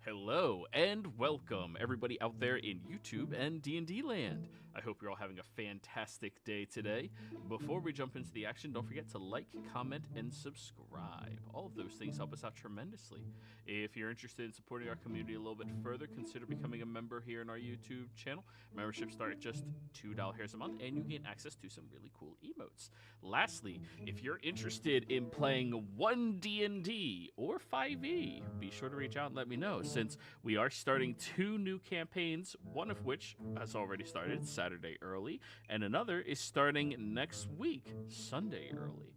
Hello and welcome everybody out there in YouTube and D&D land. I hope you're all having a fantastic day today. Before we jump into the action, don't forget to like, comment, and subscribe. All of those things help us out tremendously. If you're interested in supporting our community a little bit further, consider becoming a member here in our YouTube channel. Memberships start at just $2 a month, and you gain access to some really cool emotes. Lastly, if you're interested in playing 1D&D or 5e, be sure to reach out and let me know, since we are starting 2 new campaigns, one of which has already started Saturday early, and another is starting next week, Sunday early.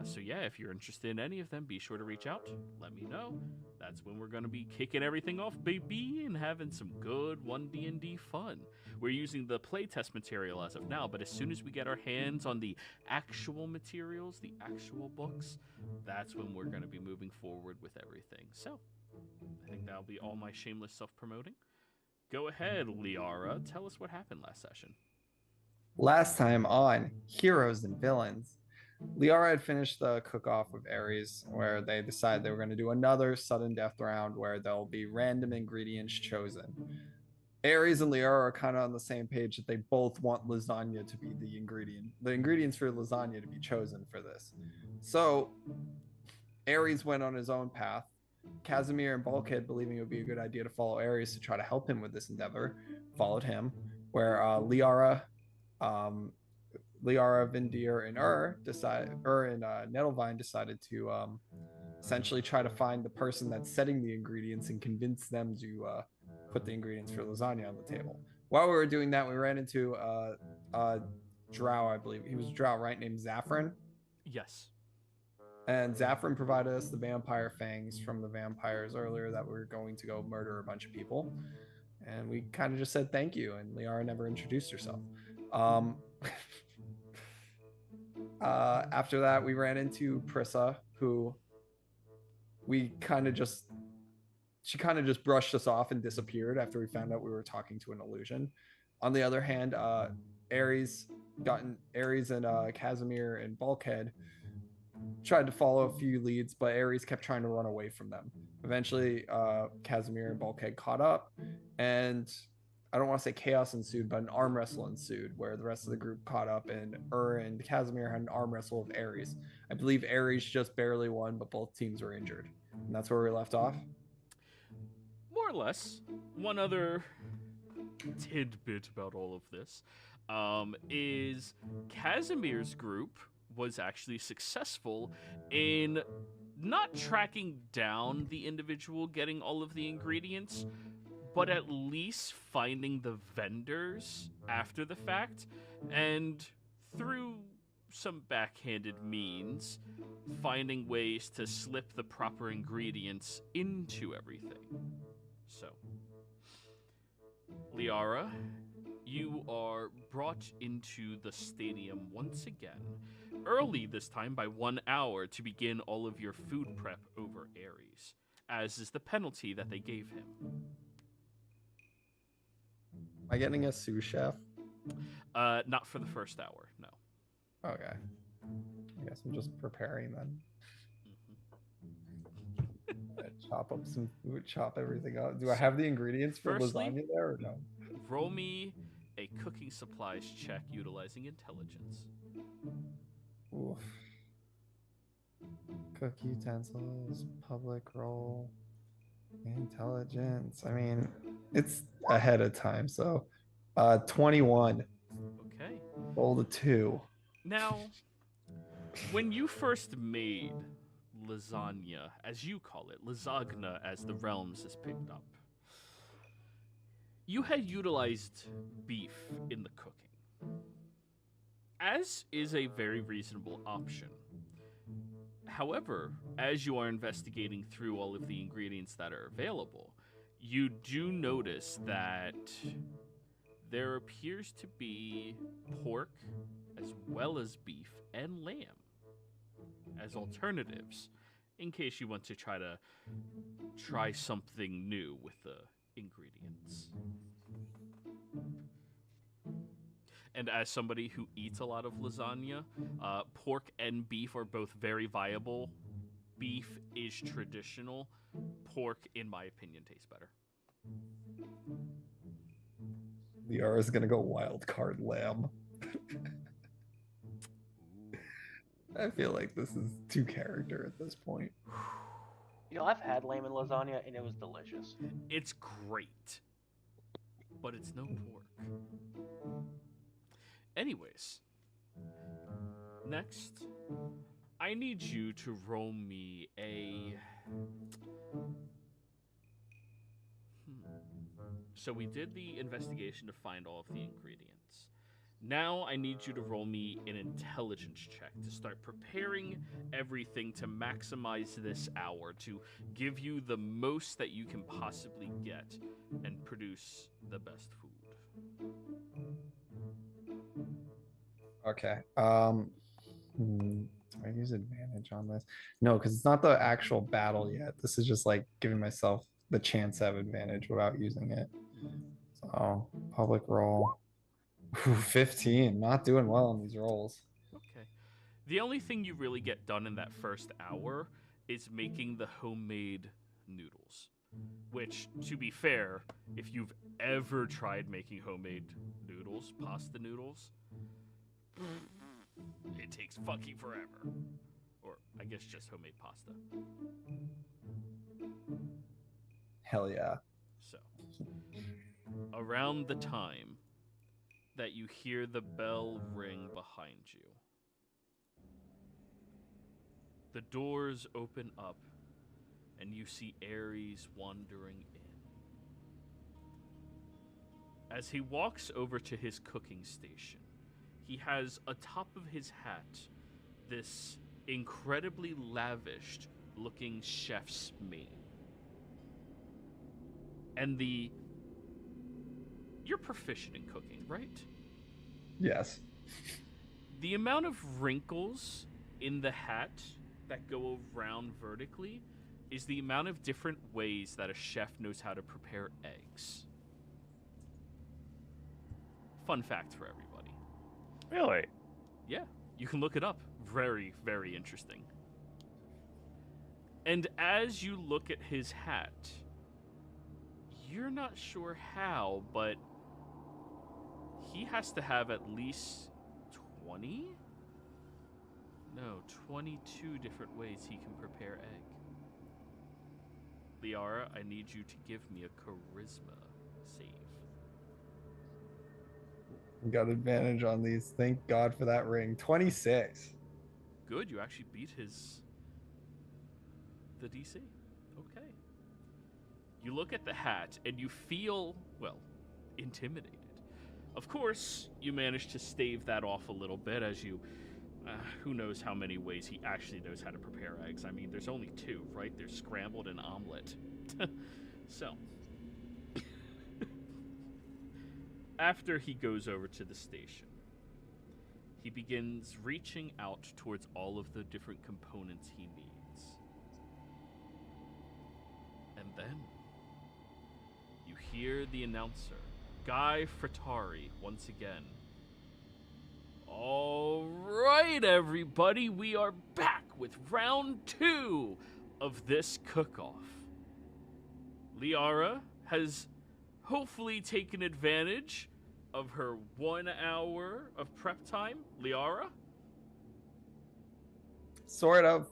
So yeah, if you're interested in any of them, be sure to reach out. Let me know. That's when we're going to be kicking everything off, baby, and having some good 1D&D fun. We're using the playtest material as of now, but as soon as we get our hands on the actual materials, the actual books, that's when we're going to be moving forward with everything. So I think that'll be all my shameless self-promoting. Go ahead, Liara. Tell us what happened last session. Last time on Heroes and Villains, Liara had finished the cook-off with Ares, where they decided they were going to do another sudden death round where there'll be random ingredients chosen. Ares and Liara are kind of on the same page that they both want lasagna to be the ingredients for lasagna to be chosen for this. So Ares went on his own path. Casimir and Bulkhead, believing it would be a good idea to follow Ares to try to help him with this endeavor, followed him, where Liara, Vindir, and Nettlevine decided to essentially try to find the person that's setting the ingredients and convince them to put the ingredients for lasagna on the table. While we were doing that, we ran into drow, I believe. He was a drow, right? Named Zaffron. Yes. And Zaffron provided us the vampire fangs from the vampires earlier that we were going to go murder a bunch of people. And we kind of just said thank you, and Liara never introduced herself. After that, we ran into Prissa, who she kind of just brushed us off and disappeared after we found out we were talking to an illusion. On the other hand, Ares and Casimir and Bulkhead tried to follow a few leads, but Ares kept trying to run away from them. Eventually, Casimir and Bulkhead caught up, and I don't want to say chaos ensued, but an arm wrestle ensued where the rest of the group caught up, and and Casimir had an arm wrestle with Ares. I believe Ares just barely won, but both teams were injured. And that's where we left off. More or less. One other tidbit about all of this is Casimir's group was actually successful in not tracking down the individual getting all of the ingredients, but at least finding the vendors after the fact, and through some backhanded means, finding ways to slip the proper ingredients into everything. So, Liara, you are brought into the stadium once again, early this time by 1 hour, to begin all of your food prep over Ares, as is the penalty that they gave him. Am I getting a sous chef? Not for the first hour, no. Okay. I guess I'm just preparing then. Chop up some food, chop everything up. Do I have the ingredients for lasagna there or no? Roll me a cooking supplies check utilizing intelligence. Oof. Cook utensils, public roll, intelligence. I mean, it's ahead of time, so 21. Okay. Roll the 2. Now, when you first made lasagna, as you call it, lasagna as the realms has picked up, you had utilized beef in the cooking, as is a very reasonable option. However, as you are investigating through all of the ingredients that are available, you do notice that there appears to be pork as well as beef and lamb as alternatives, in case you want to try something new with the ingredients. And as somebody who eats a lot of lasagna, pork and beef are both very viable. Beef is traditional. pork, in my opinion, tastes better. Liara's gonna go wild card lamb. I feel like this is two character at this point. You know, I've had lamb and lasagna, and it was delicious. It's great, but it's no pork. Anyways, next, I need you to roll me a... So we did the investigation to find all of the ingredients. Now I need you to roll me an intelligence check to start preparing everything to maximize this hour, to give you the most that you can possibly get and produce the best food. Okay. Do I use advantage on this? No, because it's not the actual battle yet. This is just like giving myself the chance to have advantage without using it. So public roll. Ooh, 15. Not doing well on these rolls. Okay. The only thing you really get done in that first hour is making the homemade noodles. Which, to be fair, if you've ever tried making homemade noodles, pasta noodles, it takes fucking forever. Or, I guess just homemade pasta. Hell yeah. So, around the time that you hear the bell ring behind you, the doors open up and you see Ares wandering in. As he walks over to his cooking station, he has atop of his hat this incredibly lavished looking chef's mane. And you're proficient in cooking, right? Yes. The amount of wrinkles in the hat that go around vertically is the amount of different ways that a chef knows how to prepare eggs. Fun fact for everybody. Really? Yeah, you can look it up. Very, very interesting. And as you look at his hat, you're not sure how, but he has to have at least 22 different ways he can prepare egg. Liara, I need you to give me a charisma save. We got advantage on these. Thank God for that ring. 26. Good, you actually beat the DC. Okay. You look at the hat and you feel, well, intimidated. Of course, you manage to stave that off a little bit as you, who knows how many ways he actually knows how to prepare eggs. I mean, there's only two, right? There's scrambled and omelet. So, after he goes over to the station, he begins reaching out towards all of the different components he needs. And then, you hear the announcer, Guy Fratari, once again. All right, everybody, we are back with round 2 of this cook-off. Liara has hopefully taken advantage of her 1 hour of prep time. Liara? Sort of.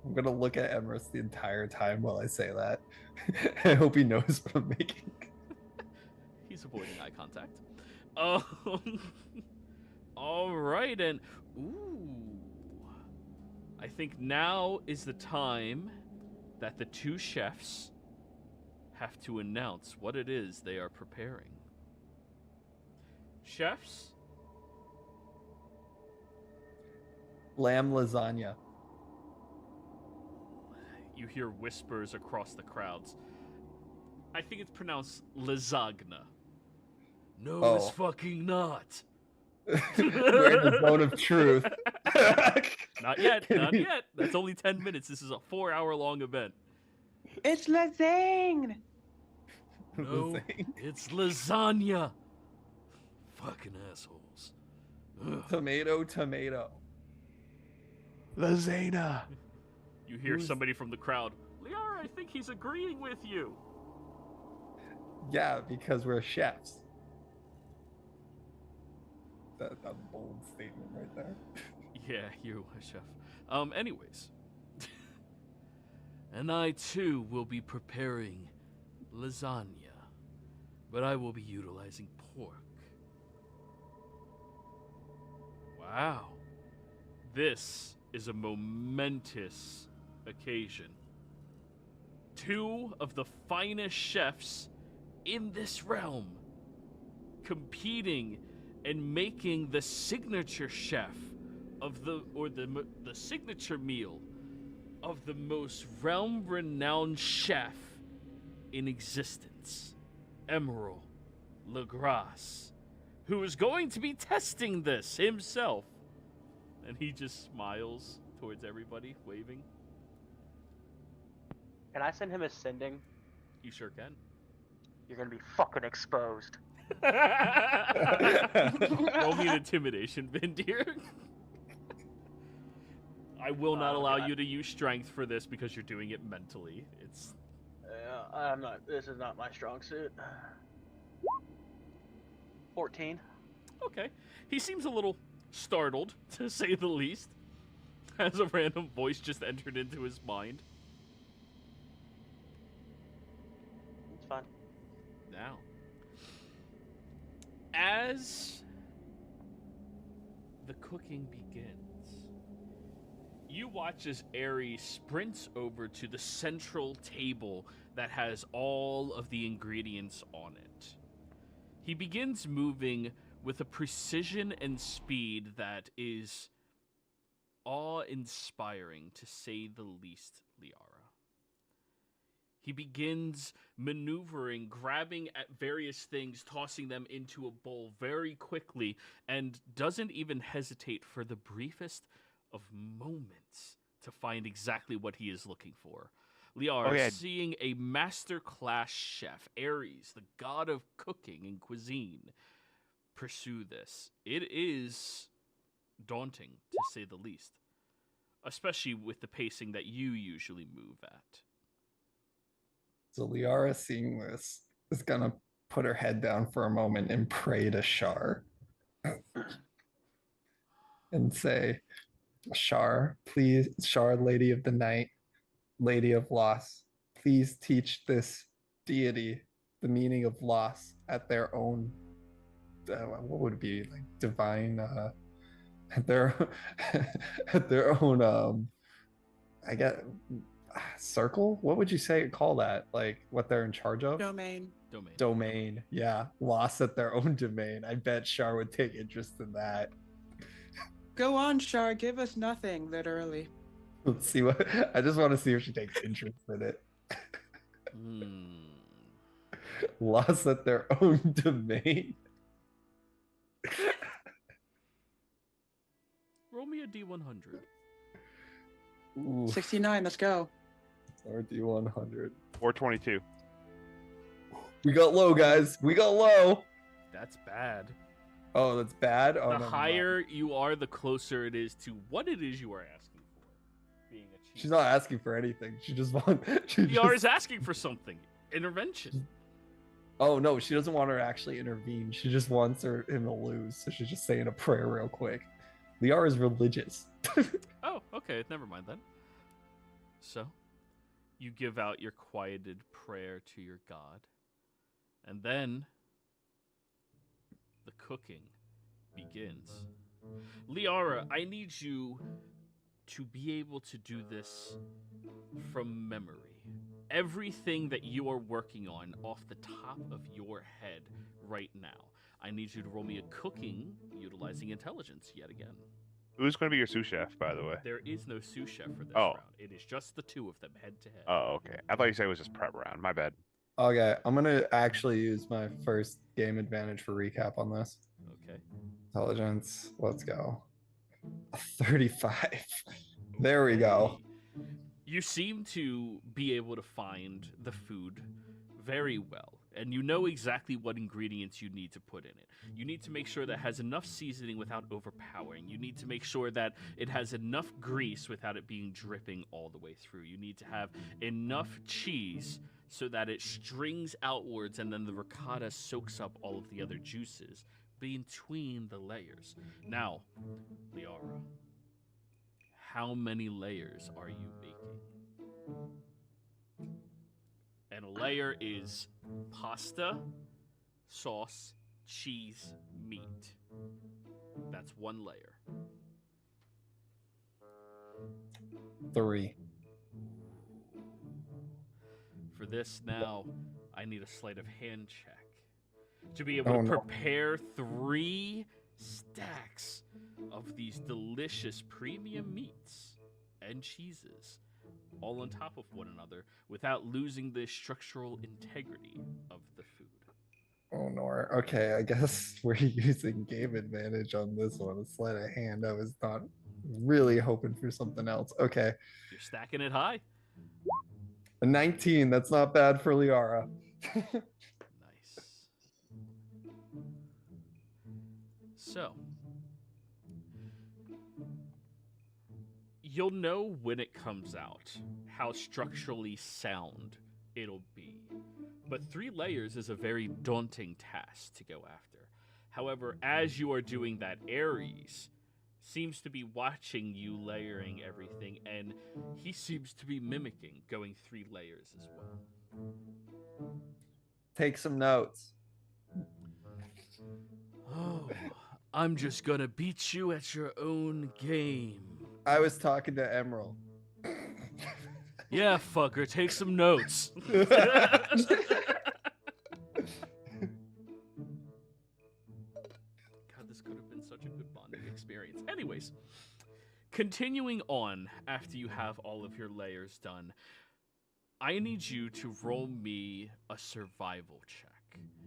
I'm going to look at Emrys the entire time while I say that. I hope he knows what I'm making. He's avoiding eye contact. All right, and I think now is the time that the two chefs have to announce what it is they are preparing. Chefs? Lamb lasagna. You hear whispers across the crowds. I think it's pronounced lasagna. No, it's fucking not. We're in the zone of truth. Not yet, not yet. That's only 10 minutes. This is a 4-hour-long event. It's lasagne. No, it's lasagna. Fucking assholes. Ugh. Tomato. Lasagna. You hear somebody from the crowd, Liara, I think he's agreeing with you. Yeah, because we're chefs. That's a bold statement right there. Yeah, you, chef. Anyways. And I too will be preparing lasagna, but I will be utilizing pork. Wow. This is a momentous occasion. 2 of the finest chefs in this realm competing and making the signature chef of the signature meal of the most realm-renowned chef in existence, Emerald Legrasse, who is going to be testing this himself. And he just smiles towards everybody, waving. Can I send him a sending? You sure can. You're gonna be fucking exposed. Roll me an intimidation, Vindir. I will not allow you to use strength for this because you're doing it mentally. It's. I'm not. This is not my strong suit. 14. Okay. He seems a little startled, to say the least, as a random voice just entered into his mind. It's fine. Now, as the cooking begins, you watch as Ares sprints over to the central table that has all of the ingredients on it. He begins moving with a precision and speed that is awe-inspiring, to say the least, Liara. He begins maneuvering, grabbing at various things, tossing them into a bowl very quickly, and doesn't even hesitate for the briefest of moments to find exactly what he is looking for. Liara, seeing a master-class chef, Ares, the god of cooking and cuisine, pursue this. It is daunting, to say the least, especially with the pacing that you usually move at. So Liara, seeing this, is gonna put her head down for a moment and pray to Shar. And say, Shar, please, Shar, Lady of the Night, Lady of Loss, please teach this deity the meaning of loss at their own, what would it be, like divine, at their own, I get, circle? What would you say call that? Like what they're in charge of? Domain. Yeah, loss at their own domain. I bet Shar would take interest in that. Go on, Shar. Give us nothing, literally. Let's see what. I just want to see if she takes interest in it. Loss at their own domain. Roll me a D100. Ooh, 69. Let's go. or D100. 422. We got low, guys. We got low. That's bad. Oh, that's bad. Oh, The no, higher you are, the closer it is to what it is you are asking for. Being achieved. She's not asking for anything. She just wants. PR is asking for something. Intervention. Oh no, she doesn't want her to actually intervene. She just wants him to lose. So she's just saying a prayer real quick. Liara is religious. Oh, okay. Never mind then. So, you give out your quieted prayer to your god. And then, the cooking begins. Liara, I need you to be able to do this from memory. Everything that you are working on off the top of your head right now. I need you to roll me a cooking utilizing intelligence yet again. Who's going to be your sous chef, by the way? There is no sous chef for this Oh. round. It is just the two of them, head to head. Oh, okay. I thought you said it was just prep round. My bad. Okay, I'm gonna actually use my first game advantage for recap on this. Okay. Intelligence. Let's go. 35. There we go. You seem to be able to find the food very well. and you know exactly what ingredients you need to put in it. You need to make sure that it has enough seasoning without overpowering. You need to make sure that it has enough grease without it being dripping all the way through. You need to have enough cheese so that it strings outwards and then the ricotta soaks up all of the other juices between the layers. Now, Liara, how many layers are you making? And a layer is pasta, sauce, cheese, meat. That's one layer. 3. For this now, I need a sleight of hand check to be able to prepare 3 stacks of these delicious premium meats and cheeses all on top of one another without losing the structural integrity of the food. Oh, no. Okay, I guess we're using game advantage on this one. A sleight of hand. I was not really hoping for something else. Okay. You're stacking it high. A 19. That's not bad for Liara. Nice. So, you'll know when it comes out how structurally sound it'll be. But 3 layers is a very daunting task to go after. However, as you are doing that, Ares seems to be watching you layering everything, and he seems to be mimicking going 3 layers as well. Take some notes. Oh, I'm just gonna beat you at your own game. I was talking to Emerald. Yeah, fucker, take some notes. God, this could have been such a good bonding experience. Anyways, continuing on after you have all of your layers done, I need you to roll me a survival check.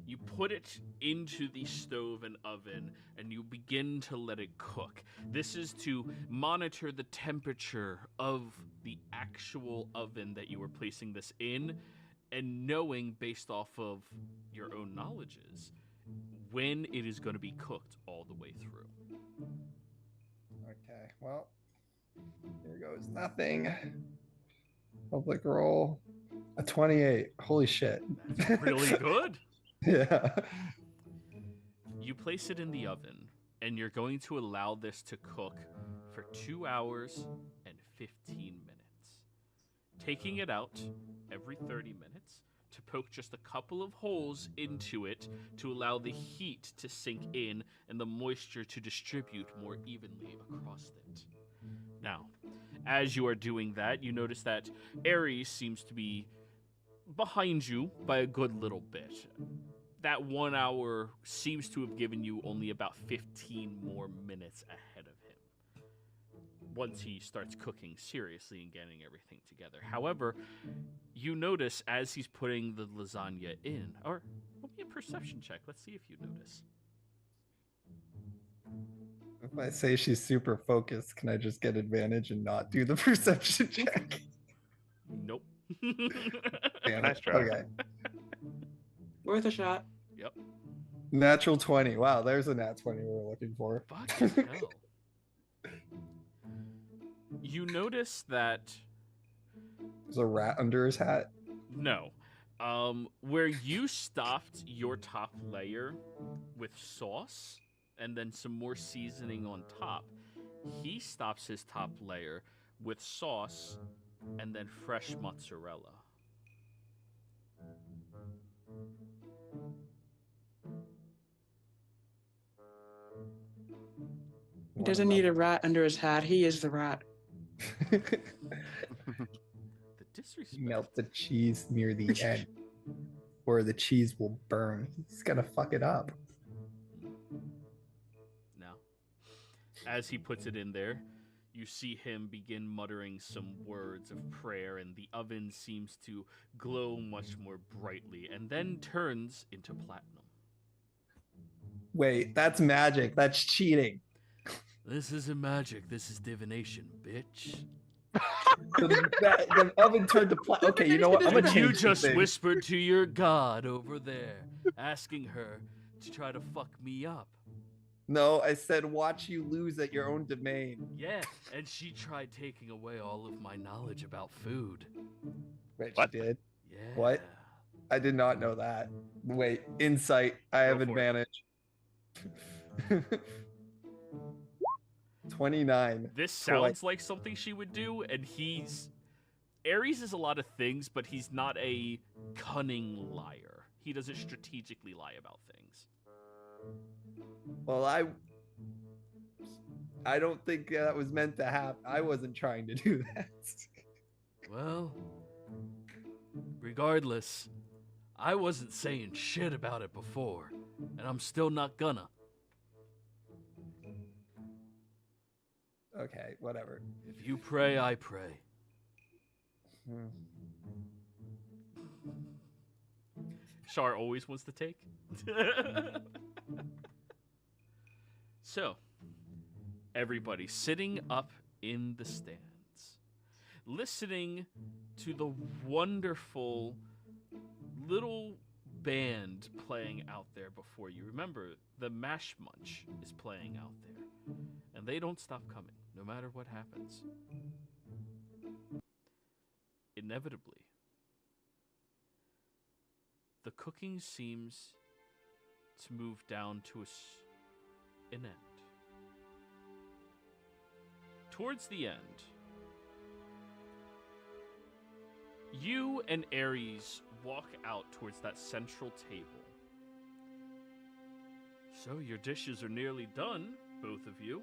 You put it into the stove and oven, and you begin to let it cook. This is to monitor the temperature of the actual oven that you were placing this in, and knowing, based off of your own knowledges, when it is going to be cooked all the way through. Okay, well, here goes nothing. Public roll. A 28. Holy shit. That's really good. Yeah. You place it in the oven, and you're going to allow this to cook for 2 hours and 15 minutes. Taking it out every 30 minutes to poke just a couple of holes into it to allow the heat to sink in and the moisture to distribute more evenly across it. Now, as you are doing that, you notice that Ares seems to be behind you by a good little bit. That 1 hour seems to have given you only about 15 more minutes ahead of him once he starts cooking seriously and getting everything together. However, you notice as he's putting the lasagna in, or roll me a perception check. Let's see if you notice. If I say she's super focused, can I just get advantage and not do the perception check? Nope. Damn Nice it. try. Okay. Worth a shot. Yep. Natural 20. Wow, there's a nat 20 we were looking for. Fucking hell. You notice that There's a rat under his hat. no. Where you stopped your top layer with sauce and then some more seasoning on top, he stops his top layer with sauce and then fresh mozzarella. He doesn't need a rat under his hat. He is the rat. The disrespect. Melt the cheese near the end, or the cheese will burn. He's gonna fuck it up. Now, as he puts it in there, you see him begin muttering some words of prayer, and the oven seems to glow much more brightly, and then turns into platinum. Wait, that's magic. That's cheating. This isn't magic, this is divination, bitch. The oven turned to plastic. Okay, you know what? I'm gonna change You the just thing. whispered to your god over there, asking her to try to fuck me up. No, I said watch you lose at your own domain. Yeah, and she tried taking away all of my knowledge about food. Wait, What? she did? Yeah. What? I did not know that. Wait, insight. I have Go for it. advantage. 29. This So, like, sounds like something she would do, and Ares is a lot of things, but he's not a cunning liar. He doesn't strategically lie about things. well, I don't think that was meant to happen. I wasn't trying to do that. Well, regardless, I wasn't saying shit about it before, and I'm still not gonna. Okay, whatever. If you pray, I pray. Hmm. Char always wants to take. So, everybody sitting up in the stands, listening to the wonderful little band playing out there before you. Remember, the Mash Munch is playing out there, and they don't stop coming, no matter what happens. Inevitably, the cooking seems to move down to an end. Towards the end, you and Ares walk out towards that central table. So your dishes are nearly done, both of you.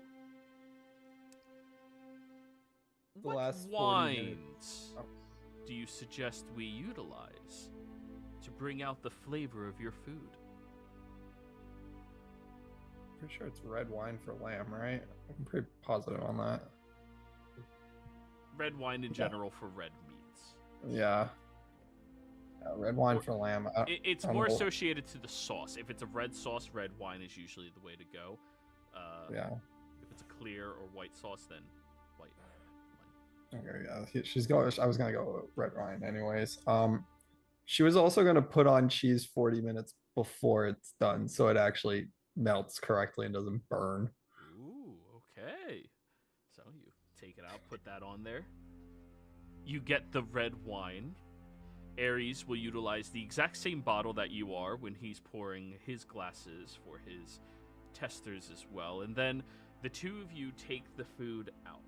The What last 40 wines minutes. Oh. do you suggest we utilize to bring out the flavor of your food? Pretty sure it's red wine for lamb, right? I'm pretty positive on that. Red wine in general for red meats. Yeah. Red wine for lamb. It's I'm more old. associated to the sauce. If it's a red sauce, red wine is usually the way to go. Yeah. If it's a clear or white sauce, then white wine. Okay, yeah. She's going. I was gonna go with red wine, anyways. She was also gonna put on cheese 40 minutes before it's done, so it actually melts correctly and doesn't burn. Ooh, okay. So you take it out, put that on there. You get the red wine. Ares will utilize the exact same bottle that you are when he's pouring his glasses for his testers as well. And then the two of you take the food out.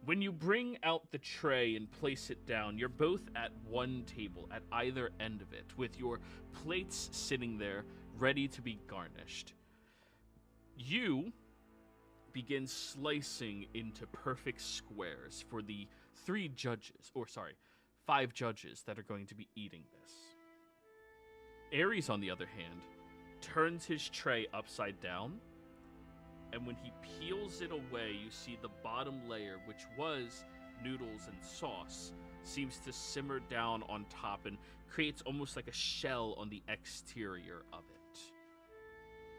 When you bring out the tray and place it down, you're both at one table at either end of it, with your plates sitting there ready to be garnished. You begin slicing into perfect squares for the 5 judges that are going to be eating this. Ares, on the other hand, turns his tray upside down, and when he peels it away, you see the bottom layer, which was noodles and sauce, seems to simmer down on top and creates almost like a shell on the exterior of it.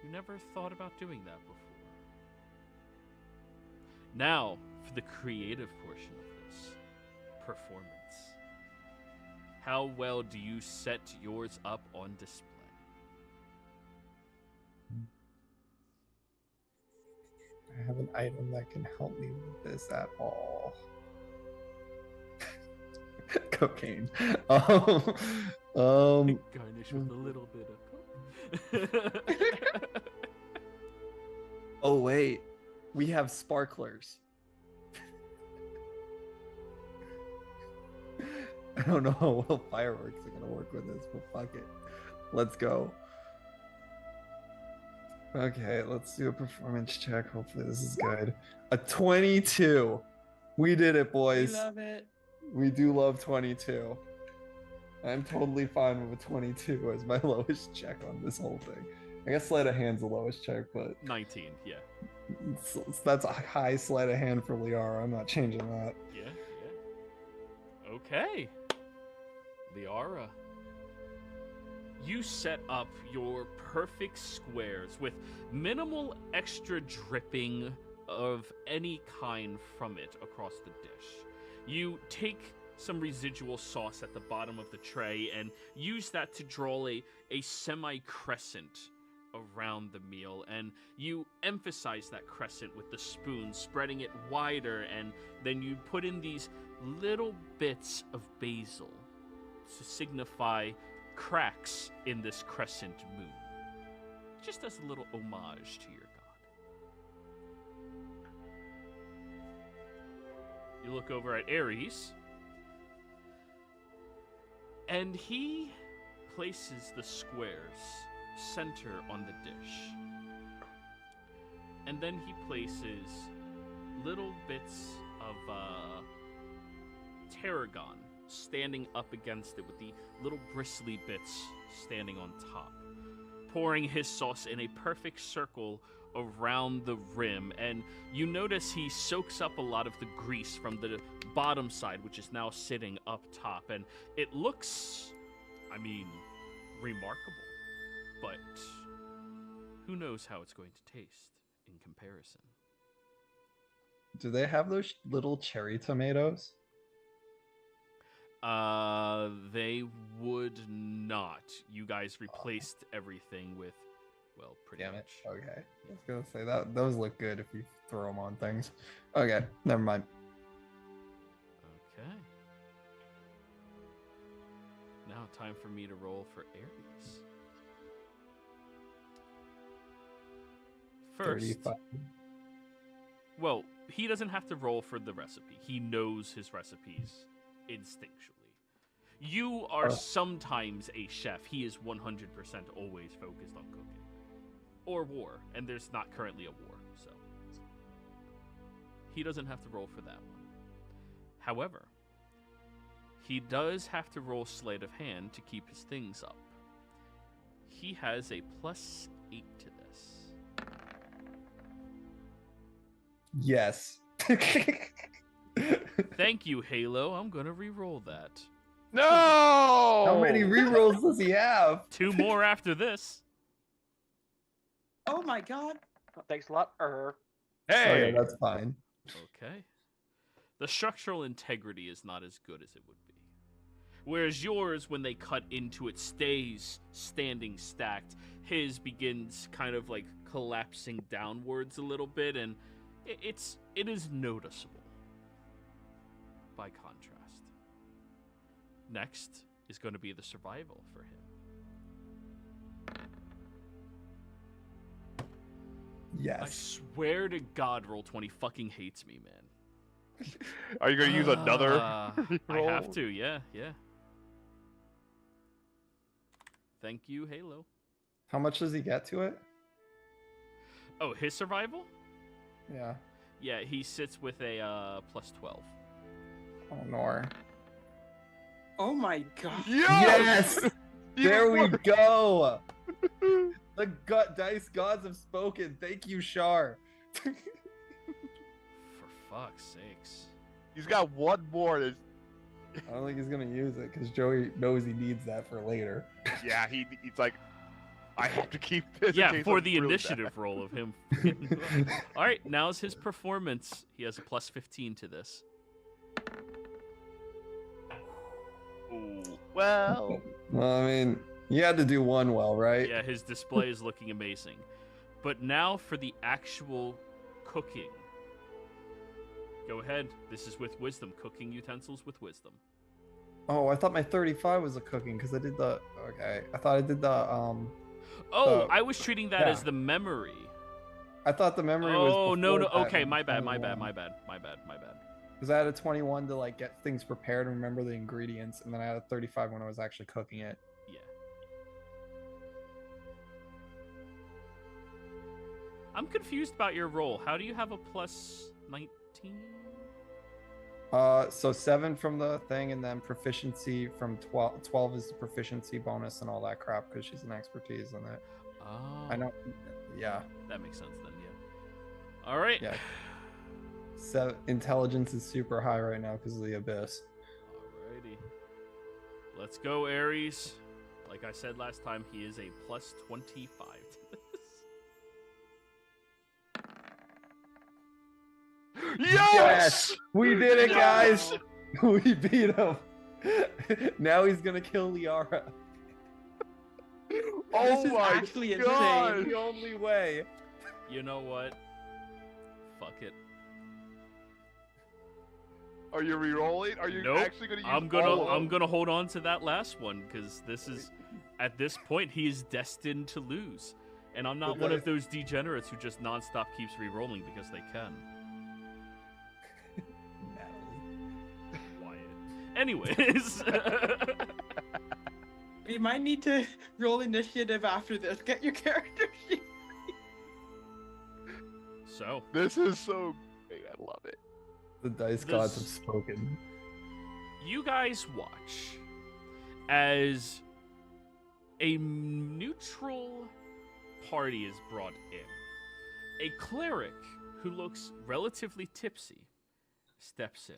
You never thought about doing that before. Now, for the creative portion of this performance. How well do you set yours up on display? I have an item that can help me with this at all. Cocaine. Garnish with a little bit of coke. Oh wait, we have sparklers. I don't know how well fireworks are gonna work with this, but fuck it. Let's go. Okay, let's do a performance check. Hopefully this is good. A 22. We did it, We boys. love it. We do love 22. I'm totally fine with a 22 as my lowest check on this whole thing. I guess sleight of hand's the lowest check, but 19, yeah. that's a high sleight of hand for Liara. I'm not changing that. Yeah. Okay. Liara. You set up your perfect squares with minimal extra dripping of any kind from it across the dish. You take some residual sauce at the bottom of the tray and use that to draw a semi-crescent around the meal, and you emphasize that crescent with the spoon, spreading it wider, and then you put in these little bits of basil to signify cracks in this crescent moon, just as a little homage to your god. You look over at Ares, and he places the squares center on the dish. And then he places little bits of tarragon standing up against it with the little bristly bits standing on top, pouring his sauce in a perfect circle around the rim. And you notice he soaks up a lot of the grease from the bottom side, which is now sitting up top, and it looks, I mean, remarkable. But who knows how it's going to taste in comparison. Do they have those little cherry tomatoes? They would not. You guys replaced everything with, well, pretty Damn it. much. Okay. I was gonna say that those look good if you throw them on things. Okay, never mind. Okay. Now time for me to roll for Ares. First, 35. well, he doesn't have to roll for the recipe. He knows his recipes instinctually. You are sometimes a chef. He is 100% always focused on cooking. Or war, and there's not currently a war, so he doesn't have to roll for that one. However, he does have to roll sleight of hand to keep his things up. He has a +8 to this. Yes. Thank you, Halo. I'm gonna re-roll that. No! How many rerolls does he have? 2 more after this. Oh my god. Thanks a lot. Hey! Okay, that's fine. Okay. The structural integrity is not as good as it would be. Whereas yours, when they cut into it, stays standing stacked. His begins kind of like collapsing downwards a little bit, and it is noticeable by contrast. Next is going to be the survival for him. I Yes. swear to God, Roll20 fucking hates me, man. Are you going to use another? I have to, yeah. Thank you, Halo. How much does he get to it? Oh, his survival? Yeah. Yeah, he sits with a +12. Oh, Nor. Oh my god. Yes! There we Even go! The dice gods have spoken. Thank you, Shar. For fuck's sakes. He's got one more. I don't think he's gonna use it because Joey knows he needs that for later. Yeah, he's like, I have to keep this. in Yeah, case for I'm the really initiative bad. roll of him. All right, now's his performance. He has a +15 to this. Ooh, well, Well, I mean, you had to do one well, right? Yeah, his display is looking amazing. But now for the actual cooking. Go ahead. This is with wisdom. Cooking utensils with wisdom. Oh, I thought my 35 was a cooking because I did the. Okay, I thought I did the. Oh, I was treating that yeah. as the memory. I thought the memory was. Oh, no. before that, Okay, and my bad. 21. Because I had a 21 to like get things prepared and remember the ingredients, and then I had a 35 when I was actually cooking it. Yeah. I'm confused about your roll. How do you have a +19? So 7 from the thing, and then proficiency from 12. 12 is the proficiency bonus and all that crap because she's an expertise in it. Oh. I know. Yeah. That makes sense then, yeah. All right. Yeah. So intelligence is super high right now because of the abyss. Alrighty. Let's go, Ares. Like I said last time, he is a +25 to this. Yes! We did it, guys. No. We beat him. Now he's gonna kill Liara. Oh This is my actually God. insane. The only way. You know what? Fuck it. Are you re-rolling? Are you Nope. actually gonna use I'm all of them? gonna hold on to that last one because this is, at this point, he is destined to lose, and I'm not one of those degenerates who just nonstop keeps re-rolling because they can. Wyatt. Anyways. We might need to roll initiative after this. Get your character sheet. So, This is so great. I love it. The dice gods have spoken. you guys watch as a neutral party is brought in. A cleric who looks relatively tipsy steps in.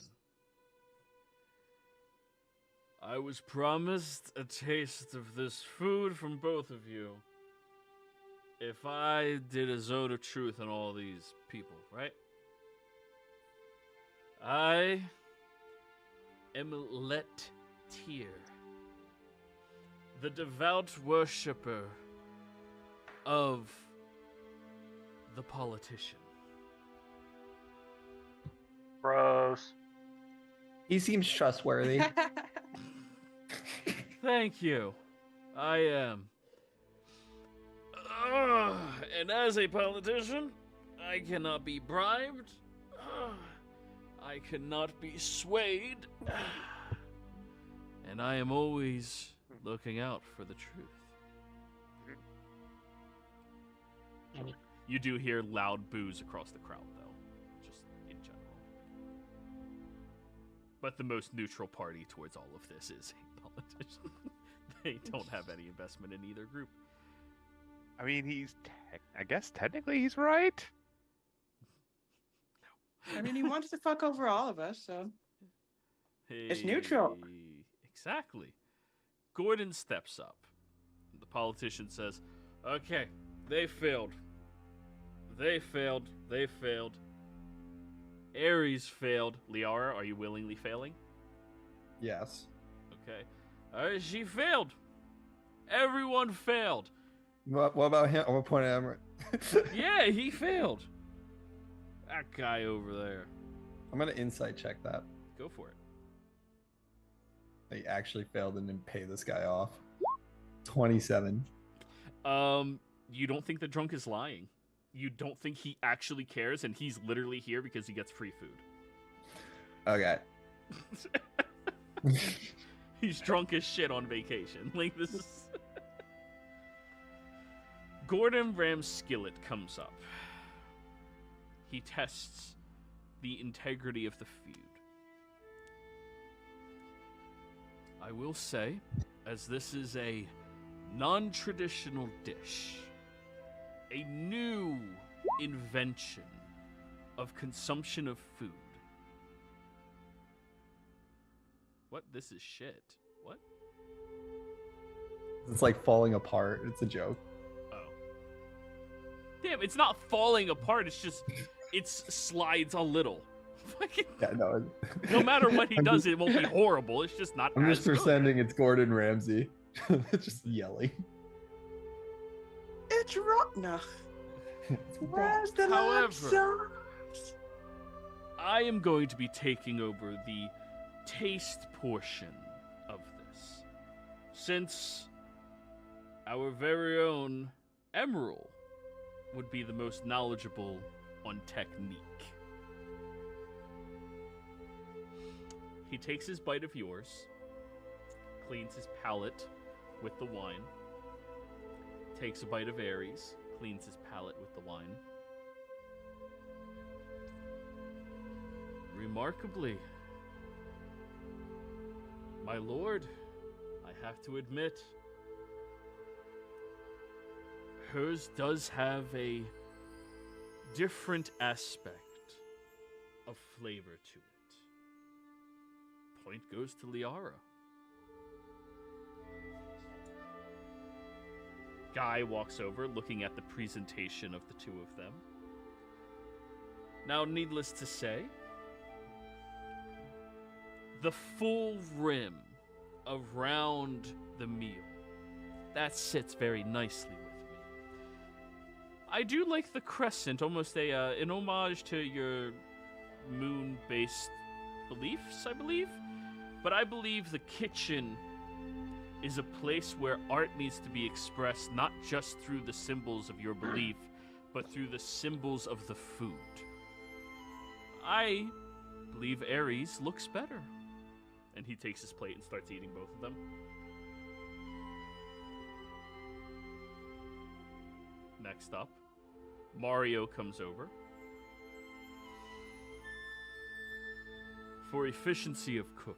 I was promised a taste of this food from both of you if I did a zone of truth on all these people, right? I am Let Tyr, the devout worshipper of the politician. Gross. He seems trustworthy. Thank you. I am. And as a politician, I cannot be bribed. I cannot be swayed. And I am always looking out for the truth. You do hear loud boos across the crowd, though, just in general. But the most neutral party towards all of this is a politician. They don't have any investment in either group. I mean, I guess technically he's right. I mean, he wants to fuck over all of us, so. It's neutral. Exactly. Gordon steps up. The politician says, okay, they failed. They failed. They failed. Ares failed. Liara, are you willingly failing? Yes. Okay. She failed. Everyone failed. What about him? I'm gonna point at Emmerich. Yeah, he failed. That guy over there. I'm gonna insight check that. Go for it. They actually failed and didn't pay this guy off. 27. You don't think the drunk is lying. You don't think he actually cares and he's literally here because he gets free food. Okay. He's drunk as shit on vacation. Like, this is... Gordon Ram's skillet comes up. He tests the integrity of the feud. I will say, as this is a non-traditional dish, a new invention of consumption of food. What? This is shit. What? It's like falling apart. It's a joke. Oh. Damn, it's not falling apart. It's just, it slides a little. Yeah, no. No matter what he does, it won't be horrible. It's just not. I'm as just good. pretending it's Gordon Ramsay. Just yelling. It's rotten. No. Where's the However, sauce? I am going to be taking over the taste portion of this, since our very own Emerald would be the most knowledgeable on technique. He takes his bite of yours, cleans his palate with the wine, takes a bite of Ares, cleans his palate with the wine. Remarkably, my lord, I have to admit, hers does have a different aspect of flavor to it. Point goes to Liara. Guy walks over, looking at the presentation of the two of them. Now, needless to say, the full rim around the meal, that sits very nicely with me. I do like the crescent, almost an homage to your moon-based beliefs, I believe. But I believe the kitchen is a place where art needs to be expressed not just through the symbols of your belief, but through the symbols of the food. I believe Ares looks better. And he takes his plate and starts eating both of them. Next up, Mario comes over. For efficiency of cooking,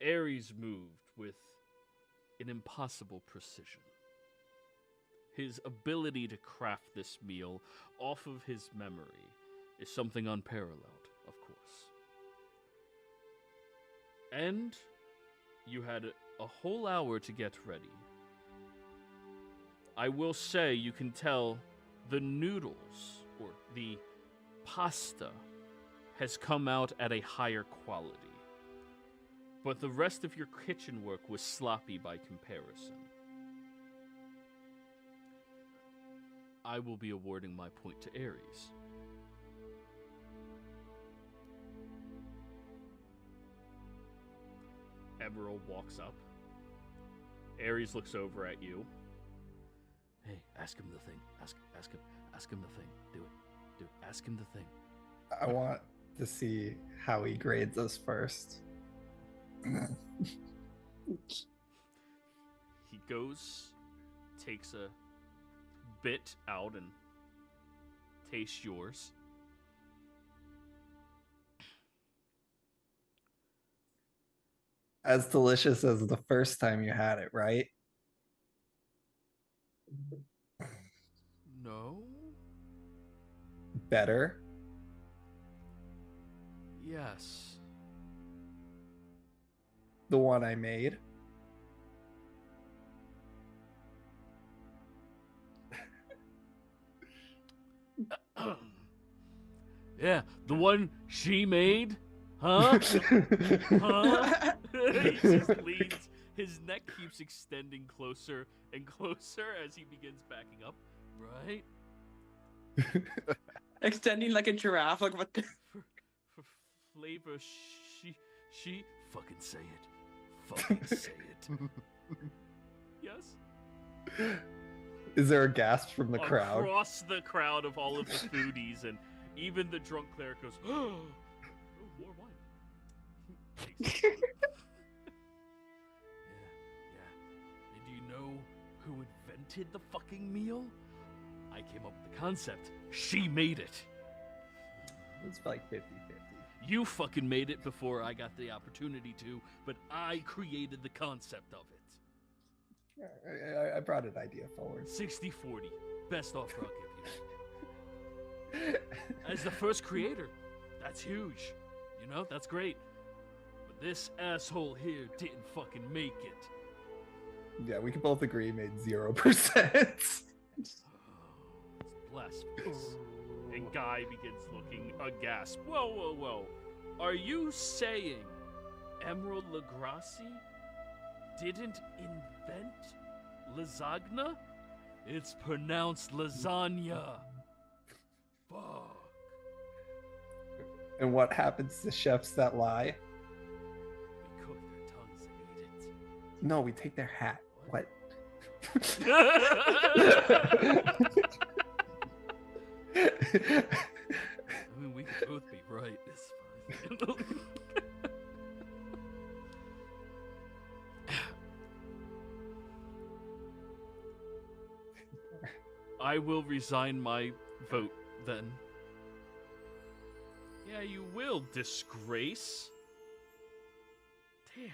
Ares moved with an impossible precision. His ability to craft this meal off of his memory is something unparalleled, of course. And you had a whole hour to get ready. I will say you can tell the noodles, or the pasta, has come out at a higher quality. But the rest of your kitchen work was sloppy by comparison. I will be awarding my point to Ares. Emerald walks up. Ares looks over at you. Hey, ask him the thing. Ask him the thing. Do it. Ask him the thing. I want to see how he grades us first. He goes, takes a bit out and tastes yours. As delicious as the first time you had it, right? No? Better? Yes. The one I made? Yeah, the one she made? Huh? Huh? He just leans. His neck keeps extending closer and closer as he begins backing up. Right? Extending like a giraffe. Like what? For flavor, she fucking say it. Fucking say it. Yes? Is there a gasp from the crowd? Across the crowd of all of the foodies, and even the drunk cleric goes, oh, more wine. Yeah. And do you know who invented the fucking meal? I came up with the concept. She made it. It's like 50-50. You fucking made it before I got the opportunity to, but I created the concept of it. I brought an idea forward. 60-40. Best offer I'll give you. As the first creator, that's huge. You know, that's great. But this asshole here didn't fucking make it. Yeah, we can both agree he made 0%. It's blasphemous. And Guy begins looking aghast. Whoa. Are you saying Emerald Lagasse didn't invent lasagna? It's pronounced lasagna. Fuck. And what happens to chefs that lie? We cook their tongues and eat it. No, we take their hat. What? I mean, we could both be right. It's fine. I will resign my vote then. Yeah, you will, disgrace. Damn.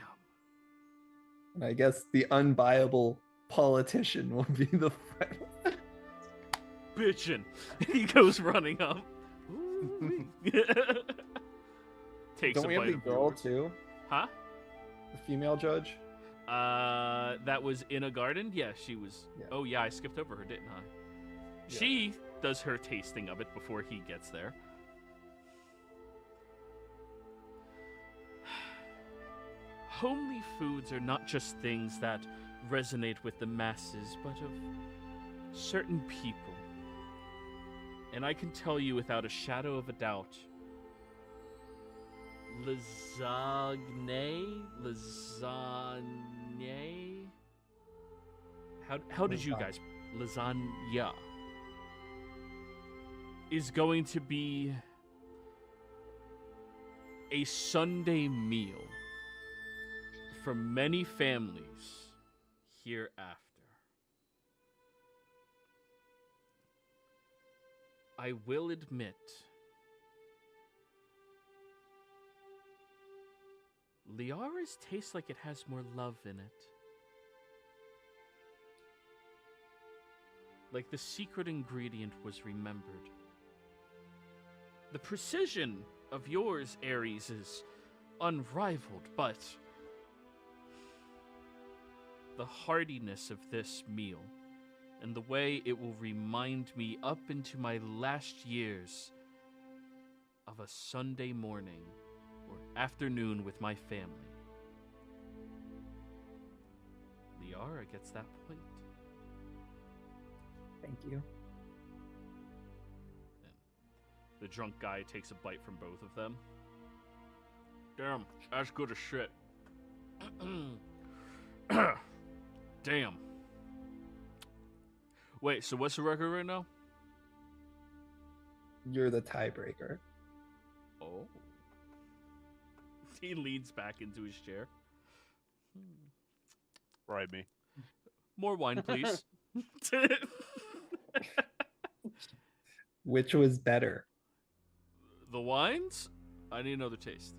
And I guess the unbuyable politician will be the final. Bitchin'. He goes running up. Takes Don't a we have bite the of girl your- too? Huh? The female judge? That was in a garden? Yeah, she was. Yeah. Oh, yeah, I skipped over her, didn't I? Yeah. She does her tasting of it before he gets there. Homely foods are not just things that resonate with the masses, but of certain people. And I can tell you without a shadow of a doubt, Lasagne? How did you guys... Lasagna is going to be a Sunday meal for many families hereafter. I will admit, Liara's tastes like it has more love in it. Like the secret ingredient was remembered. The precision of yours, Ares, is unrivaled, but the heartiness of this meal and the way it will remind me up into my last years of a Sunday morning or afternoon with my family. Liara gets that point. Thank you. And the drunk guy takes a bite from both of them. Damn, that's good as shit. Damn. Wait, so what's the record right now? You're the tiebreaker. Oh. He leans back into his chair. Bribe me. More wine, please. Which was better? The wines? I need another taste.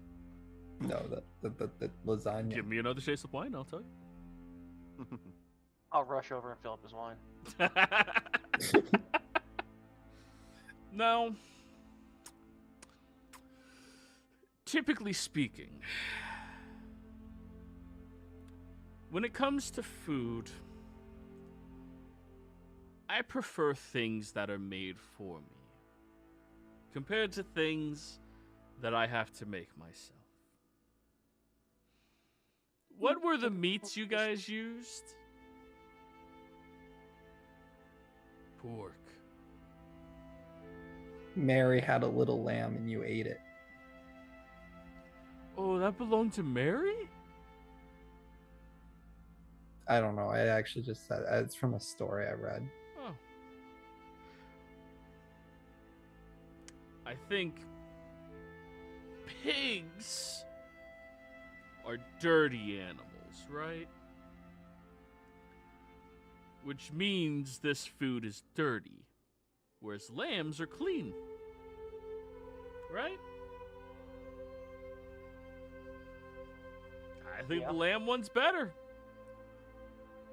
No, the lasagna. Give me another taste of wine, I'll tell you. I'll rush over and fill up his wine. Now, typically speaking, when it comes to food, I prefer things that are made for me, compared to things that I have to make myself. What were the meats you guys used? Pork. Mary had a little lamb and you ate it. Oh, that belonged to Mary? I don't know. I actually just said it's from a story I read. Oh. I think pigs are dirty animals, right? Which means this food is dirty, whereas lambs are clean, right? I think the lamb one's better.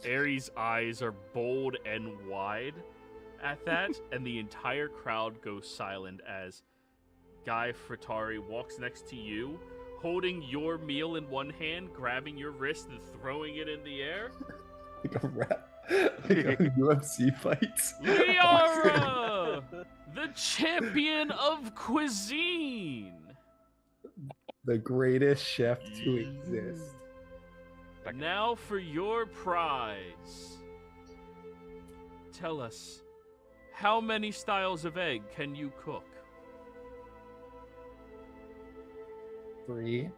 Ares' eyes are bold and wide at that, and the entire crowd goes silent as Guy Fratari walks next to you, holding your meal in one hand, grabbing your wrist and throwing it in the air. Like a rap. Like a UFC fights. Liara! The champion of cuisine! The greatest chef to exist. Now for your prize. Tell us, how many styles of egg can you cook? 3.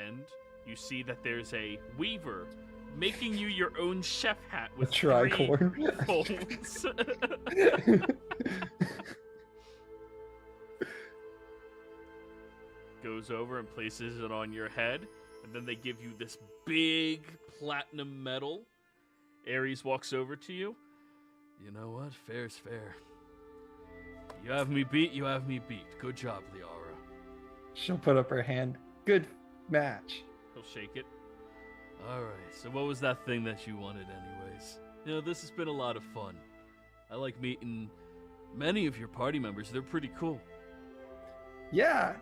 And you see that there's a weaver making you your own chef hat with tricorn 3 folds. Goes over and places it on your head, and then they give you this big platinum medal. Ares walks over to you. You know what? Fair's fair. You have me beat, you have me beat. Good job, Liara. She'll put up her hand. Good match. He'll shake it. Alright, so what was that thing that you wanted anyways? You know, this has been a lot of fun. I like meeting many of your party members. They're pretty cool. Yeah.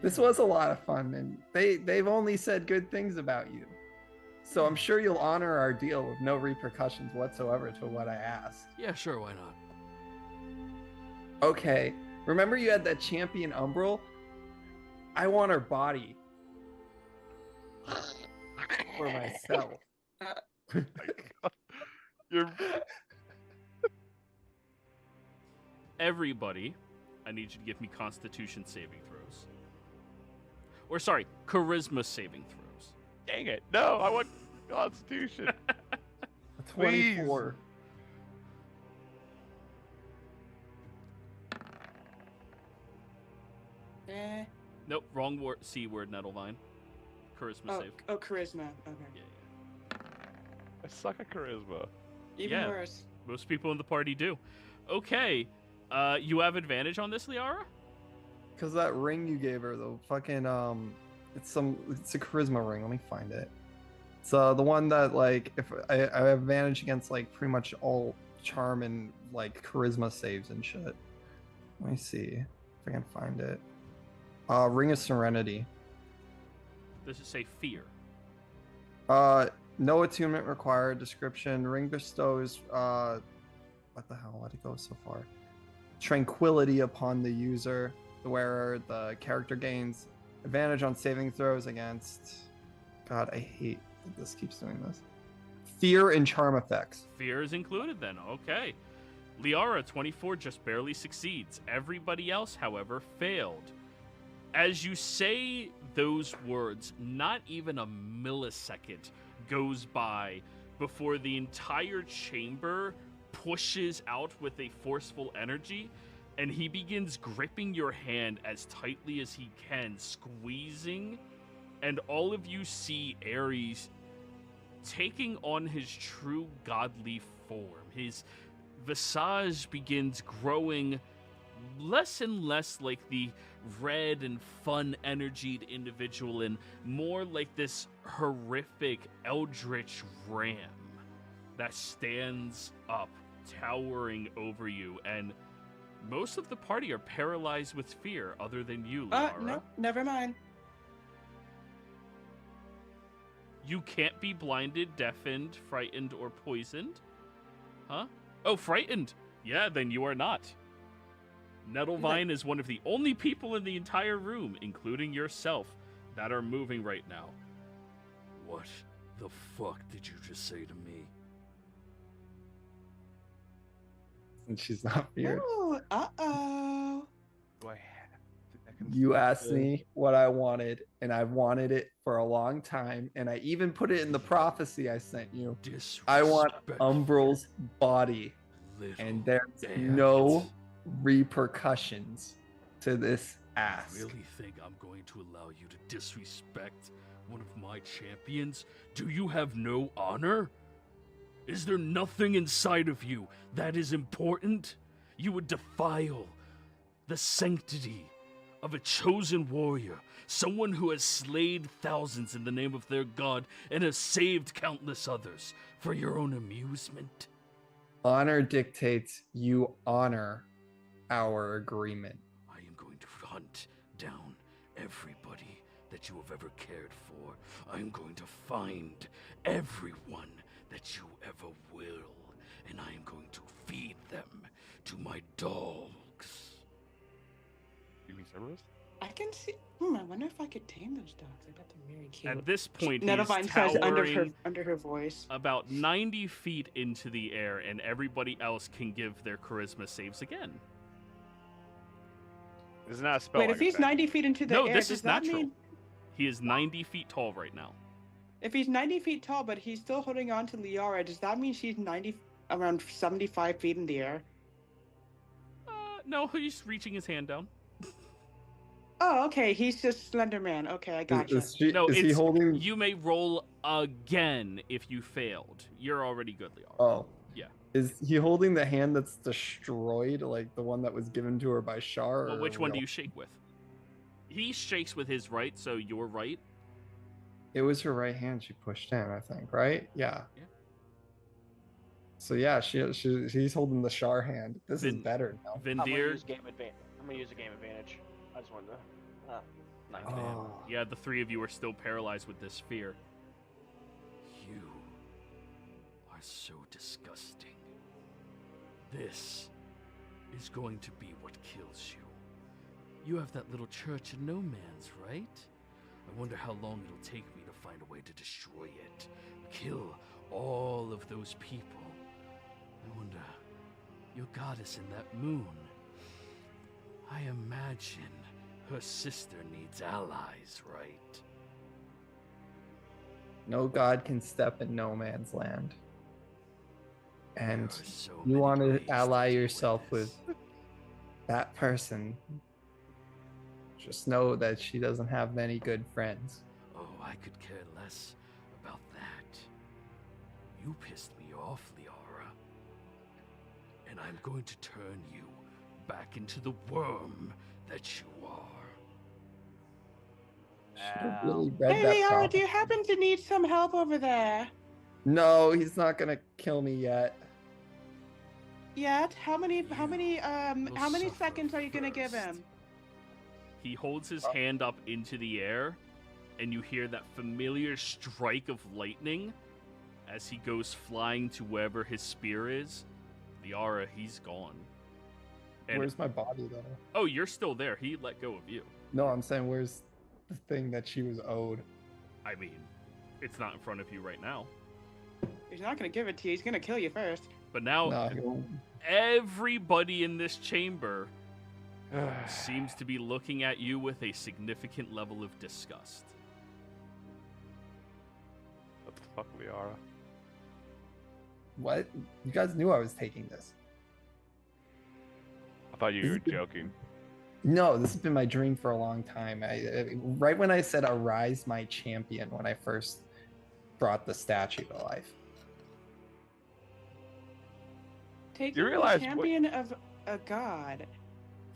This was a lot of fun, and they've only said good things about you. So I'm sure you'll honor our deal with no repercussions whatsoever to what I asked. Yeah, sure, why not? Okay. Remember you had that champion Umbral? I want her body. For myself. You're Everybody, I need you to give me Constitution saving throws. Or sorry, Charisma saving throws. dang it. No, I want Constitution. 24. Eh. Nope, wrong word. C word, Nettlevine. Charisma save. Oh, charisma. Okay. Yeah. I suck at charisma. Even Yeah. worse. Most people in the party do. Okay, you have advantage on this, Liara? Because that ring you gave her, the fucking it's a charisma ring. Let me find it. It's the one that like if I have advantage against like pretty much all charm and like charisma saves and shit. Let me see if I can find it. Ring of Serenity. Does it say fear? No attunement required. Description: ring bestows what the hell? Let it go so far. Tranquility upon the user, the wearer. The character gains advantage on saving throws against. God, I hate that this keeps doing this. Fear and charm effects. Fear is included then. Okay. Liara, 24, just barely succeeds. Everybody else, however, failed. As you say those words, not even a millisecond goes by before the entire chamber pushes out with a forceful energy, and he begins gripping your hand as tightly as he can, squeezing, and all of you see Ares taking on his true godly form. His visage begins growing less and less like the red and fun energied individual and more like this horrific eldritch ram that stands up towering over you, and most of the party are paralyzed with fear other than you, Liara. No, never mind. You can't be blinded, deafened, frightened, or poisoned? Huh? Oh, frightened. Yeah, then you are not. Nettlevine is one of the only people in the entire room, including yourself, that are moving right now. What the fuck did you just say to me? And she's not feared. Oh, uh-oh. Do I have to You asked me what I wanted, and I've wanted it for a long time, and I even put it in the prophecy I sent you. I want Umbral's body, and there's no repercussions to this ask. You really think I'm going to allow you to disrespect one of my champions? Do you have no honor? Is there nothing inside of you that is important? You would defile the sanctity of a chosen warrior, someone who has slayed thousands in the name of their god and has saved countless others for your own amusement. Honor dictates you honor our agreement. I am going to hunt down everybody that you have ever cared for. I am going to find everyone that you ever will, and I am going to feed them to my dogs. You mean Cerberus? I can see. I wonder if I could tame those dogs. I bet they're very cute. At this point, he's Nettlevine says towering under her voice. about 90 feet into the air, and everybody else can give their charisma saves again. This is not a spell. Wait, if he's 90 feet into the No, air, this does is that natural. mean He is 90 feet tall right now. if he's 90 feet tall, but he's still holding on to Liara, does that mean she's around 75 feet in the air? No, he's reaching his hand down. Oh, okay. He's just Slender Man. Okay, I gotcha. Is Is he holding? You may roll again if you failed. You're already good, Liara. Oh, Yeah. Is he holding the hand that's destroyed, like the one that was given to her by Shar? Well, or which one do real? you shake with? He shakes with his right, so your right. It was her right hand she pushed in, I think, right? Yeah. Yeah. So yeah, she's holding the Shar hand. This is better now. I'm gonna Vindir. use game advantage. I'm gonna use a game advantage. I just wanted to. Nice. Oh. Yeah, the three of you are still paralyzed with this fear. You are so disgusting. This is going to be what kills you. You have that little church in No Man's, right? I wonder how long it'll take me to find a way to destroy it. Kill all of those people. I wonder, your goddess in that moon. I imagine her sister needs allies, right? No god can step in no man's land. And There are so you many want ways to to ally deal yourself this. with that person. Just know that she doesn't have many good friends. Oh, I could care less about that. You pissed me off, Liara. And I'm going to turn you back into the worm that you are. Should have really read Hey, that Liara, prophecy. do you happen to need some help over there? No, he's not gonna kill me yet. Yet? How many will suffer seconds are you gonna give first. him? He holds his hand up into the air, and you hear that familiar strike of lightning as he goes flying to wherever his spear is. Liara, he's gone. And Where's my body though? oh, you're still there. He let go of you. No, I'm saying where's the thing that she was owed? I mean, it's not in front of you right now. He's not gonna give it to you. He's gonna kill you first. But now, No, he won't. everybody in this chamber seems to be looking at you with a significant level of disgust. What the fuck, Liara? What? You guys knew I was taking this. I thought you were joking. No, this has been my dream for a long time. Right when I said "Arise, my champion," when I first brought the statue to life. Taking the realize champion of a god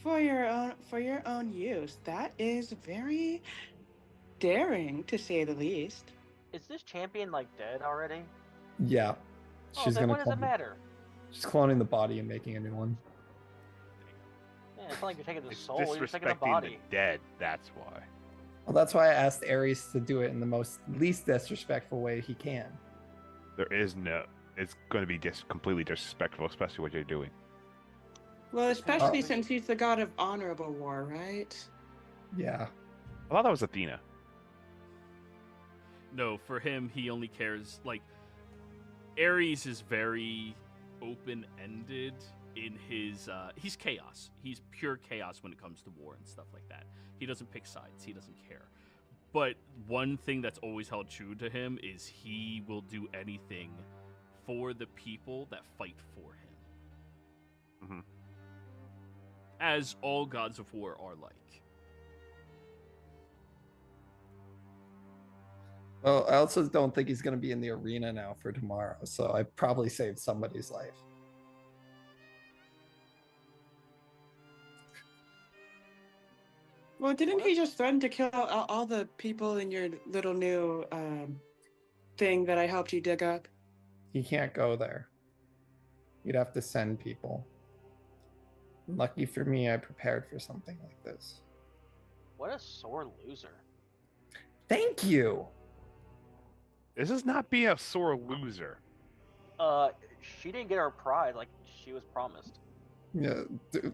for your own use. That is very daring, to say the least. Is this champion like dead already? Yeah, Oh, she's then gonna. what does it matter? She's cloning the body and making a new one. Yeah, it's not like you're taking the It's soul, you're taking the disrespecting body. the dead. That's why. Well, that's why I asked Ares to do it in the least disrespectful way he can. There is no. It's going to be just completely disrespectful, especially what you're doing. Well, especially since he's the god of honorable war, right? Yeah. I thought that was Athena. No, for him, he only cares, like, Ares is very open-ended in his, he's chaos. He's pure chaos when it comes to war and stuff like that. He doesn't pick sides. He doesn't care. But one thing that's always held true to him is he will do anything for the people that fight for him. Mm-hmm. As all gods of war are like. Well, I also don't think he's going to be in the arena now for tomorrow, so I probably saved somebody's life. Well, didn't he just threaten to kill all the people in your little new thing that I helped you dig up? He can't go there. You'd have to send people. Lucky for me, I prepared for something like this. What a sore loser. Thank you. This is not being a sore loser. She didn't get her pride like she was promised. Yeah,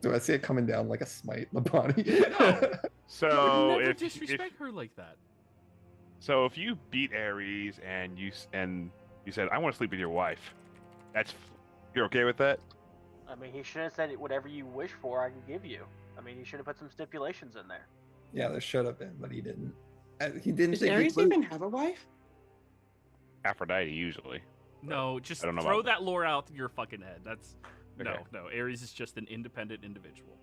do I see it coming down like a smite in the body? No. So Never if disrespect her like that. so, if you beat Ares and you said, "I want to sleep with your wife," you're okay with that? I mean, he should have said whatever you wish for, I can give you. I mean, he should have put some stipulations in there. Yeah, there should have been, but he didn't. He didn't Does think he Ares was- even have a wife? Aphrodite usually. No, just I don't know throw about that lore out your fucking head. That's Okay. no. Ares is just an independent individual.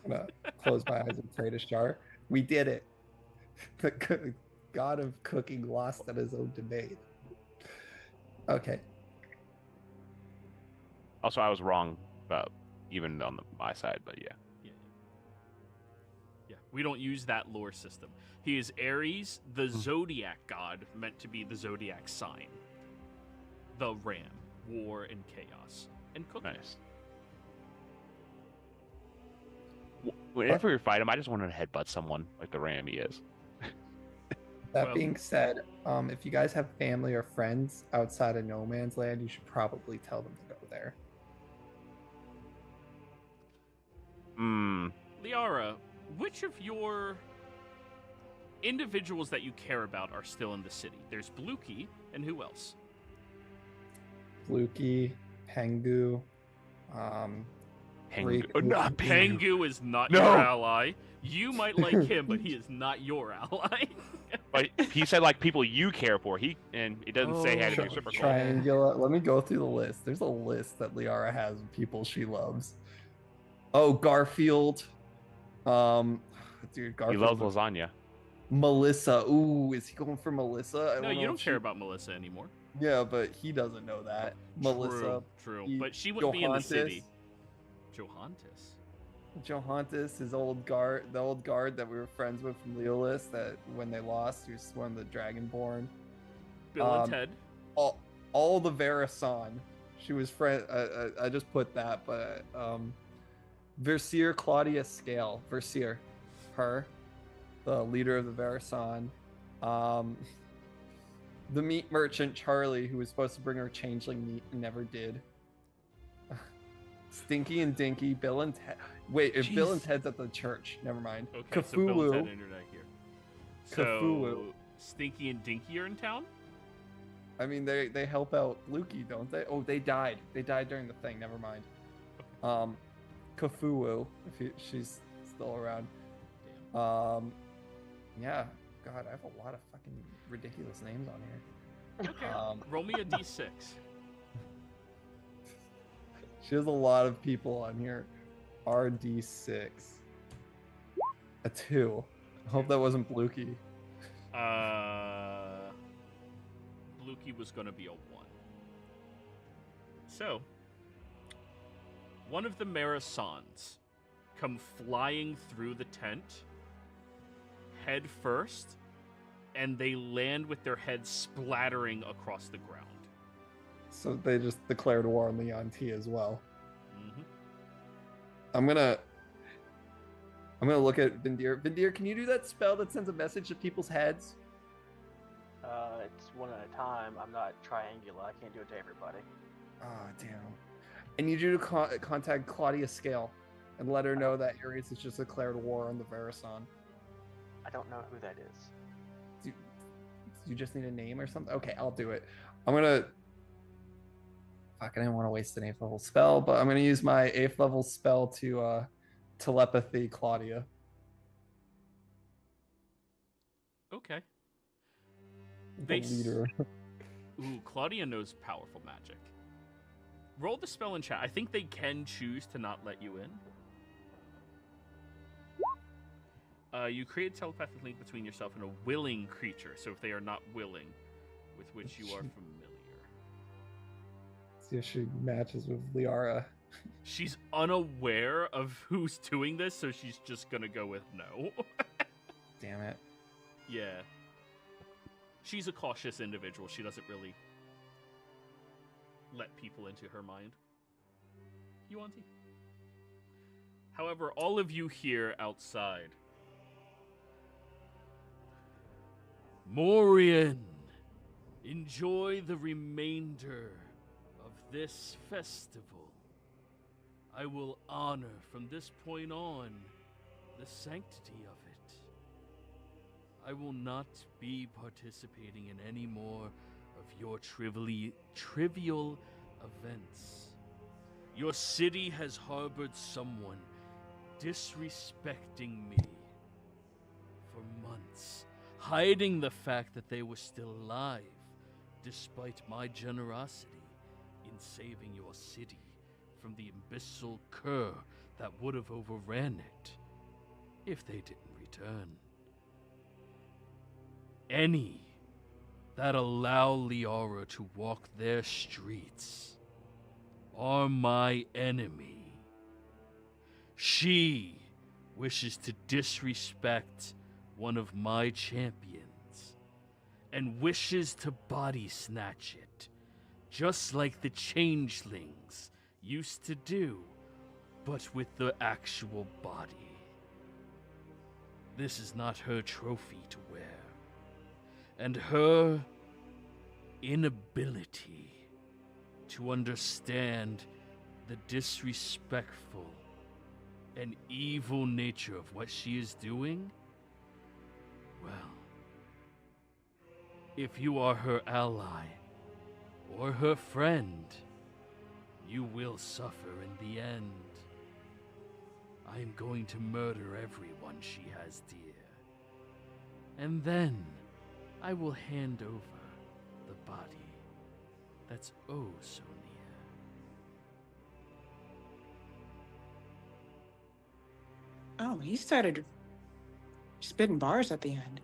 I'm gonna close my eyes and pray to Shar. We did it. The god of cooking lost at his own debate. Okay. Also, I was wrong about even on my side, but yeah. Yeah, we don't use that lore system. He is Ares, the Zodiac god, meant to be the Zodiac sign. The ram, war and chaos, and cooking. Nice. Whenever we fight him, I just wanted to headbutt someone like the ram he is. That Well- being said, if you guys have family or friends outside of No Man's Land, you should probably tell them to go there. Liara, which of your individuals that you care about are still in the city? There's Bluky, and who else? Fluky, Pengu, Pengu. Riku. Not Pengu. Pengu is not No. your ally. You might like him, but he is not your ally. But he said like people you care for. It doesn't say how to Oh, do reciprocal. Triangula. Let me go through the list. There's a list that Liara has of people she loves. Oh, Garfield. Dude, He Garfield. loves lasagna. Melissa. Ooh, is he going for Melissa? I No, know you if don't she- care about Melissa anymore. Yeah, but he doesn't know that. Melissa. True. he- But she wouldn't be in the city. Johantis. Johantis. Johantis, his old guard, the old guard that we were friends with from Leolis, that when they lost, he was one of the Dragonborn. Bill and Ted. All the Verasan. She was friend. I just put that, but Versier Claudia Scale. Versier, her, the leader of the Verasan. The meat merchant Charlie, who was supposed to bring her changeling meat and never did. Stinky and Dinky, Bill and Ted. Wait, if Bill and Jeez. Ted's at the church, never mind. Okay, so Bill and Cthulhu. Ted entered that here. So, Cthulhu. Stinky and Dinky are in town? I mean, they help out Lukey, don't they? Oh, they died. They died during the thing. Never mind. Cthulhu, if she's still around. Yeah. God, I have a lot of fucking ridiculous names on here. Okay. Roll me a d6. She has a lot of people on here. RD6. A 2. I hope that wasn't Blukey. Bluky was going to be a 1. So, one of the Marisans come flying through the tent, head first, and they land with their heads splattering across the ground. So they just declared war on Leon T as well. Mm-hmm. I'm gonna look at Vindir. Vindir, can you do that spell that sends a message to people's heads? It's one at a time. I'm not triangular. I can't do it to everybody. Ah, damn. I need you to contact Claudia Scale and let her know that Ares has just declared war on the Verasan. I don't know who that is. Do you just need a name or something? Okay, I'll do it. I'm gonna. Fuck, I didn't want to waste an 8th level spell, but I'm gonna use my 8th level spell to telepathy Claudia. Okay. The leader. Ooh, Claudia knows powerful magic. Roll the spell in chat. I think they can choose to not let you in. You create a telepathic link between yourself and a willing creature. So if they are not willing, with which you are familiar. See if she matches with Liara. She's unaware of who's doing this, so she's just gonna go with no. Damn it. Yeah. She's a cautious individual. She doesn't really let people into her mind. Yuanti. However, all of you here outside. Morian, enjoy the remainder of this festival. I will honor from this point on the sanctity of it. I will not be participating in any more of your trivial events. Your city has harbored someone disrespecting me for months, hiding the fact that they were still alive, despite my generosity in saving your city from the abyssal cur that would have overran it if they didn't return. Any that allow Liara to walk their streets are my enemy. She wishes to disrespect one of my champions and wishes to body snatch it, just like the changelings used to do, but with the actual body. This is not her trophy to wear. And her inability to understand the disrespectful and evil nature of what she is doing, well, if you are her ally or her friend, you will suffer in the end. I am going to murder everyone she has dear. And then I will hand over the body that's oh so near. Oh, he started spitting bars at the end.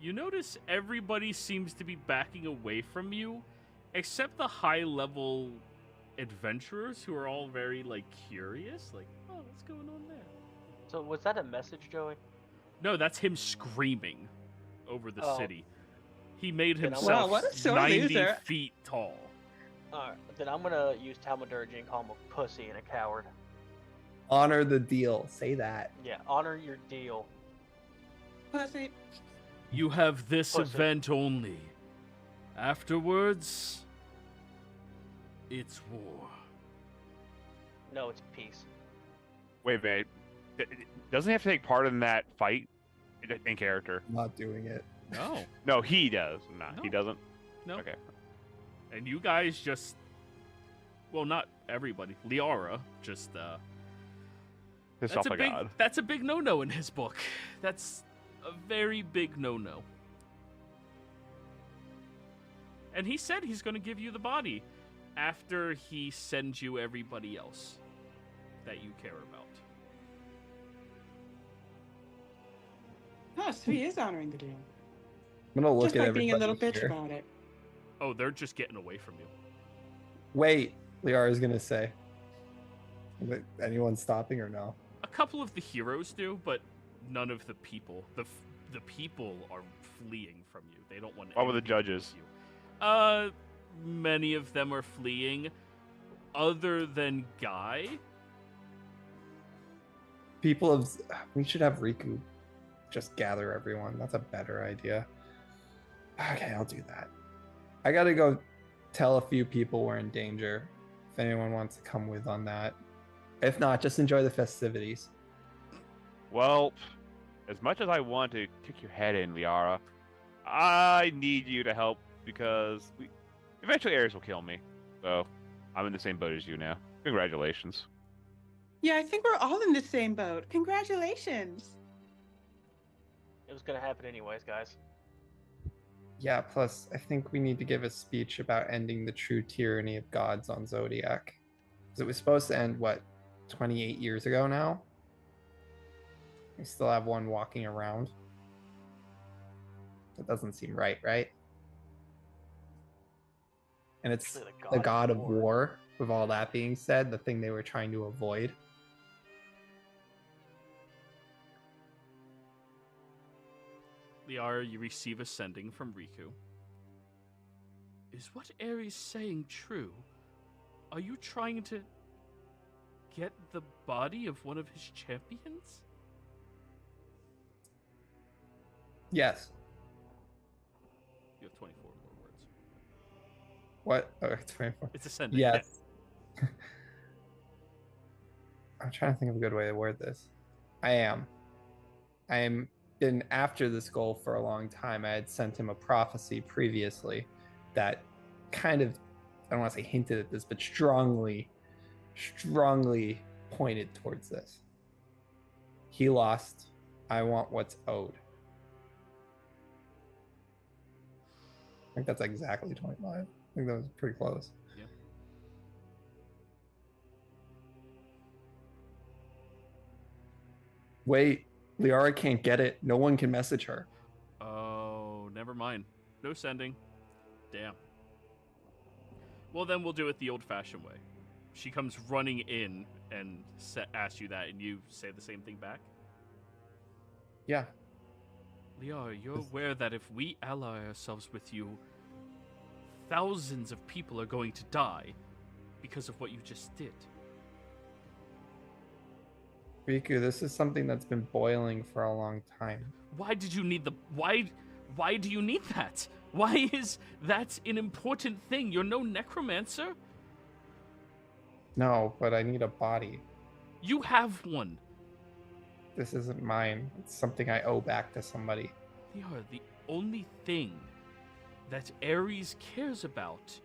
You notice everybody seems to be backing away from you, except the high-level adventurers who are all very, like, curious. Like, oh, what's going on there? So was that a message, Joey? No, that's him screaming over the Oh. city. He made Then I'm- himself Wow, what a sore 90 loser. feet tall. Alright, then I'm gonna use Tal'Dorei and call him a pussy and a coward. Honor the deal. Say that. Yeah, honor your deal. Pussy. You have this Pussy. event only. Afterwards, it's war. No, it's peace. Wait a minute. Doesn't he have to take part in that fight in character? I'm not doing it. No, No, he does. Nah, he No. doesn't. no. Okay. And you guys just, well, not everybody. Liara just, Piss that's off a a big, god. that's a big no-no in his book. That's a very big no-no. And he said he's going to give you the body after he sends you everybody else that you care about. Oh, so he is honoring the deal. I'm gonna look Just at by everybody being a little bitch here. about it. Oh, they're just getting away from you. Wait, Liara's gonna say. Is anyone stopping or no? A couple of the heroes do, but none of the people. The people are fleeing from you. They don't want. What were the anything to do judges? with you. Many of them are fleeing, other than Guy. People of we should have Riku just gather everyone. That's a better idea. Okay, I'll do that. I gotta go tell a few people we're in danger. If anyone wants to come with on that. If not, just enjoy the festivities. Well, as much as I want to kick your head in, Liara, I need you to help because eventually Ares will kill me. So I'm in the same boat as you now. Congratulations. Yeah, I think we're all in the same boat. Congratulations. It was gonna happen anyways, guys. Yeah, plus I think we need to give a speech about ending the true tyranny of gods on Zodiac. Because it was supposed to end, what, 28 years ago now? We still have one walking around. That doesn't seem right, right? And it's Actually, the god of war. With all that being said, the thing they were trying to avoid. Liara, you receive a sending from Riku. Is what Ares saying true? Are you trying to get the body of one of his champions? Yes. You have 24 more words. What? Oh, 24. It's a sending. Yes. I'm trying to think of a good way to word this. I am been after this goal for a long time. I had sent him a prophecy previously that kind of, I don't want to say hinted at this, but strongly pointed towards this. He lost. I want what's owed. I think that's exactly 25. I think that was pretty close. Yeah. Wait, Liara can't get it. No one can message her. Oh, never mind. No sending. Damn. Well, then we'll do it the old-fashioned way. She comes running in and asks you that, and you say the same thing back? Yeah. Liara, you're aware that if we ally ourselves with you, thousands of people are going to die because of what you just did. Riku, this is something that's been boiling for a long time. Why did you need the... Why do you need that? Why is that an important thing? You're no necromancer? No, but I need a body. You have one. This isn't mine. It's something I owe back to somebody. Liara, the only thing that Ares cares about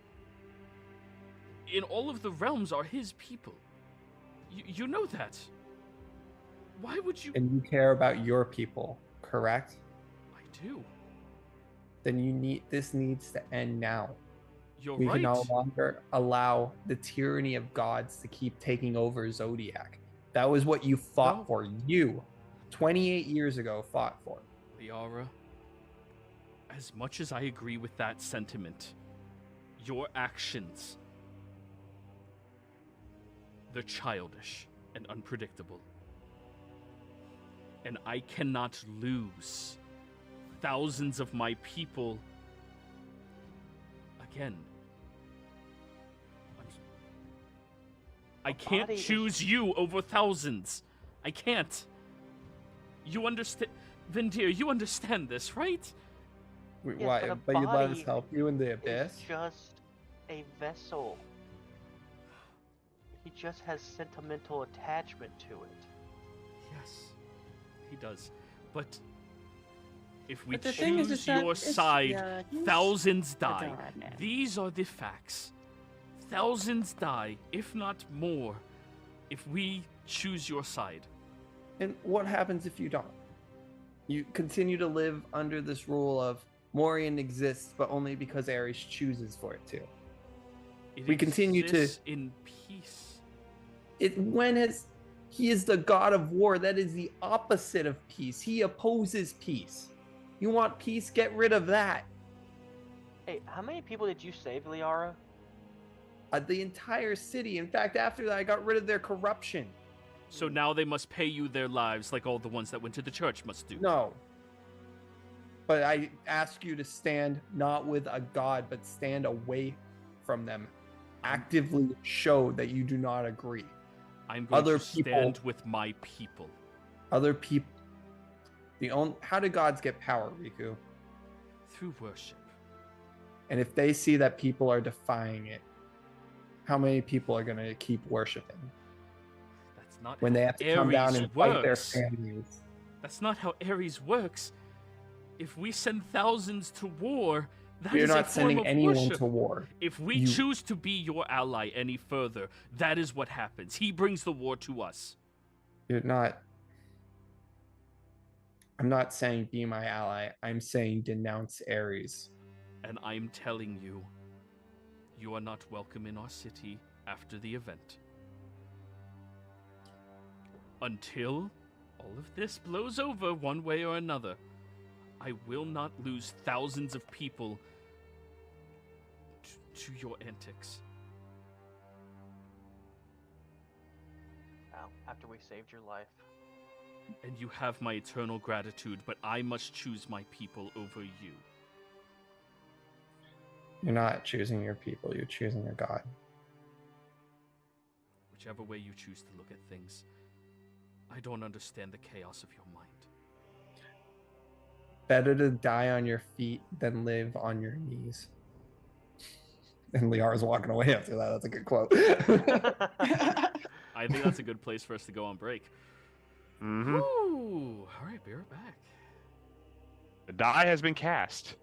in all of the realms are his people. You know that. Why would you... And you care about your people, correct? I do. Then this needs to end now. You're We right. can no longer allow the tyranny of gods to keep taking over Zodiac. That was what you fought No. for. You, 28 years ago, fought for. Liara, as much as I agree with that sentiment, your actions, they're childish and unpredictable. And I cannot lose thousands of my people again. I can't body is- choose you over thousands. I can't. You understand, Vendir, you understand this, right? Wait, Yes, why? but a But you let us body help you in the abyss? It's just a vessel. He just has sentimental attachment to it. Yes, he does. But if we But the thing is choose that your it's- side, yeah, he's thousands a die. god now. These are the facts. Thousands die, if not more, if we choose your side. And what happens if you don't? You continue to live under this rule of Morian exists, but only because Ares chooses for it to. It We continue to- exists in peace. He is the god of war. That is the opposite of peace. He opposes peace. You want peace? Get rid of that. Hey, how many people did you save, Liara? The entire city. In fact, after that, I got rid of their corruption. So now they must pay you their lives like all the ones that went to the church must do. No. But I ask you to stand not with a god, but stand away from them. Actively show that you do not agree. I'm going Other to stand people- with my people. Other people. How do gods get power, Riku? Through worship. And if they see that people are defying it, how many people are going to keep worshiping That's not when how they have to come down Ares and fight their works. families? That's not how Ares works. If we send thousands to war, that You're is a not form sending of anyone worship. to war. If we You- choose to be your ally any further, that is what happens. He brings the war to us. You're not. I'm not saying be my ally. I'm saying denounce Ares. And I'm telling you, you are not welcome in our city after the event. Until all of this blows over one way or another, I will not lose thousands of people to your antics. Wow, after we saved your life. And you have my eternal gratitude, but I must choose my people over you. You're not choosing your people. You're choosing a god. Whichever way you choose to look at things, I don't understand the chaos of your mind. Better to die on your feet than live on your knees. And Liara's walking away after that. That's a good quote. I think that's a good place for us to go on break. Mm-hmm. Woo! All right, be right back. The die has been cast.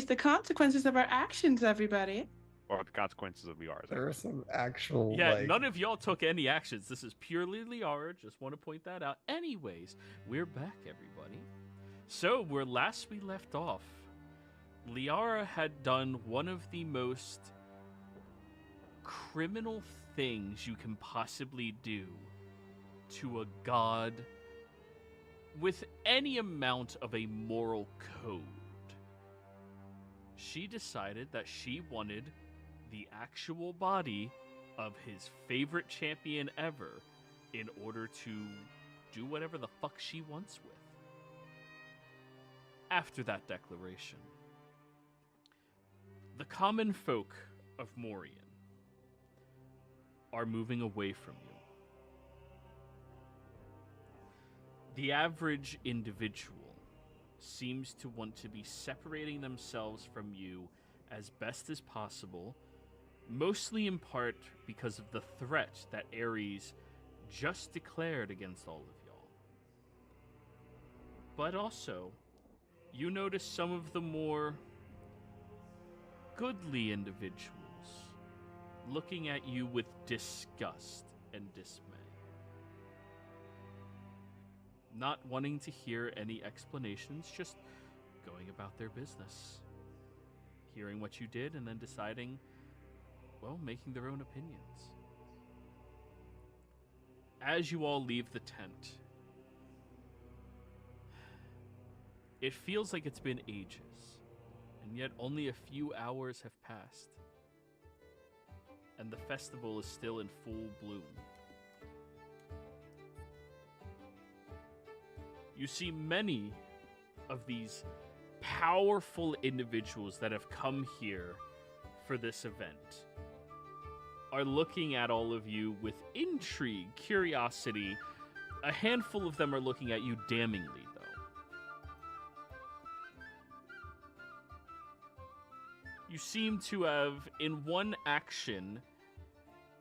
It's the consequences of our actions, everybody. Or the consequences of Liara's There are actions. some actual Yeah, like none of y'all took any actions. This is purely Liara. Just want to point that out. Anyways, we're back, everybody. So, where last we left off, Liara had done one of the most criminal things you can possibly do to a god with any amount of a moral code. She decided that she wanted the actual body of his favorite champion ever in order to do whatever the fuck she wants with. After that declaration, the common folk of Morian are moving away from you. The average individual seems to want to be separating themselves from you as best as possible, mostly in part because of the threat that Ares just declared against all of y'all. But also, you notice some of the more goodly individuals looking at you with disgust and dismay, not wanting to hear any explanations, just going about their business, hearing what you did and then deciding, well, making their own opinions. As you all leave the tent, it feels like it's been ages, and yet only a few hours have passed, and the festival is still in full bloom. You see many of these powerful individuals that have come here for this event are looking at all of you with intrigue, curiosity. A handful of them are looking at you damningly, though. You seem to have, in one action,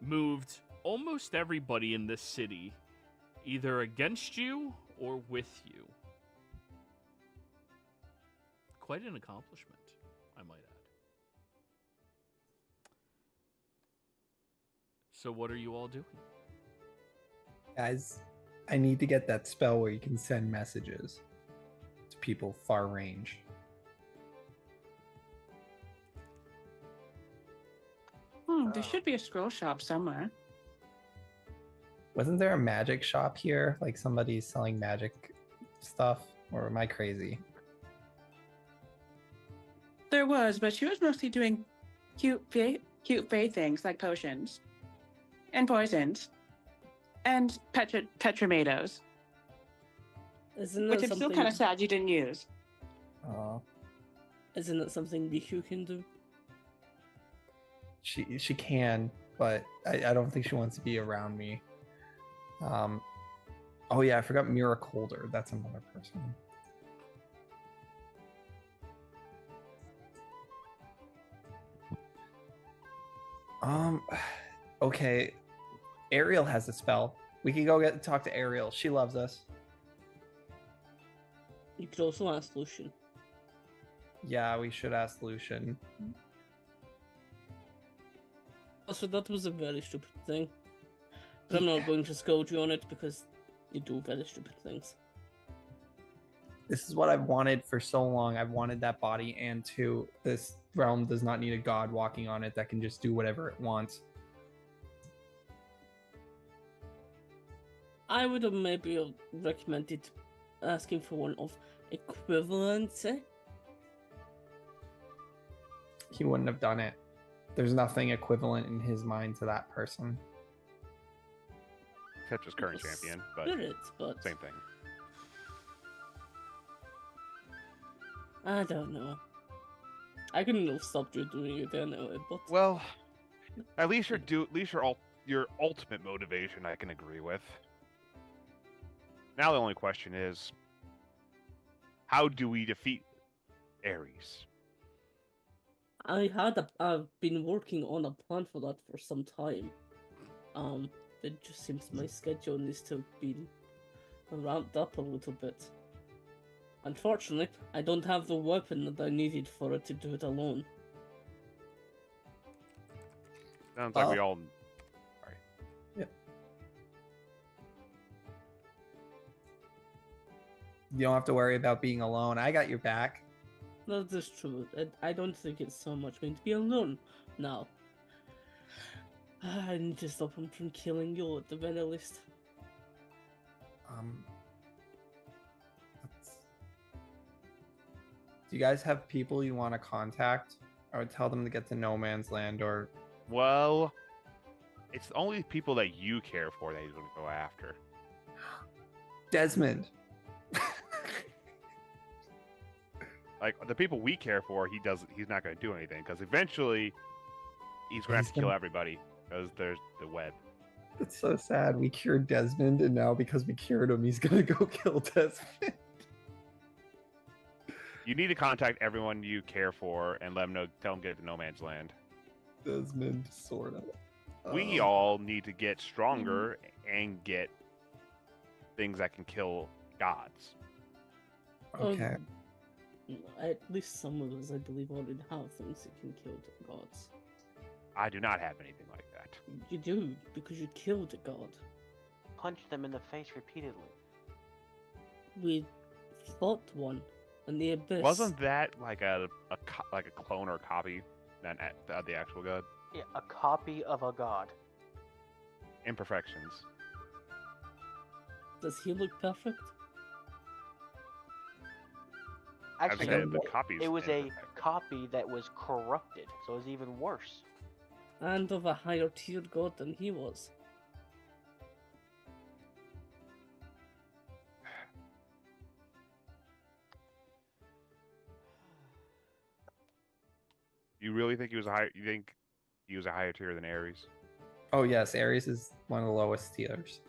moved almost everybody in this city either against you or with you. Quite an accomplishment, I might add. So what are you all doing? guys. I need to get that spell where you can send messages to people far range. There should be a scroll shop somewhere. Wasn't there a magic shop here? Like somebody's selling magic stuff? Or am I crazy? There was, but she was mostly doing cute fae things like potions and poisons and petramatoes, Isn't which that I'm still something? kind of sad you didn't use. Isn't that something Riku can do? She can, but I don't think she wants to be around me. Oh yeah, I forgot Mira Colder. That's another person. Okay. Ariel has a spell. We can go talk to Ariel. She loves us. You could also ask Lucian. Yeah, we should ask Lucian. Also, that was a very stupid thing. But I'm not going to scold you on it because you do very stupid things. This is what I've wanted for so long. I've wanted that body, and two, this realm does not need a god walking on it that can just do whatever it wants. I would have maybe recommended asking for one of equivalency. He wouldn't have done it. There's nothing equivalent in his mind to that person. Except his current champion, but Spirits, but same thing. I don't know. I couldn't have stopped you doing it anyway, but Well, at least your ultimate motivation I can agree with. Now the only question is, how do we defeat Ares? I've been working on a plan for that for some time. It just seems my schedule needs to be ramped up a little bit. Unfortunately, I don't have the weapon that I needed for it to do it alone. Sounds like we all. You don't have to worry about being alone. I got your back. That is true. I don't think it's so much going to be alone now. I need to stop him from killing you at the very least. Do you guys have people you want to contact? I would tell them to get to No Man's Land or... Well, it's only people that you care for that he's going to go after. Desmond. Like, the people we care for, he's not going to do anything, because eventually he's going to have to kill everybody, because there's the web. It's so sad. We cured Desmond, and now because we cured him, he's going to go kill Desmond. You need to contact everyone you care for and let them know, tell them to get to No Man's Land. Desmond, sort of. We all need to get stronger and get things that can kill gods. Okay. At least some of us, I believe, already have things that can kill the gods. I do not have anything like that. You do, because you killed a god. Punch them in the face repeatedly. We fought one in the abyss. Wasn't that like a clone or a copy of the actual god? Yeah, a copy of a god. Imperfections. Does he look perfect? Actually, I'd say the copy's it was a imperfect. copy that was corrupted, so it was even worse. And of a higher tier god than he was. You really think he was a higher? You think he was a higher tier than Ares? Oh, yes. Ares is one of the lowest tiers.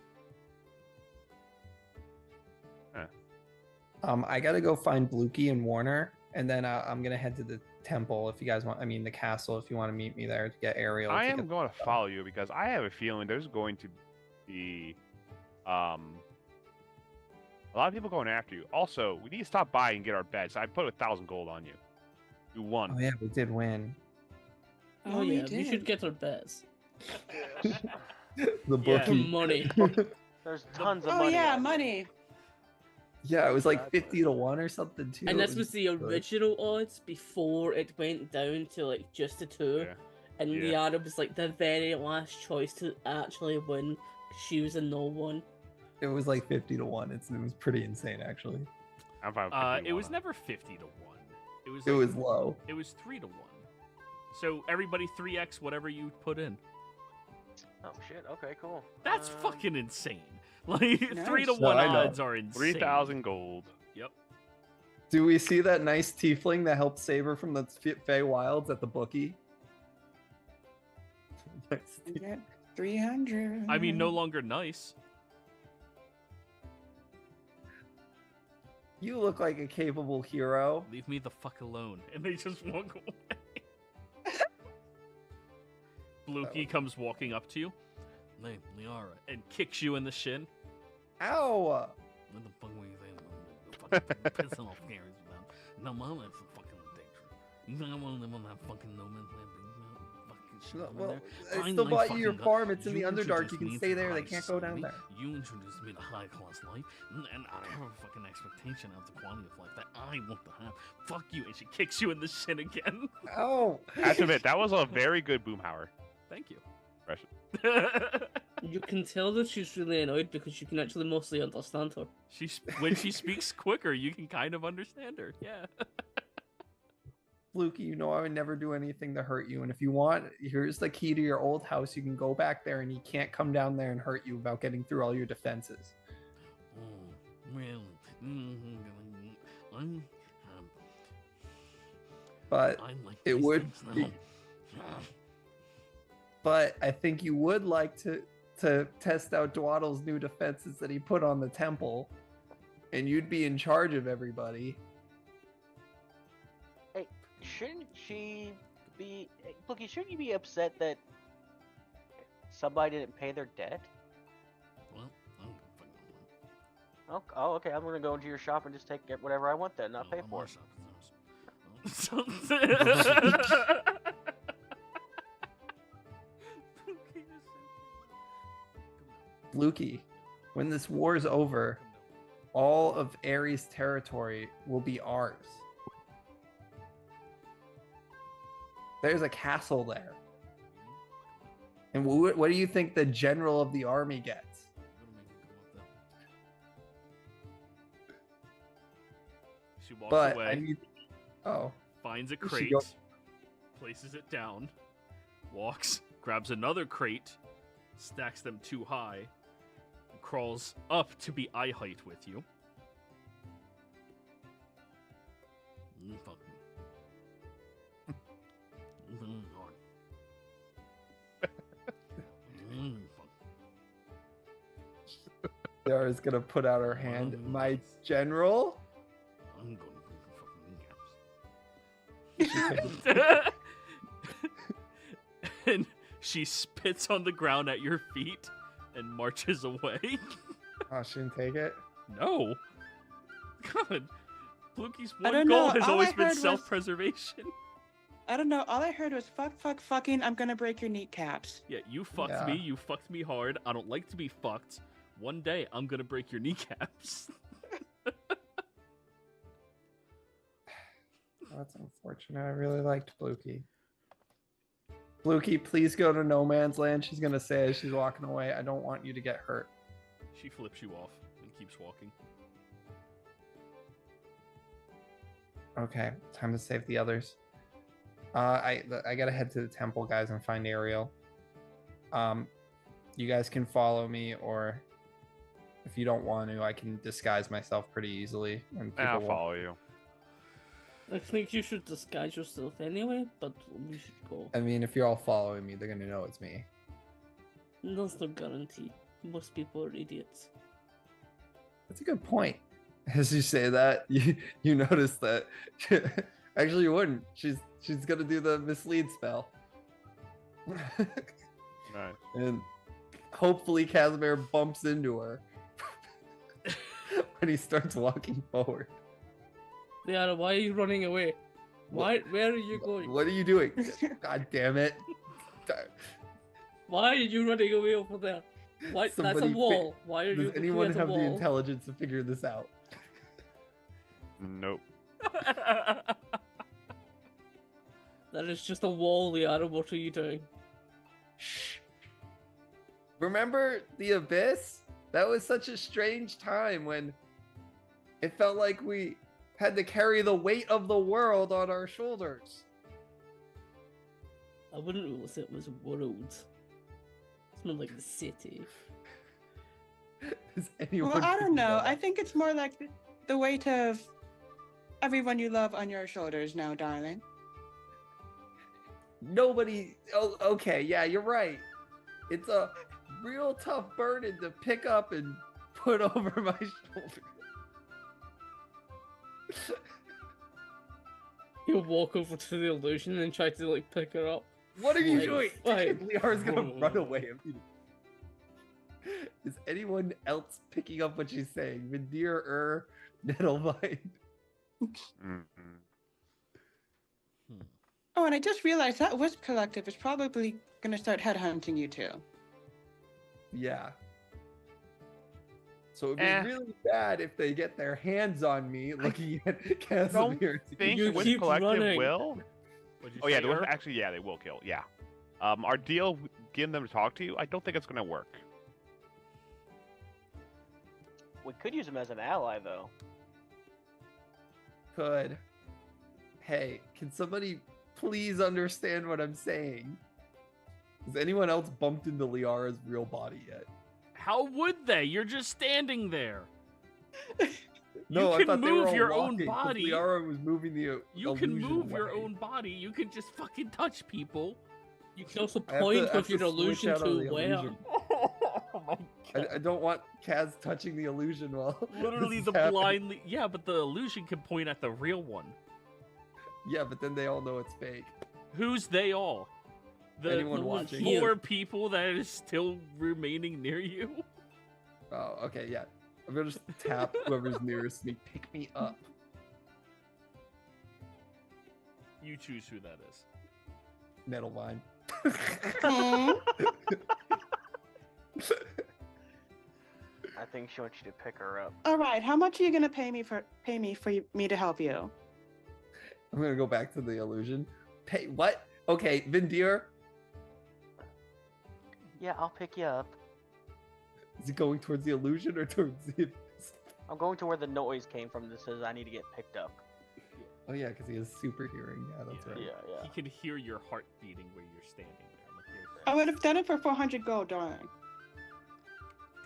Huh. I gotta go find Blukey and Warner, and then I'm gonna head to the temple if you guys want. I mean, the castle if you want to meet me there to get Ariel. I am going to follow you because I have a feeling there's going to be a lot of people going after you. Also, we need to stop by and get our bets. I put 1,000 gold on you. You won. Oh yeah, we did win. Oh, we yeah, we did. should get our beds. The Yeah. bookie. Money. There's tons of Oh money. yeah, out money. Yeah, it was like 50-1 or something too. And It this was the good. original odds before it went down to like just the two. Yeah. And Yeah. Liara was like the very last choice to actually win. She was a no one. It was like 50-1. It was pretty insane actually. I'm fine with It 51 was on never 50 to 1. It was. It like- was low. It was 3 to 1. So everybody 3x whatever you put in. Oh shit. Okay, cool. That's fucking insane. Like Nice. 3 to No, 1 I know. odds are insane. 3,000 gold. Yep. Do we see that nice tiefling that helped save her from the Fey Wilds at the bookie? Nice We get 300. I mean, no longer nice. You look like a capable hero. Leave me the fuck alone. And they just walk away. Blukey comes walking up to you. Hey, Liara. And kicks you in the shin. Ow! What the fuck were you saying? Fucking pissing off Gary's man. No, my life's a fucking danger. You think I want to live on that fucking no man's land? Fucking shit over Well, there? I Find still my bought you your fucking farm. It's in You the Underdark. introduced You me can stay into there. They high can't go down society. there. You introduced me to high class life, and I have a fucking expectation of the quality of life that I want to have. Fuck you. And she kicks you in the shin again. Ow! I have to admit, that was a very good boomhauer. Thank you. Impression. You can tell that she's really annoyed because you can actually mostly understand her. When she speaks quicker, you can kind of understand her. Yeah. Lukey, you know I would never do anything to hurt you. And if you want, here's the key to your old house. You can go back there and he can't come down there and hurt you without getting through all your defenses. Oh, really? But I like it these would things be- now. but I think you would like to test out Dwaddle's new defenses that he put on the temple. And you'd be in charge of everybody. Hey, shouldn't she be? Blukey, shouldn't you be upset that somebody didn't pay their debt? Well, I don't fucking know. Oh, okay. I'm gonna go into your shop and just get whatever I want then, not pay for it. Lukey, when this war is over, all of Ares' territory will be ours. There's a castle there. And what do you think the general of the army gets? She walks But away. Finds a She crate, goes- places it down, walks, grabs another crate, stacks them too high, and crawls up to be eye height with you. Fuck me. Yara's gonna put out her hand. My general. I'm going to fucking And she spits on the ground at your feet and marches away. Oh, she didn't take it. No. God. Blukey's I one don't goal know. has All always I been heard was- self-preservation. I don't know. All I heard was fucking. I'm gonna break your kneecaps. Yeah, you fucked Yeah. me. You fucked me hard. I don't like to be fucked. One day, I'm gonna break your kneecaps. That's unfortunate. I really liked Blukey. Blukey, please go to no man's land. She's gonna say as she's walking away, I don't want you to get hurt. She flips you off and keeps walking. Okay, time to save the others. I gotta head to the temple, guys, and find Ariel. You guys can follow me, or if you don't want to, I can disguise myself pretty easily. And I'll people won't- follow you. I think you should disguise yourself anyway, but we should go. I mean, if you're all following me, they're gonna know it's me. That's no guarantee. Most people are idiots. That's a good point. As you say that, you notice that actually you wouldn't. She's gonna do the mislead spell. Nice. And hopefully Casimir bumps into her when he starts walking forward. Liara, why are you running away? Why? Where are you going? What are you doing? God damn it. Why are you running away over there? Why? That's a Somebody wall. Why are you Does looking anyone at a have the wall? intelligence to figure this out? Nope. That is just a wall, Liara. What are you doing? Shh. Remember the abyss? That was such a strange time when it felt like we had to carry the weight of the world on our shoulders. I wouldn't really say it was world. It's more like the city. Does anyone Well, I don't figure know. that I out? think it's more like the weight of everyone you love on your shoulders now, darling. Nobody. Oh, okay. Yeah, you're right. It's a real tough burden to pick up and put over my shoulder. He'll walk over to the illusion and try to like pick her up. What are you Like, doing? fine. Liara's gonna Whoa. run away immediately. Is anyone else picking up what she's saying? Midir, Nettlevine. Mm-mm. Oh, and I just realized that Wisp Collective is probably gonna start headhunting you too. Yeah. So it'd be Eh. really bad if they get their hands on me looking at Casimir. Think You the Wisp keep Collective running. will? What'd you Oh yeah, say, the Wisp, Herb? actually, yeah, they will kill. Yeah. Our deal, getting them to talk to you, I don't think it's gonna work. We could use him as an ally, though. Could. Hey, can somebody please understand what I'm saying? Has anyone else bumped into Liara's real body yet? How would they? You're just standing there. No, You I can thought they were move all your own walking, 'cause body. Liara was moving the You can illusion move your away. own body. You can just fucking touch people. You can also I have to- point I have with to your switch illusion out on to the where. illusion. I don't want Kaz touching the illusion while Literally this the is happening. blindly. Yeah, but the illusion can point at the real one. Yeah, but then they all know it's fake. Who's they all? The Anyone no one watching? here. 4 people that is still remaining near you? Oh, okay, yeah. I'm gonna just tap whoever's nearest me. Pick me up. You choose who that is. Nettlevine. I think she wants you to pick her up. All right, how much are you gonna pay me for me to help you? I'm gonna go back to the illusion. Pay what? Okay, Vindir. Yeah, I'll pick you up. Is it going towards the illusion or towards the? I'm going to where the noise came from that says I need to get picked up. Oh yeah, because he has super hearing. Yeah, that's right. Yeah. He can hear your heart beating where you're standing there. Like I would have done it for 400 gold, darling.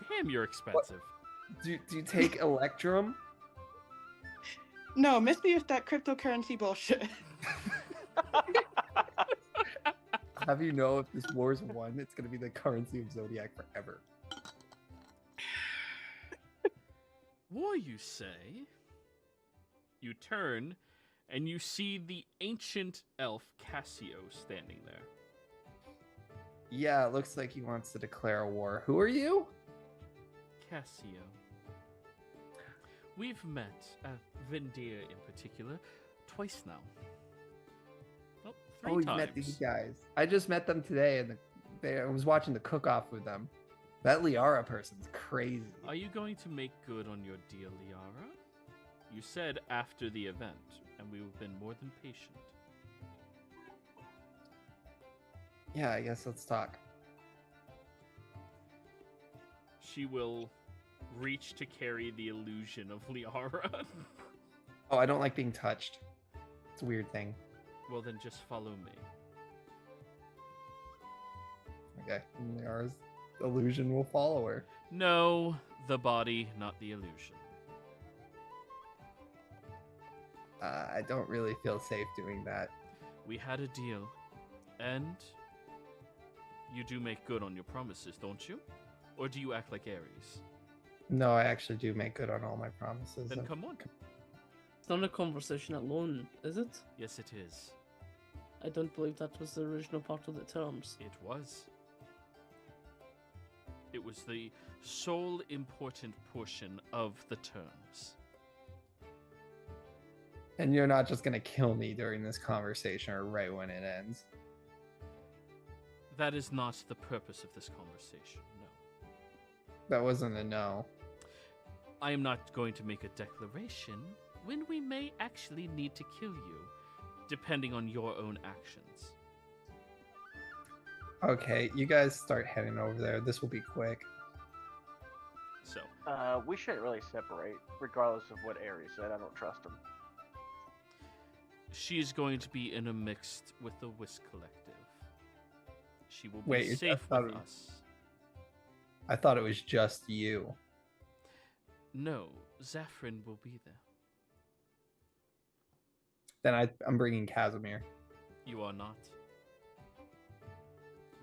damn, you're expensive. Do you take Electrum? No, Misty is that cryptocurrency bullshit. Have you know if this war's won, it's gonna be the currency of Zodiac forever. War, you say? You turn, and you see the ancient elf Cassio standing there. Yeah, it looks like he wants to declare a war. Who are you? Cassio. We've met, Vindir in particular, twice now. Well, three Oh, you times. met these guys. I just met them today, and I was watching the cook-off with them. That Liara person's crazy. Are you going to make good on your deal, Liara? You said after the event, and we've been more than patient. Yeah, I guess let's talk. She will reach to carry the illusion of Liara. Oh, I don't like being touched. It's a weird thing. Well, then just follow me. Okay, and Liara's illusion will follow her. No, the body, not the illusion. I don't really feel safe doing that. We had a deal, and you do make good on your promises, don't you? Or do you act like Ares? No, I actually do make good on all my promises. Then come on. It's not a conversation alone, is it? Yes, it is. I don't believe that was the original part of the terms. It was. It was the sole important portion of the terms. And you're not just gonna kill me during this conversation or right when it ends. That is not the purpose of this conversation, no. That wasn't a no. I am not going to make a declaration when we may actually need to kill you, depending on your own actions. Okay, you guys start heading over there. This will be quick. So, We shouldn't really separate, regardless of what Ares said. I don't trust him. she is going to be intermixed with the Whisk Collective. She will be Wait, I safe thought with it- us. I thought it was just you. No, Zafrin will be there. Then I'm bringing Casimir. You are not.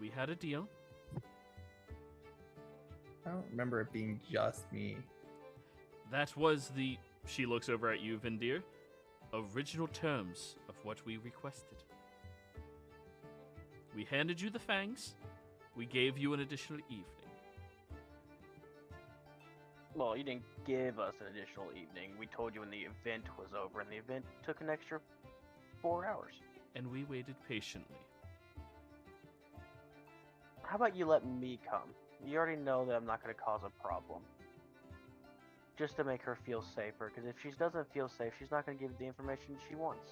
We had a deal. I don't remember it being just me. That was the, she looks over at you, Vindir, original terms of what we requested. We handed you the fangs. We gave you an additional evening. Well, you didn't give us an additional evening. We told you when the event was over, and the event took an extra 4 hours. And we waited patiently. How about you let me come? You already know that I'm not going to cause a problem. Just to make her feel safer, because if she doesn't feel safe, she's not going to give you the information she wants.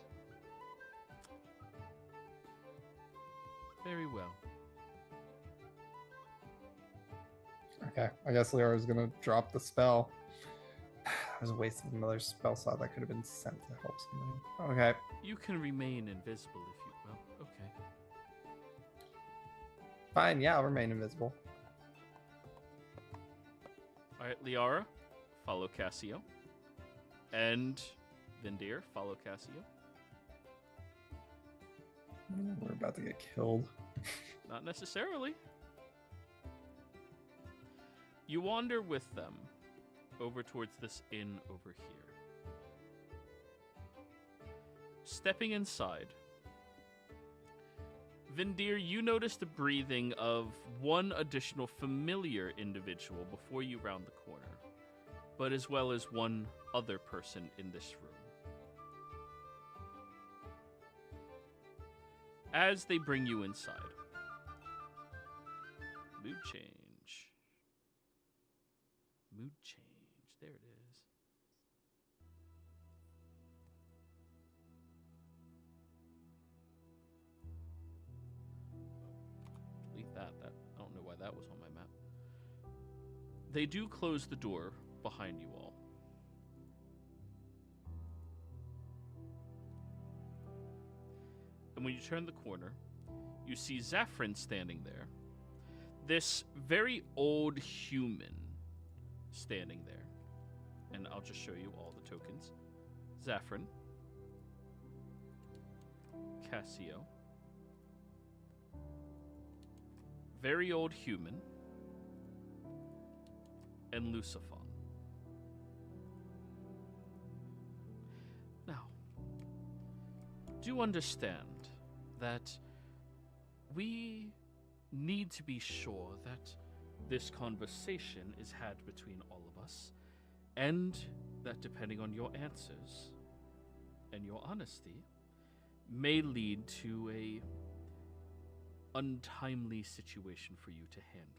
Very well. Okay, I guess Liara's gonna drop the spell. I was a waste of another spell slot that could have been sent to help somebody. Okay. You can remain invisible if you will. Okay. Fine, yeah, I'll remain invisible. Alright, Liara, follow Cassio. And Vindir, follow Cassio. We're about to get killed. Not necessarily. You wander with them over towards this inn over here. Stepping inside, Vindir, you notice the breathing of one additional familiar individual before you round the corner. but as well as one other person in this room. As they bring you inside. Mood change. Mood change. There it is. Delete that. I don't know why that was on my map. They do close the door behind you all. And when you turn the corner, you see Zafrin standing there. This very old human standing there. And I'll just show you all the tokens. Zafrin. Cassio. Very old human. And Lucifer. Now, do understand that we need to be sure that this conversation is had between all of us, and that depending on your answers and your honesty, may lead to a untimely situation for you to handle.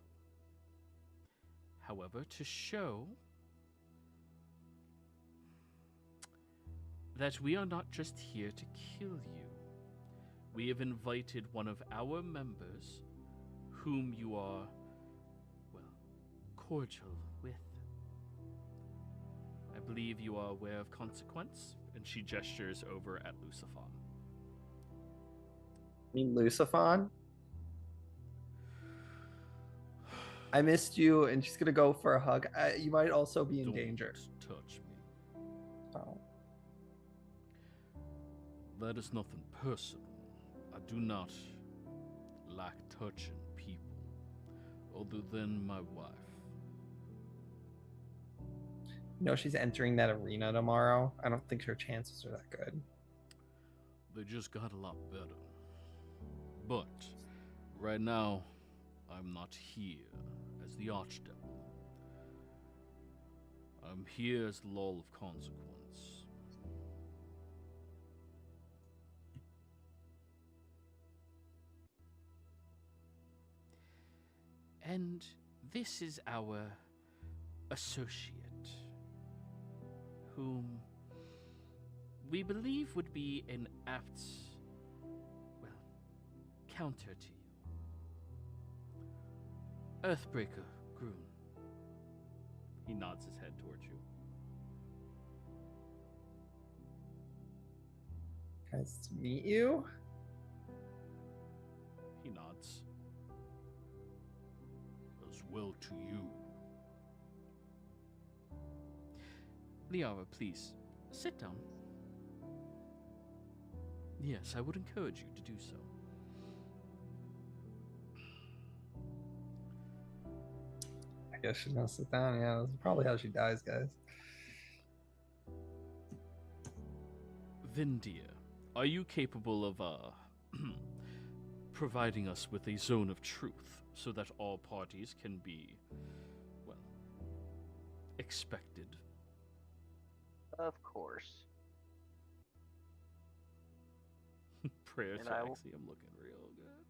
However, to show that we are not just here to kill you, we have invited one of our members whom you are, well, cordial with. I believe you are aware of consequence, and she gestures over at Lucifer. You mean Lucifon? I missed you, and she's gonna go for a hug. You might also be in danger. Touch me. Oh. That is nothing personal. I do not like touching people, other than my wife. You know she's entering that arena tomorrow. I don't think her chances are that good. They just got a lot better. But right now, I'm not here as the Archdevil. I'm here as the law of consequence. And this is our associate, whom we believe would be an apt, well, counter to you. Earthbreaker Groon. He nods his head towards you. Nice to meet you. He nods. As well to you. Liara, please, sit down. Yes, I would encourage you to do so. I guess she's gonna sit down. Yeah, that's probably how she dies, guys. Vindir, are you capable of, providing us with a zone of truth so that all parties can be, well, expected? Of course. Prayer And sexy, I'm looking real good.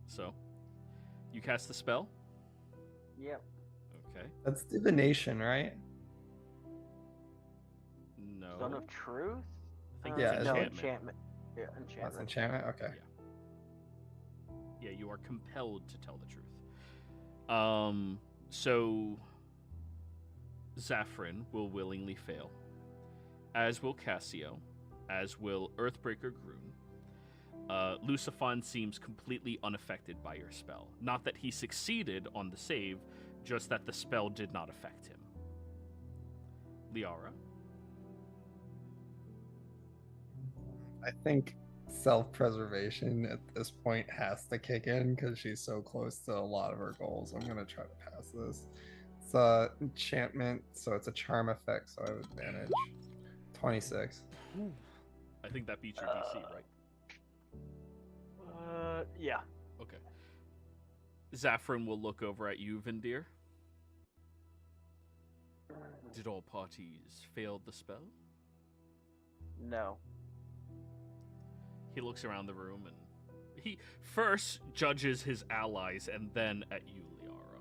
So, you cast the spell? Yep. Okay. That's divination, right? No. Zone of Truth? I think Yeah, it's no, enchantment. enchantment. Yeah, That's enchantment. enchantment. Okay. Yeah, you are compelled to tell the truth. So Zafrin will willingly fail, as will Cassio, as will Earthbreaker Groon. Lucifon seems completely unaffected by your spell. Not that he succeeded on the save, just that the spell did not affect him. Liara? I think self-preservation at this point has to kick in because she's so close to a lot of her goals. I'm gonna try to pass this. It's enchantment, so it's a charm effect, so I have advantage. 26. I think that beats your DC, right? Yeah. Okay. Zafrin will look over at you, Vindir. Did all parties fail the spell? No. He looks around the room and he first judges his allies and then at you, Liara.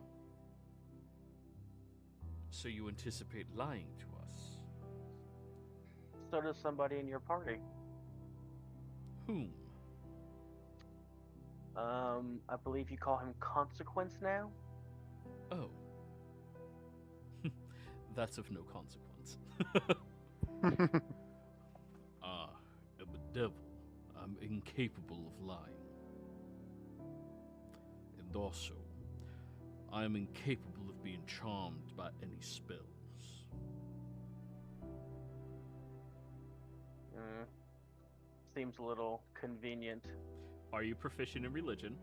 So you anticipate lying to us? So does somebody in your party. Whom? I believe you call him Consequence now? Oh. That's of no consequence. I'm a devil. I'm incapable of lying. And also, I am incapable of being charmed by any spells. Seems a little convenient. Are you proficient in religion?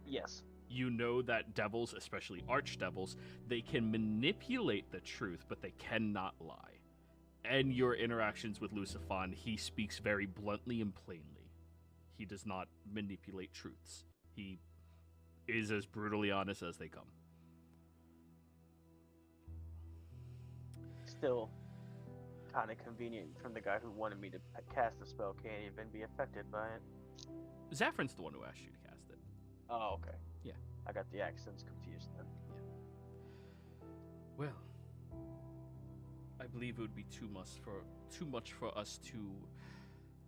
Yes. You know that devils, especially archdevils, they can manipulate the truth, but they cannot lie. And your interactions with Lucifon, he speaks very bluntly and plainly. He does not manipulate truths. He is as brutally honest as they come. Still kind of convenient from the guy who wanted me to cast the spell can't even be affected by it. Zaffron's the one who asked you to cast it. Oh, okay. Yeah. I got the accents confused then. Well, I believe it would be too much for us to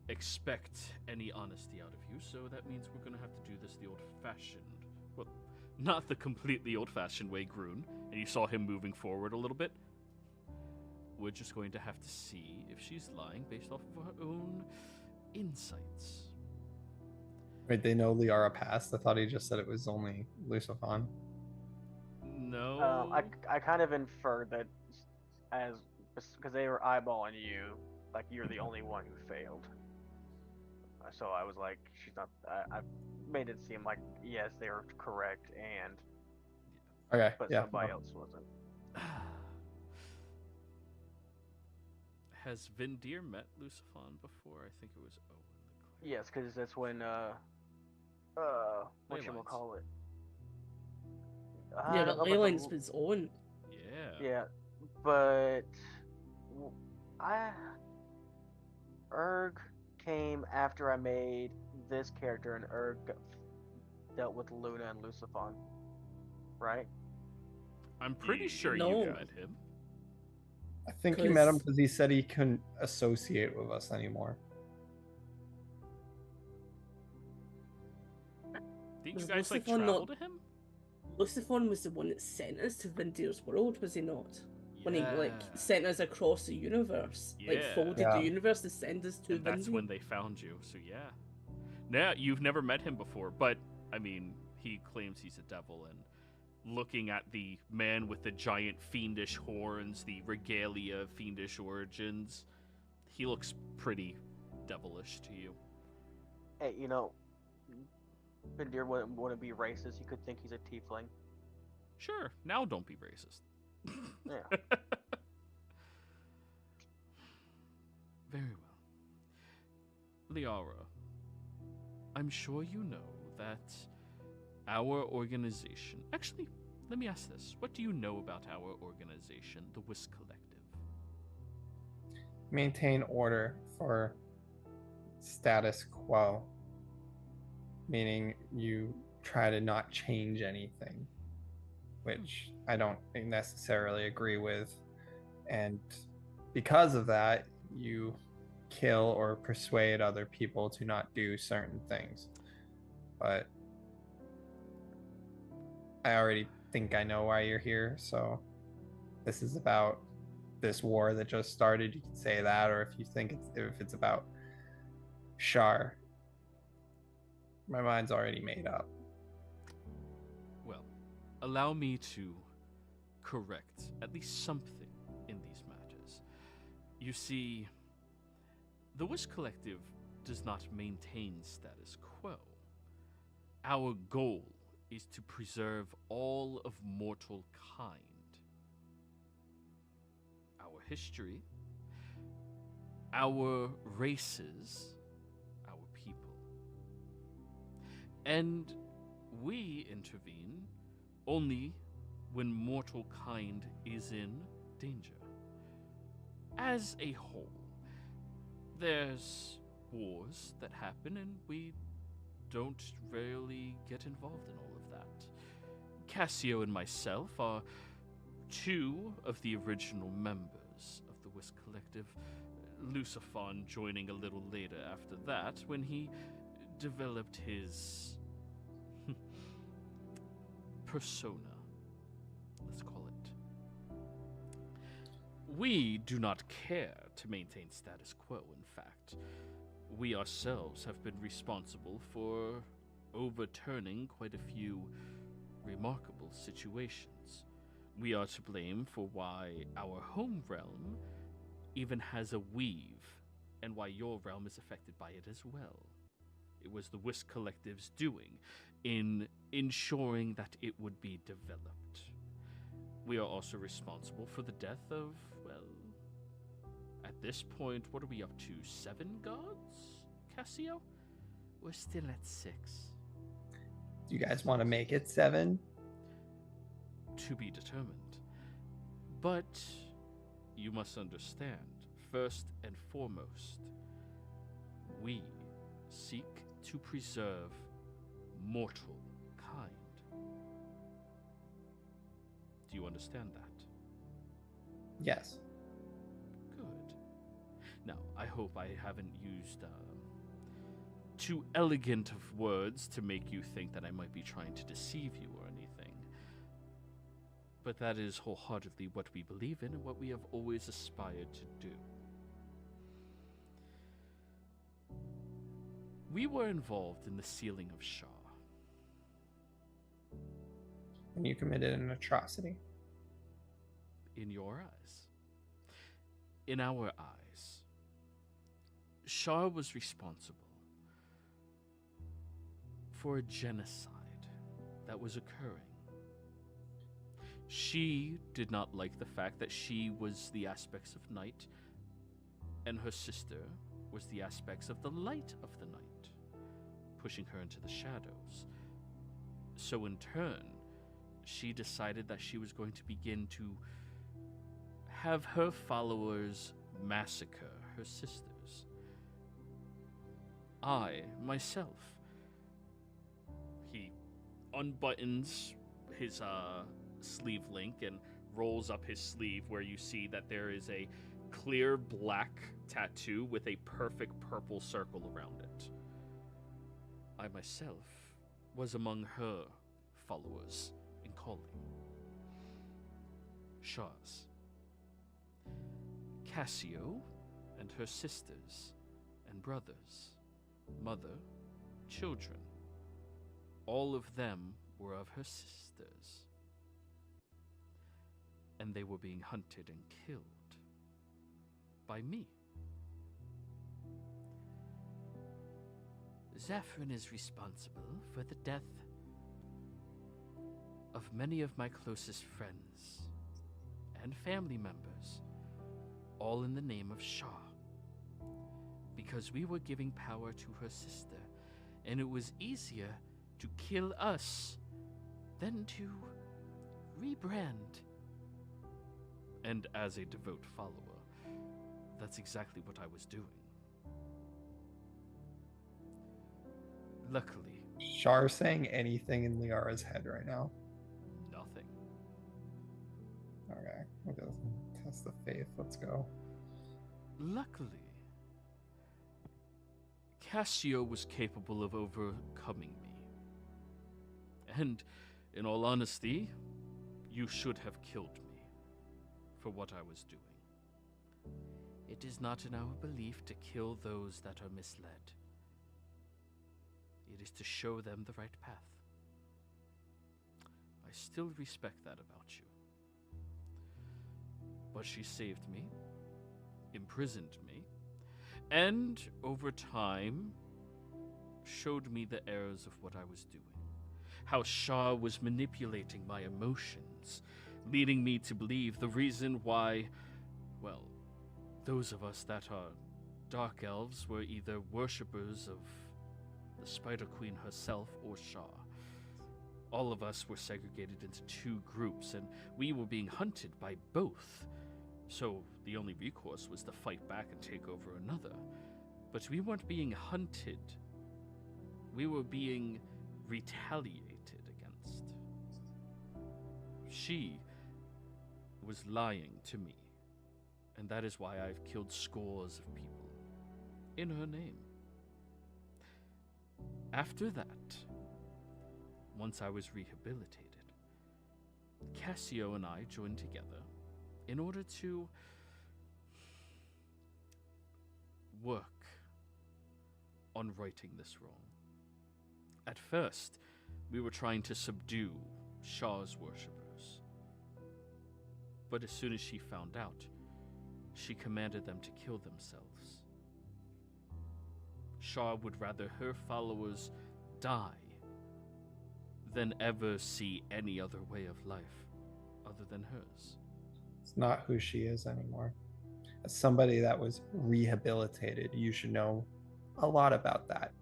expect any honesty out of you, so that means we're going to have to do this the old-fashioned, well, not the completely old-fashioned way, Groon, and you saw him moving forward a little bit. We're just going to have to see if she's lying based off of her own insights. Wait, they know Liara passed? I thought he just said it was only Lucifon. No. I kind of inferred that because they were eyeballing you, like you're the only one who failed. So I was like, she's not. I made it seem like yes, they were correct, and Okay, but yeah. somebody else wasn't. Has Vindir met Lucifon before? I think it was Owen. Yes, because that's when whatchamacallit? Yeah, but Leyline's was on. Yeah. Yeah, but Erg came after I made this character, and Erg dealt with Luna and Lucifon, right? I'm pretty sure No. you met him. I think you met him because he said he couldn't associate with us anymore. Didn't you Was guys like Lucifon travel not- to him? Lucifon was the one that sent us to Vindir's world, was he not? When he Yeah. sent us across the universe, Yeah. folded Yeah. the universe to send us to And that's Vindir. when they found you. So yeah. Now you've never met him before, but I mean, he claims he's a devil, and looking at the man with the giant fiendish horns, the regalia, fiendish origins, he looks pretty devilish to you. Hey, you know, Bendir wouldn't want to be racist. You could think he's a tiefling. Sure, now don't be racist. Yeah. Very well. Liara, I'm sure you know that our organization... Actually, let me ask this. What do you know about our organization, the Whisk Collective? Maintain order for status quo, meaning you try to not change anything, which I don't necessarily agree with. And because of that, you kill or persuade other people to not do certain things. But I already think I know why you're here, so this is about this war that just started. You can say that, or if it's about Shar, my mind's already made up. Well, allow me to correct at least something in these matters. You see, the Whisk Collective does not maintain status quo. Our goal is to preserve all of mortal kind. Our history, our races, our people. And we intervene only when mortal kind is in danger. As a whole, there's wars that happen, and we don't really get involved in all of that. Cassio and myself are two of the original members of the Whisk Collective, Luciphon joining a little later after that when he developed his persona, let's call it. We do not care to maintain status quo, in fact. We ourselves have been responsible for overturning quite a few remarkable situations. We are to blame for why our home realm even has a weave, and why your realm is affected by it as well. It was the Whisk Collective's doing in ensuring that it would be developed. We are also responsible for the death of, well, at this point, what are we up to? 7 gods, Cassio? We're still at 6. Do you guys want to make it 7? To be determined. But you must understand, first and foremost, we seek to preserve mortal kind. Do you understand that? Yes. Good. Now, I hope I haven't used too elegant of words to make you think that I might be trying to deceive you or anything. But that is wholeheartedly what we believe in and what we have always aspired to do. We were involved in the sealing of Shah. And you committed an atrocity. In your eyes. In our eyes. Shah was responsible for a genocide that was occurring. She did not like the fact that she was the aspects of night, and her sister was the aspects of the light of the night, pushing her into the shadows. So in turn, she decided that she was going to begin to have her followers massacre her sisters. I, myself, he unbuttons his sleeve link and rolls up his sleeve where you see that there is a clear black tattoo with a perfect purple circle around it. I myself was among her followers in calling. Shah's. Cassio and her sisters and brothers, mother, children, all of them were of her sisters. And they were being hunted and killed by me. Zephyrin is responsible for the death of many of my closest friends and family members, all in the name of Shah, because we were giving power to her sister, and it was easier to kill us than to rebrand. And as a devout follower, that's exactly what I was doing. Luckily, Shar saying anything in Liara's head right now? nothing. Okay, we'll go test the faith. Let's go. Luckily, Cassio was capable of overcoming me. And, in all honesty, you should have killed me for what I was doing. It is not in our belief to kill those that are misled. It is to show them the right path. I still respect that about you. But she saved me, imprisoned me, and over time showed me the errors of what I was doing. How Shah was manipulating my emotions, leading me to believe the reason why, well, those of us that are dark elves were either worshippers of the Spider Queen herself or Shah. All of us were segregated into 2 groups, and we were being hunted by both. So the only recourse was to fight back and take over another. But we weren't being hunted. We were being retaliated against. She was lying to me. And that is why I've killed scores of people in her name. After that, once I was rehabilitated, Cassio and I joined together in order to work on righting this wrong. At first, we were trying to subdue Shah's worshippers. But as soon as she found out, she commanded them to kill themselves. Shah would rather her followers die than ever see any other way of life other than hers. It's not who she is anymore. As somebody that was rehabilitated, you should know a lot about that.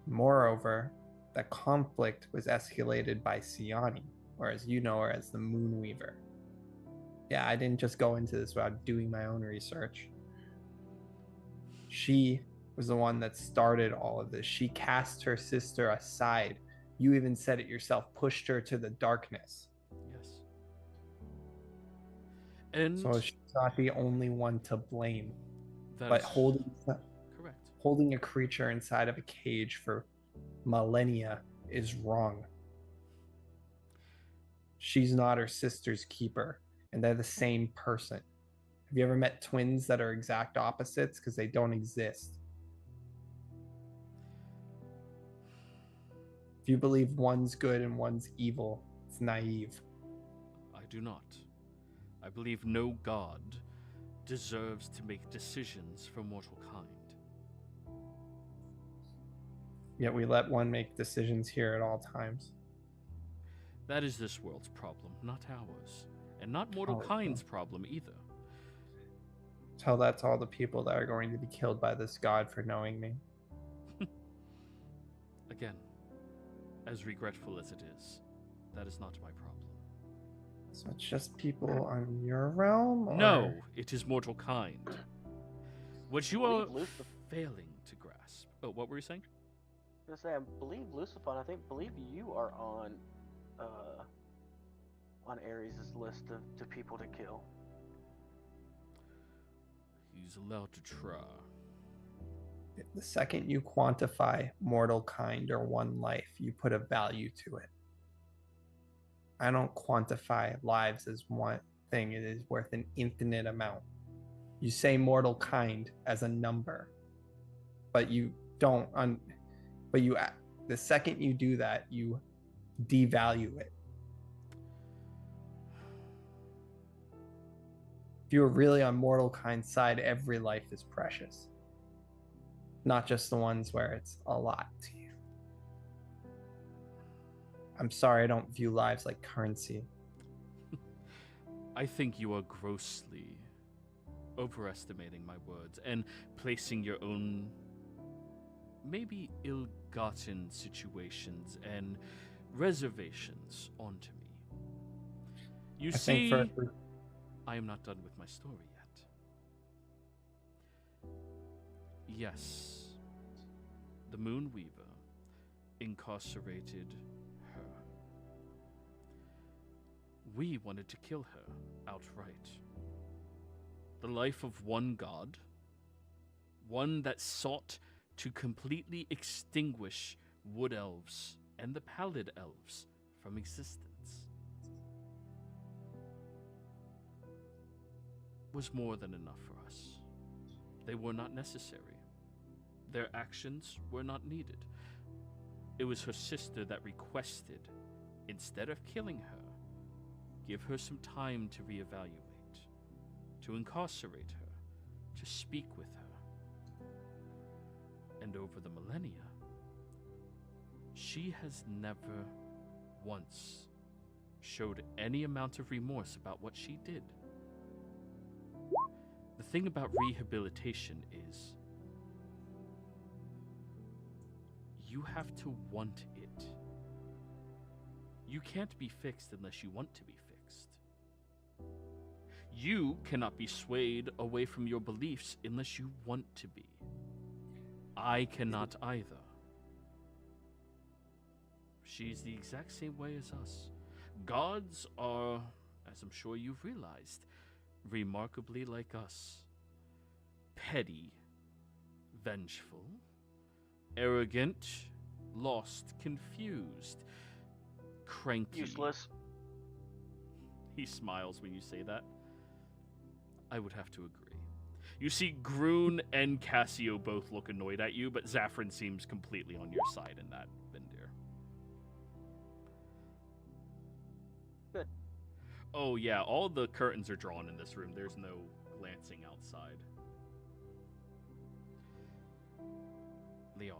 Moreover, the conflict was escalated by Siani, or as you know her as the Moonweaver. Yeah, I didn't just go into this without doing my own research. She was the one that started all of this. She cast her sister aside. You even said it yourself, pushed her to the darkness. Yes. And so she's not the only one to blame. that But is correct. holding a creature inside of a cage for millennia is wrong. She's not her sister's keeper, and they're the same person. Have you ever met twins that are exact opposites? Because they don't exist. If you believe one's good and one's evil, it's naive. I do not. I believe no god deserves to make decisions for mortal kind. Yet we let one make decisions here at all times. That is this world's problem, not ours. And not mortal Oh, kind's problem either. Tell that to all the people that are going to be killed by this god for knowing me. Again, as regretful as it is, that is not my problem. So it's just people on your realm? Or... No, it is mortal kind. What you are Believe Lucifer- failing to grasp. Oh, what were you saying? I was gonna say, I believe Lucifer, believe you are on Ares' list of people to kill. He's allowed to try. The second you quantify mortal kind or one life, you put a value to it. I don't quantify lives as one thing. It is worth an infinite amount. You say mortal kind as a number, but you don't. The second you do that, you devalue it. If you're really on mortal kind's side, every life is precious. Not just the ones where it's a lot to you. I'm sorry, I don't view lives like currency. I think you are grossly overestimating my words and placing your own maybe ill-gotten situations and reservations onto me. You see, I am not done with my story yet. Yes, the Moonweaver incarcerated her. We wanted to kill her outright. The life of one god, one that sought to completely extinguish wood elves and the pallid elves from existence, was more than enough for us. They were not necessary. Their actions were not needed. It was her sister that requested, instead of killing her, give her some time to reevaluate, to incarcerate her, to speak with her. And over the millennia, she has never once showed any amount of remorse about what she did. The thing about rehabilitation is you have to want it. You can't be fixed unless you want to be fixed. You cannot be swayed away from your beliefs unless you want to be. I cannot either. She's the exact same way as us. Gods are, as I'm sure you've realized, remarkably like us. Petty, vengeful, arrogant, lost, confused, cranky. Useless. He smiles when you say that. I would have to agree. You see Groon and Cassio both look annoyed at you, but Zaffron seems completely on your side in that, Vindir. Good. Oh yeah, all the curtains are drawn in this room. There's no glancing outside. Liara.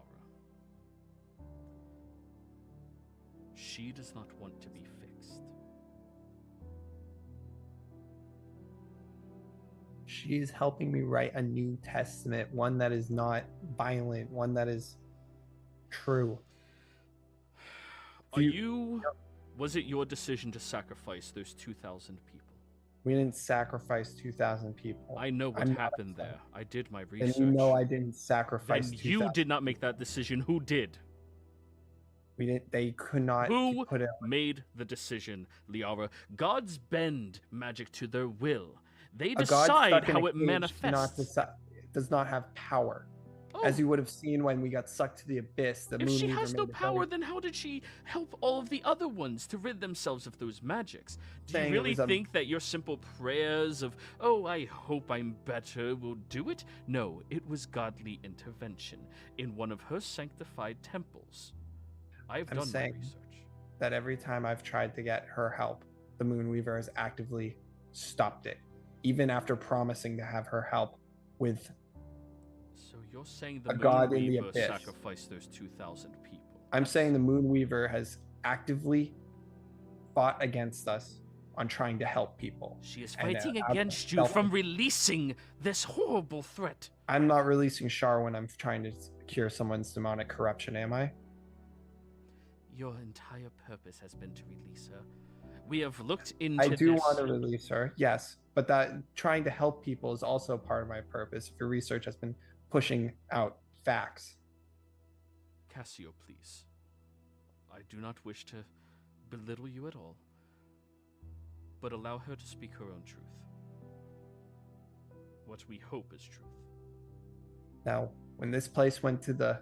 She does not want to be fixed. She's helping me write a New Testament, one that is not violent, one that is true. Was it your decision to sacrifice those 2,000 people? We didn't sacrifice 2,000 people. I know what happened there. I did my research. And you know I didn't sacrifice Then 2,000. you did not make that decision. Who did? We didn't. They could not Who put it. made the decision, Liara? Gods bend magic to their will. They A god decide stuck in how a it cage manifests. does not have power. Oh, As you would have seen when we got sucked to the abyss, the if moon she Weaver has no made it power, very- then how did she help all of the other ones to rid themselves of those magics? Do you Saying it really was a- think that your simple prayers of, oh, I hope I'm better, will do it? No, it was godly intervention in one of her sanctified temples. I've I'm done my saying- research. that every time I've tried to get her help, the Moonweaver has actively stopped it, even after promising to have her help with. So you're saying the A god in the Moonweaver abyss. sacrificed those 2,000 people? I'm saying the Moonweaver has actively fought against us on trying to help people. She is and, fighting out of against you self- from releasing this horrible threat. I'm not releasing Shar when I'm trying to cure someone's demonic corruption, am I? Your entire purpose has been to release her. We have looked into I do this. want to release her, yes, but that trying to help people is also part of my purpose. If your research has been pushing out facts. Cassio, please. I do not wish to belittle you at all, but allow her to speak her own truth. What we hope is truth. Now, when this place went to the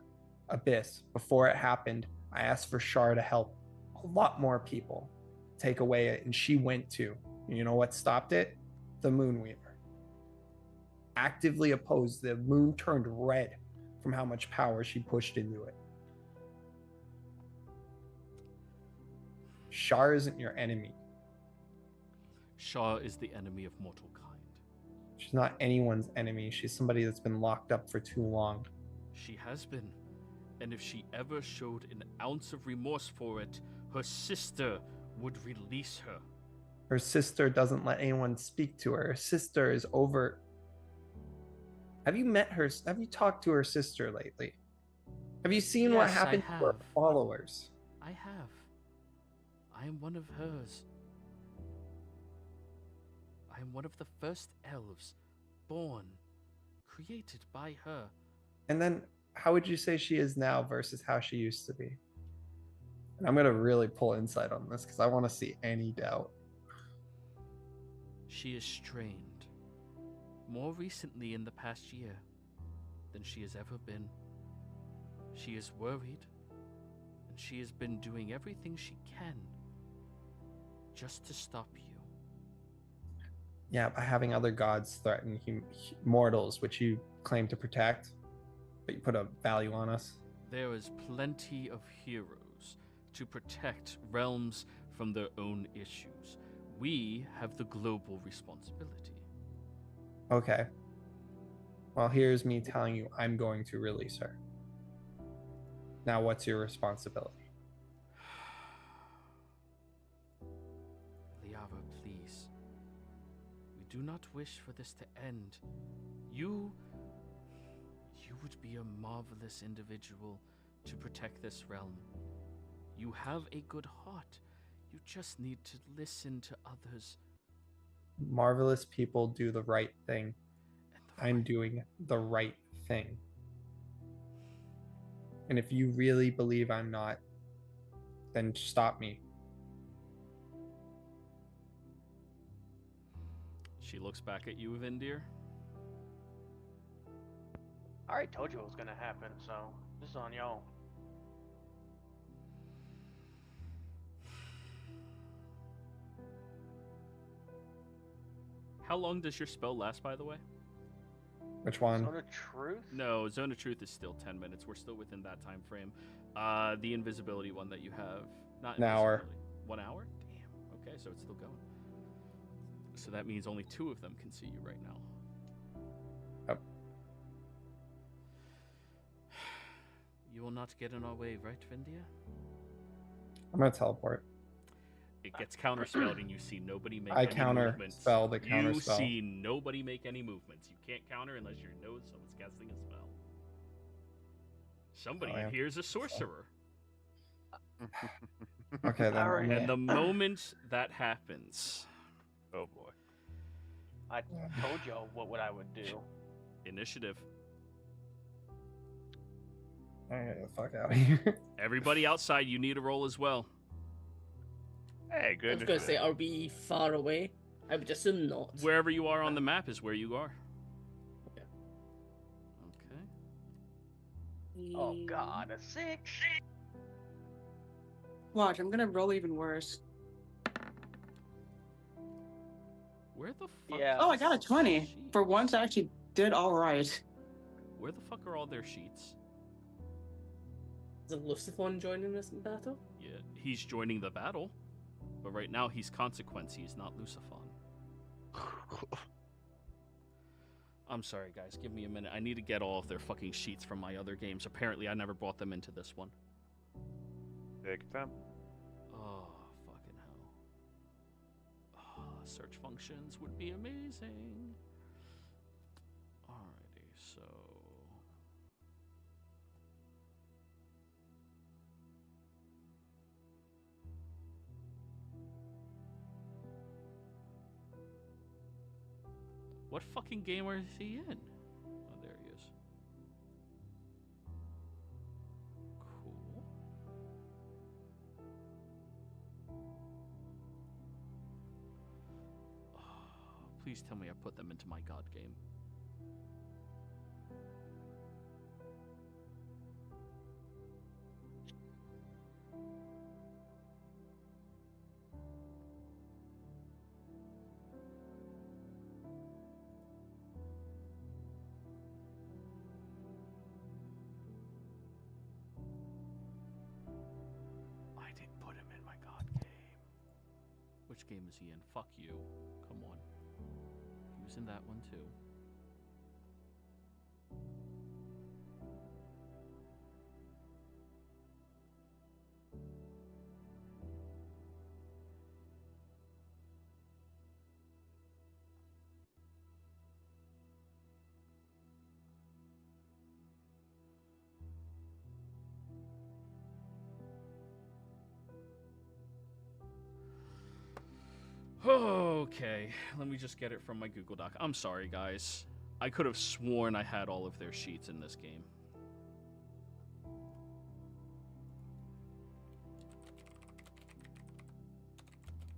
abyss, before it happened, I asked for Shar to help a lot more people take away it, and she went to. And you know what stopped it? The Moonweaver. Actively opposed. The moon turned red from how much power she pushed into it. Shar isn't your enemy. Shah is the enemy of mortal kind. She's not anyone's enemy. She's somebody that's been locked up for too long. She has been. And if she ever showed an ounce of remorse for it, her sister would release her. Her sister doesn't let anyone speak to her. Her sister is over. Have you met her? Have you talked to her sister lately? Have you seen what Yes, I happened to her have. followers? I have. I am one of hers. I am one of the first elves, born, created by her. And then how would you say she is now versus how she used to be? And I'm going to really pull insight on this because I want to see any doubt. She is strained, more recently in the past year than she has ever been. She is worried, and she has been doing everything she can just to stop you. Yeah, by having other gods threaten mortals, which you claim to protect, but you put a value on us. There is plenty of heroes to protect realms from their own issues. We have the global responsibility. Okay. Well, here's me telling you I'm going to release her. Now, what's your responsibility? Liara, please. We do not wish for this to end. You would be a marvelous individual to protect this realm. You have a good heart. You just need to listen to others marvelous people do the right thing. I'm doing the right thing. And if you really believe I'm not, then stop me. She looks back at you, Vindir. I already told you what was gonna happen, so this is on y'all. How long does your spell last, by the way? Which one? Zone of Truth? No, Zone of Truth is still 10 minutes. We're still within that time frame. The invisibility one that you have, not An hour. invisibility. 1 hour? Damn. Okay, so it's still going. So that means only 2 of them can see you right now. Yep. You will not get in our way, right, Vindia? I'm gonna teleport. It gets counterspelled, and you see nobody make I any counter movements. spell the counter You spell. see nobody make any movements. You can't counter unless you know someone's casting a spell. Somebody in yeah. here is a sorcerer. Okay, then. Alright. I'm And gonna- the moment that happens, Oh boy. I told y'all what I would do. initiative. I'm gonna get the fuck out of here. Everybody outside, you need a roll as well. Hey, I good. was gonna say, are we far away? I would assume not. Wherever you are on the map is where you are. Okay. Okay. Oh God, a 6. Watch, I'm gonna roll even worse. Where the fuck? Yeah. Oh, I got a 20. Sheets? For once, I actually did all right. Where the fuck are all their sheets? Is Lucifer joining this battle? Yeah, he's joining the battle, but right now he's Consequence. He's not Lucifon. I'm sorry, guys. Give me a minute. I need to get all of their fucking sheets from my other games. Apparently, I never brought them into this one. Take your time. Oh, fucking hell. Oh, search functions would be amazing. Alrighty, so... What fucking game is he in? Oh, there he is. Cool. Oh, please tell me I put them into my god game. I didn't put him in my god game. Which game is he in? Fuck you. Come on. He was in that one too. Okay, let me just get it from my Google Doc. I'm sorry, guys. I could have sworn I had all of their sheets in this game.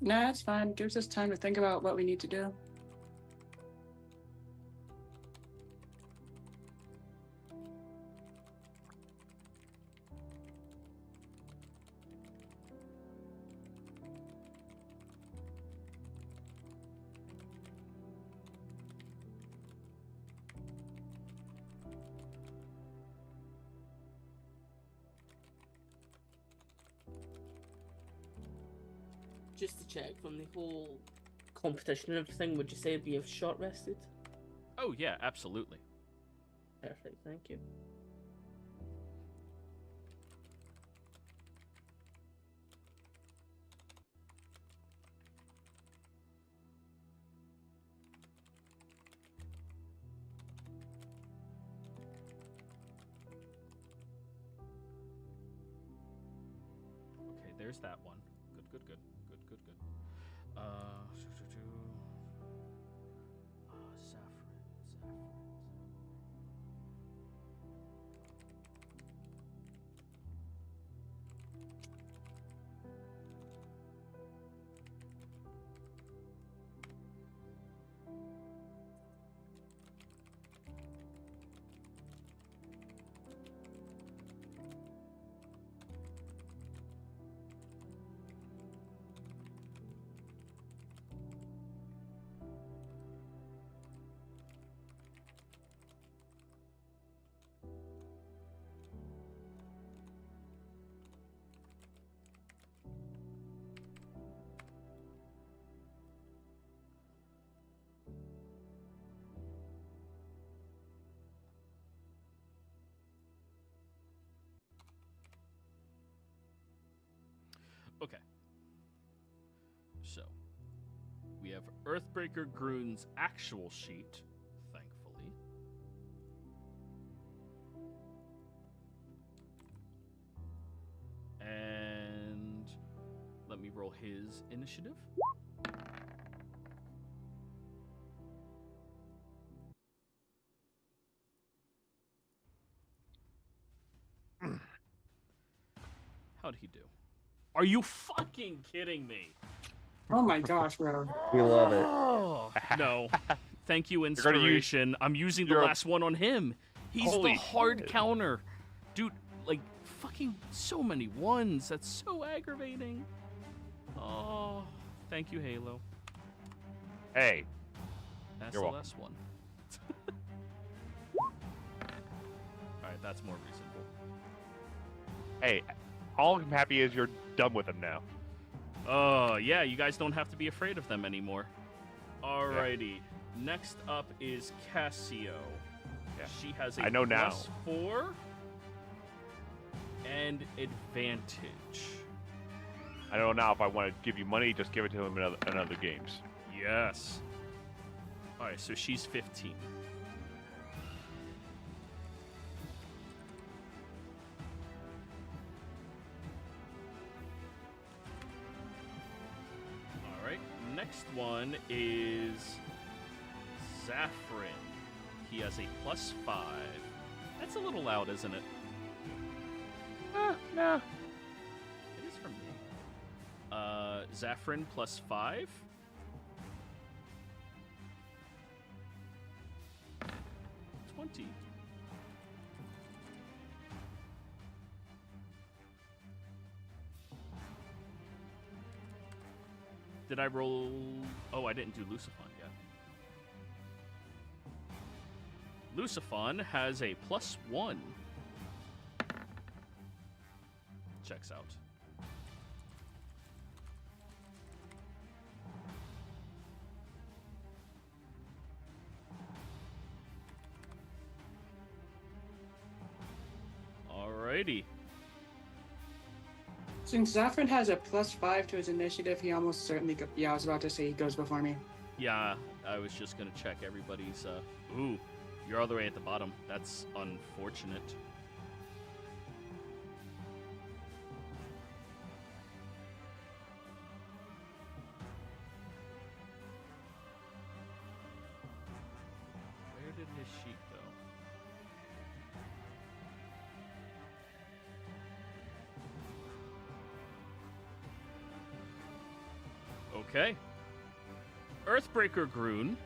Nah, it's fine. Gives us time to think about what we need to do. Just to check, from the whole competition and everything, would you say we have short rested? Oh, yeah, absolutely. Perfect, thank you. Okay, there's that one. Good. Okay. So, we have Earthbreaker Groon's actual sheet, thankfully. And let me roll his initiative. How'd he do? Are you fucking kidding me? Oh my gosh, bro. We love it. Oh, no. Thank you, gonna use- Inspiration. I'm using the you're a- last one on him. He's Holy the hard shit. counter. Dude, like, fucking so many ones. That's so aggravating. Oh, thank you, Halo. Hey, That's You're the welcome. last one. Alright, that's more reasonable. hey, all I'm happy is you're done with him now. Oh, yeah, you guys don't have to be afraid of them anymore. Alrighty. Next up is Cassio. Yeah. She has a I know now. +4 and advantage. I don't know now if I want to give you money, just give it to him in other games. Yes. Alright, so she's 15. Alright, next one is Zafrin. He has a +5. That's a little loud, isn't it? No. It is for me. Zafrin +5. 20. Did I roll? Oh, I didn't do Lucifon yet. Lucifon has a +1. Checks out. Alrighty. Since Zafrin has a +5 to his initiative, he almost certainly yeah, I was about to say he goes before me. Yeah, I was just gonna check everybody's. Ooh, you're all the way at the bottom. That's unfortunate. Where did his sheet go? Okay. Earthbreaker Groon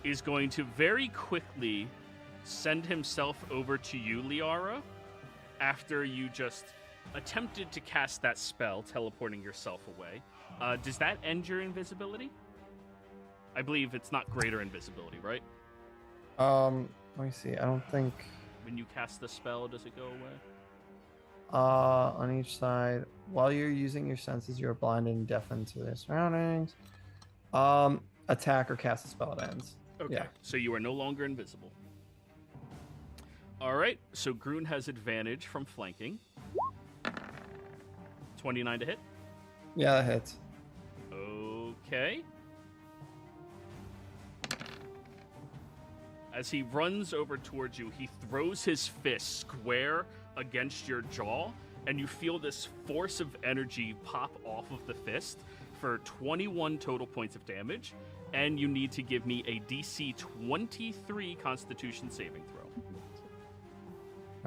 is going to very quickly send himself over to you, Liara, after you just attempted to cast that spell, teleporting yourself away. Does that end your invisibility? I believe it's not greater invisibility, right? Let me see. I don't think When you cast the spell, does it go away? on each side while you're using your senses, you're blind and deafened to their surroundings. Attack or cast a spell, it ends. Okay, Yeah. so you are no longer invisible. All right, so Groon has advantage from flanking. 29 to hit. Yeah, that hits. Okay. As he runs over towards you, he throws his fist square against your jaw, and you feel this force of energy pop off of the fist for 21 total points of damage, and you need to give me a DC 23 Constitution saving throw.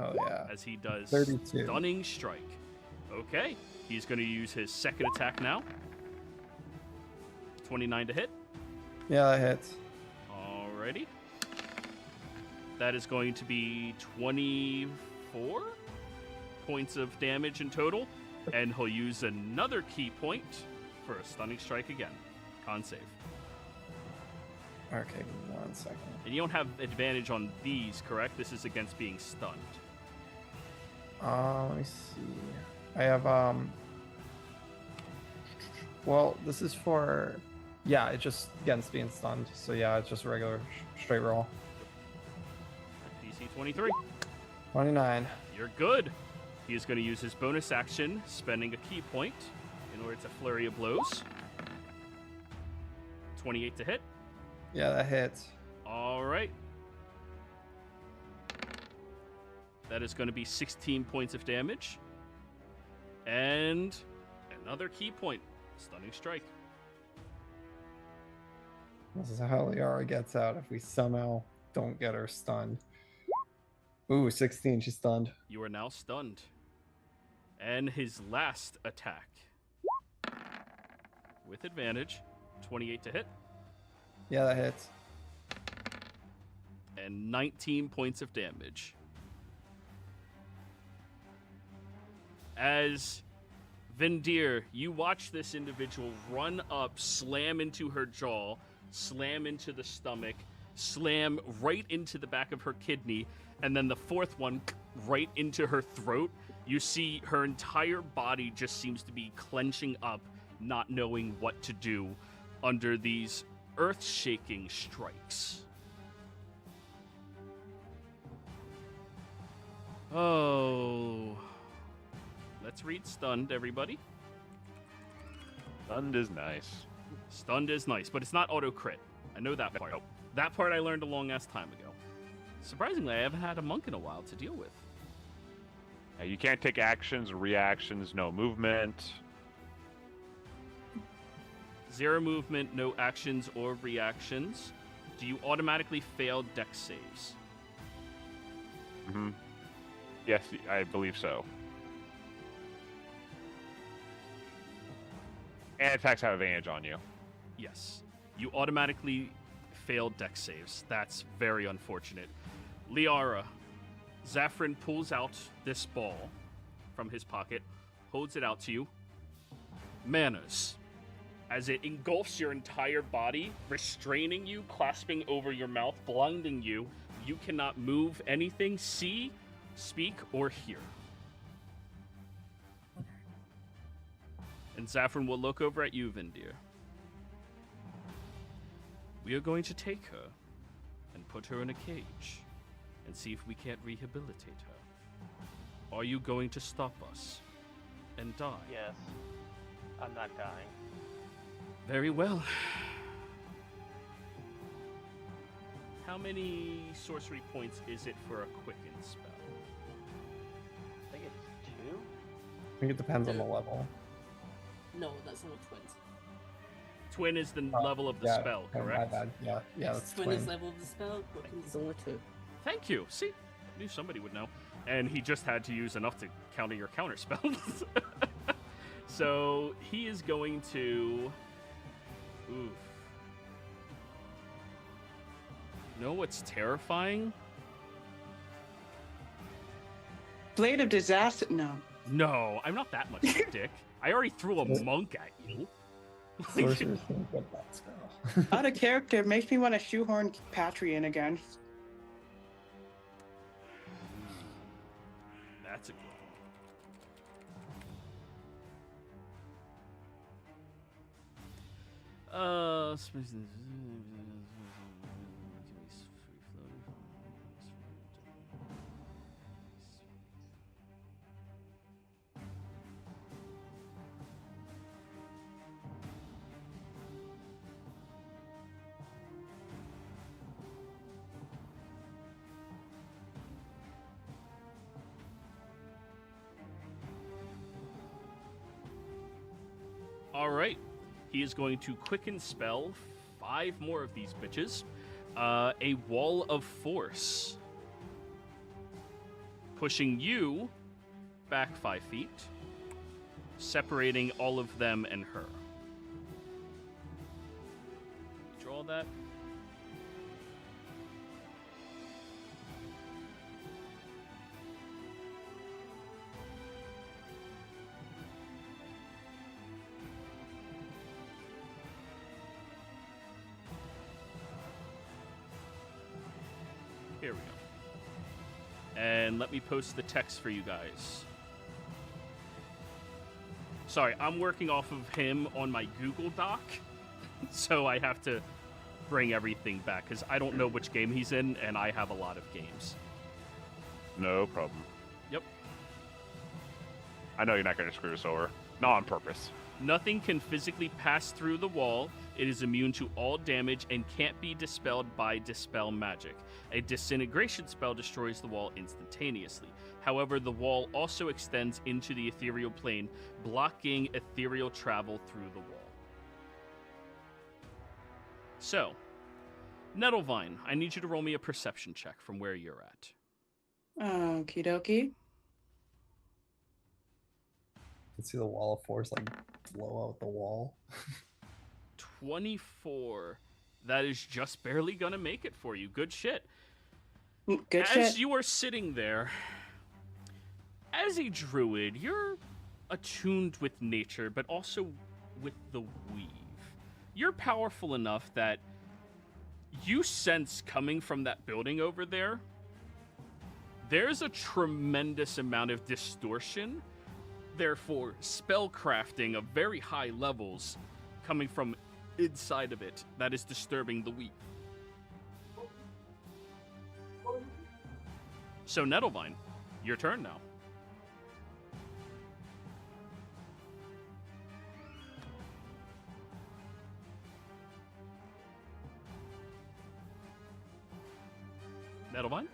Oh yeah. As he does 32. Stunning Strike. Okay, he's going to use his second attack now. 29 to hit. Yeah, that hits. Alrighty. That is going to be 24 points of damage in total, and he'll use another key point for a Stunning Strike again. Con save. Okay, give me 1 second. And you don't have advantage on these, correct? This is against being stunned. Let me see. I have well, this is for, yeah, it's just against being stunned. So yeah, it's just a regular straight roll. DC 23. 29. You're good. He is going to use his bonus action, spending a key point in order to flurry of blows. 28 to hit. Yeah, that hits. All right. That is going to be 16 points of damage. And another key point. Stunning Strike. This is how Liara gets out if we somehow don't get her stunned. Ooh, 16, she's stunned. You are now stunned. And his last attack. With advantage. 28 to hit. Yeah, that hits. And 19 points of damage. As Vendir, you watch this individual run up, slam into her jaw, slam into the stomach, slam right into the back of her kidney, and then the fourth one right into her throat. You see her entire body just seems to be clenching up, not knowing what to do under these earth-shaking strikes. Oh. Let's read Stunned, everybody. Stunned is nice. Stunned is nice, but it's not auto-crit. I know that part. That part I learned a long-ass time ago. Surprisingly, I haven't had a monk in a while to deal with. You can't take actions, reactions, no movement. 0 movement, no actions or reactions. Do you automatically fail dex saves? Mm-hmm. Yes, I believe so. And attacks have advantage on you. Yes. You automatically fail dex saves. That's very unfortunate. Liara, Zafran pulls out this ball from his pocket, holds it out to you. Manners. As it engulfs your entire body, restraining you, clasping over your mouth, blinding you. You cannot move anything, see, speak, or hear. And Zafran will look over at you, Vendir. We are going to take her and put her in a cage and see if we can't rehabilitate her. Are you going to stop us and die? Yes. I'm not dying. Very well. How many sorcery points is it for a quicken spell? I think it's 2. I think it depends on the level. No, that's not twins. Twin is the level of the Yeah, spell, oh, correct? My bad. Yeah, that's twin twin. is level of the spell, quicken is only 2. Thank you. See, I knew somebody would know. And he just had to use enough to counter your counter spells. So he is going to. Oof. You know what's terrifying? Blade of Disaster. No. No, I'm not that much of a dick. I already threw a monk at you. Sorcerers can't get that spell. Out of character makes me want to shoehorn Patry in again. That's a good one. All right. He is going to quicken spell 5 more of these bitches. A wall of force. Pushing you back 5 feet. Separating all of them and her. Draw that. Here we go. And let me post the text for you guys. Sorry, I'm working off of him on my Google Doc, so I have to bring everything back, because I don't know which game he's in, and I have a lot of games. No problem. Yep. I know you're not going to screw us over. Not on purpose. Nothing can physically pass through the wall. It is immune to all damage and can't be dispelled by Dispel Magic. A disintegration spell destroys the wall instantaneously. However, the wall also extends into the ethereal plane, blocking ethereal travel through the wall. So, Nettlevine, I need you to roll me a perception check from where you're at. Okie dokie. You can see the wall of force like blow out the wall. 24. That is just barely gonna make it for you. Good shit. Good As shit. you are sitting there, as a druid, you're attuned with nature, but also with the weave. You're powerful enough that you sense coming from that building over there, there's a tremendous amount of distortion. Therefore, spell crafting of very high levels coming from inside of it that is disturbing the weave. So, Nettlevine, your turn now. Nettlevine?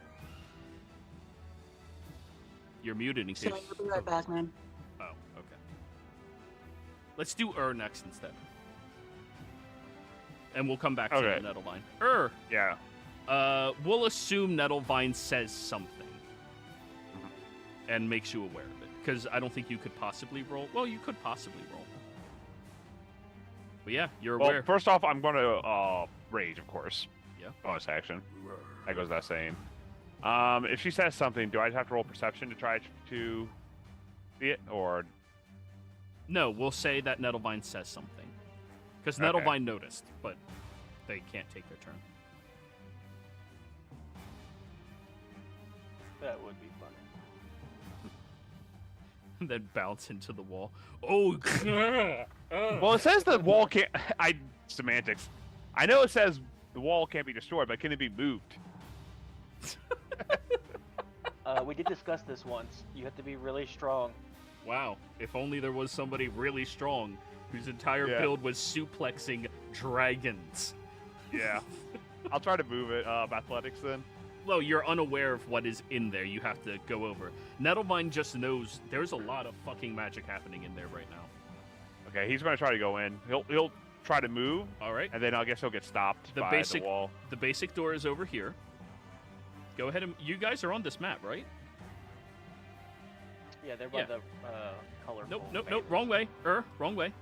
You're muted in case... So I'll be right back, man. Oh, okay. Let's do next instead. And we'll come back to Okay. Nettlevine. Yeah. We'll assume Nettlevine says something. And makes you aware of it. Because I don't think you could possibly roll. Well, you could possibly roll. But yeah, you're Well, aware. first off, I'm going to rage, of course. Yeah. Bonus action. That goes without saying. If she says something, do I just have to roll perception to try to see it, or? No, we'll say that Nettlevine says something. Because Okay. Nettlevine noticed, but they can't take their turn. That would be funny. And then bounce into the wall. Oh, Well, it says the wall can't. Semantics. I know it says the wall can't be destroyed, but can it be moved? We did discuss this once. You have to be really strong. wow. If only there was somebody really strong whose entire Yeah. build was suplexing dragons. Yeah. I'll try to move it. Athletics then. Well, you're unaware of what is in there. You have to go over. Nettlevine just knows there's a lot of fucking magic happening in there right now. Okay, he's going to try to go in. He'll try to move, All right. and then I guess he'll get stopped The by basic- the wall. The basic door is over here. Go ahead and... You guys are on this map, right? Yeah, they're by Yeah. the colorful. Nope. Wrong way. Wrong way.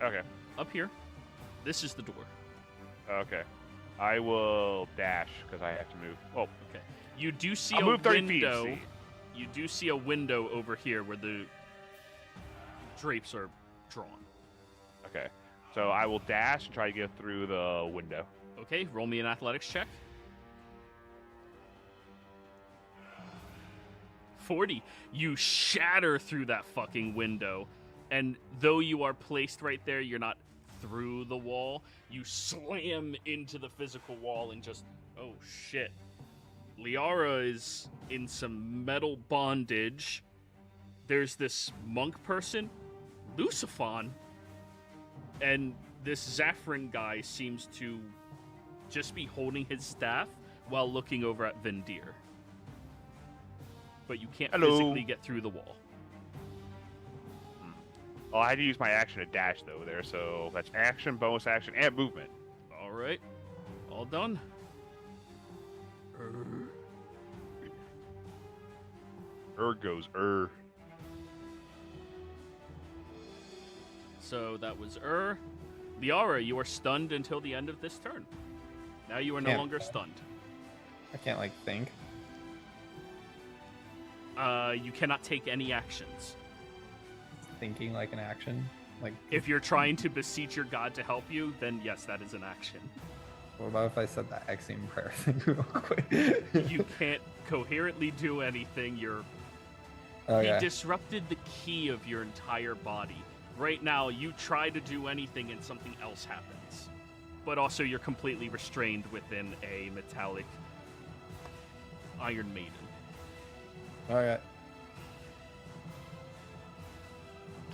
Okay. Up here. This is the door. Okay. I will dash because I have to move. Oh, Okay. You do see I'll a move 30 feet, window. see. You do see a window over here where the drapes are drawn. okay. So I will dash and try to get through the window. Okay, roll me an athletics check. 40. You shatter through that fucking window, and though you are placed right there, you're not through the wall. You slam into the physical wall and just, oh shit. Liara is in some metal bondage. There's this monk person, Luciphon, and this Zaffron guy seems to just be holding his staff while looking over at Vendir. But you can't Hello. physically get through the wall. Oh, I had to use my action to dash though there, so that's action, bonus action, and movement. All right. All done. Goes. So that was Liara, you are stunned until the end of this turn. Now you are no Can't- longer stunned. I can't like think. You cannot take any actions. Thinking like an action. Like, If you're trying to beseech your god to help you, then yes, that is an action. what about if I said that Exium prayer thing real quick? You can't coherently do anything. He Okay. disrupted the key of your entire body. Right now, you try to do anything and something else happens. But also, you're completely restrained within a metallic Iron Maiden. Okay.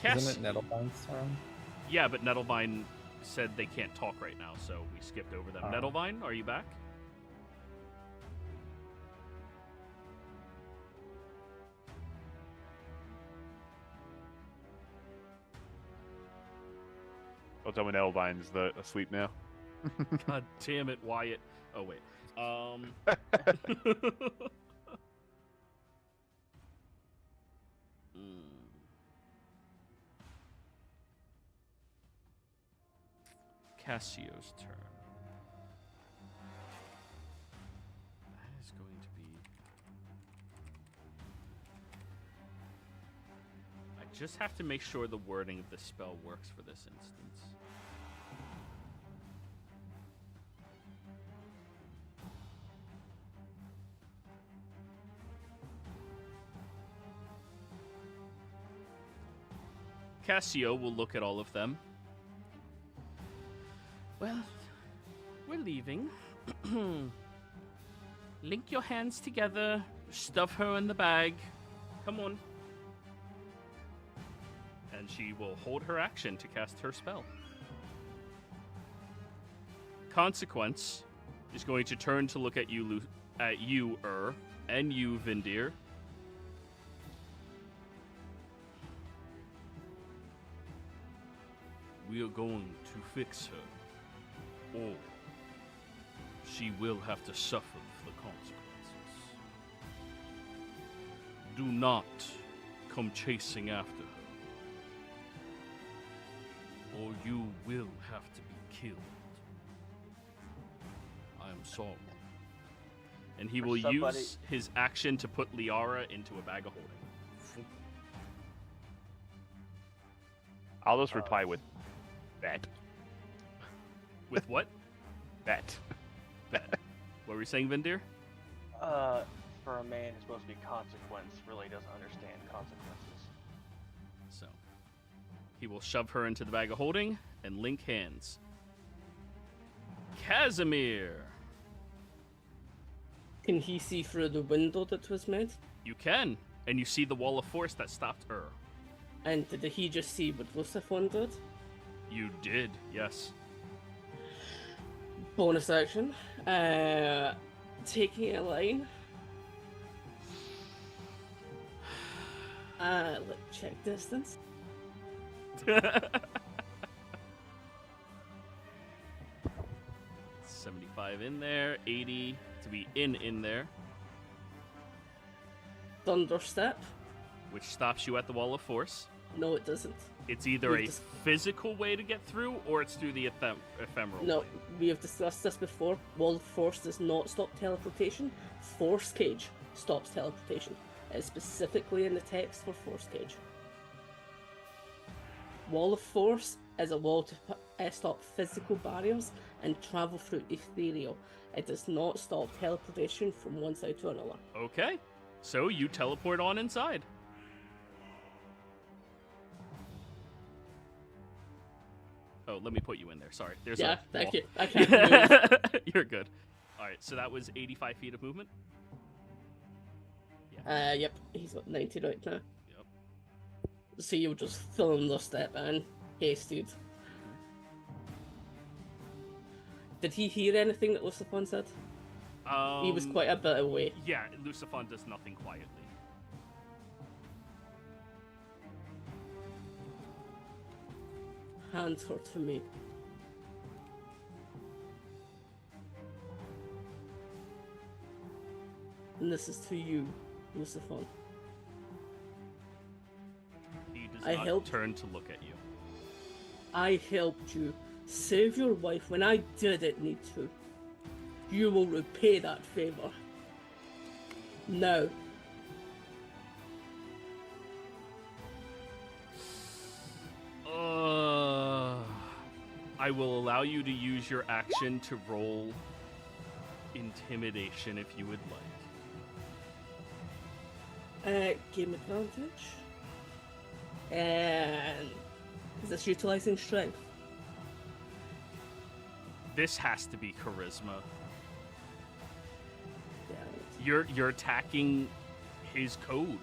Cass- Isn't it Nettlebine's turn? Yeah, but Nettlevine said they can't talk right now, so we skipped over them. Oh. Nettlevine, are you back? Don't tell me Elvine's asleep now. God damn it, Wyatt. Oh, wait. Cassio's turn. That is going to be... I just have to make sure the wording of the spell works for this instance. Cassio will look at all of them. Well, we're leaving. Link your hands together, stuff her in the bag. Come on. And she will hold her action to cast her spell. Consequence is going to turn to look at you, and you, Vindir. We are going to fix her, or she will have to suffer the consequences. Do not come chasing after her, or you will have to be killed. I am sorry. And he For will somebody- use his action to put Liara into a bag of holding. I'll just reply with that. With what? That. What were you saying, Vindir? For a man who's supposed to be consequence, really doesn't understand consequences. So, he will shove her into the bag of holding and link hands. Casimir! Can he see through the window that was made? You can, and you see the wall of force that stopped her. And did he just see what Lucifer did? You did, yes. Bonus action. Taking a line. Let's check distance. 75 in there, 80 to be in there, Thunderstep. which stops you at the wall of force. No, it doesn't. It's either We've a dis- physical way to get through, or it's through the ephemeral No, way. we have discussed this before. Wall of Force does not stop teleportation. Force Cage stops teleportation. It is specifically in the text for Force Cage. Wall of Force is a wall to stop physical barriers and travel through ethereal. It does not stop teleportation from one side to another. Okay, so you teleport on inside. Oh, let me put you in there. Sorry. There's Yeah, a thank wall. you. I can't move. You're good. All right, so that was 85 feet of movement. Yep, he's got 90 right now. Yep. So you'll just Thunderstep and hasted. Did he hear anything that Lucifon said? He was quite a bit away. Yeah, Lucifon does nothing quietly. Hands hurt for me. this is to you, Lucifer. He does I not helped- turn to look at you. I helped you save your wife when I didn't need to. You will repay that favor. Now. I will allow you to use your action to roll intimidation if you would like. Game advantage. And is this utilizing strength? This has to be charisma. Damn it. You're attacking his code.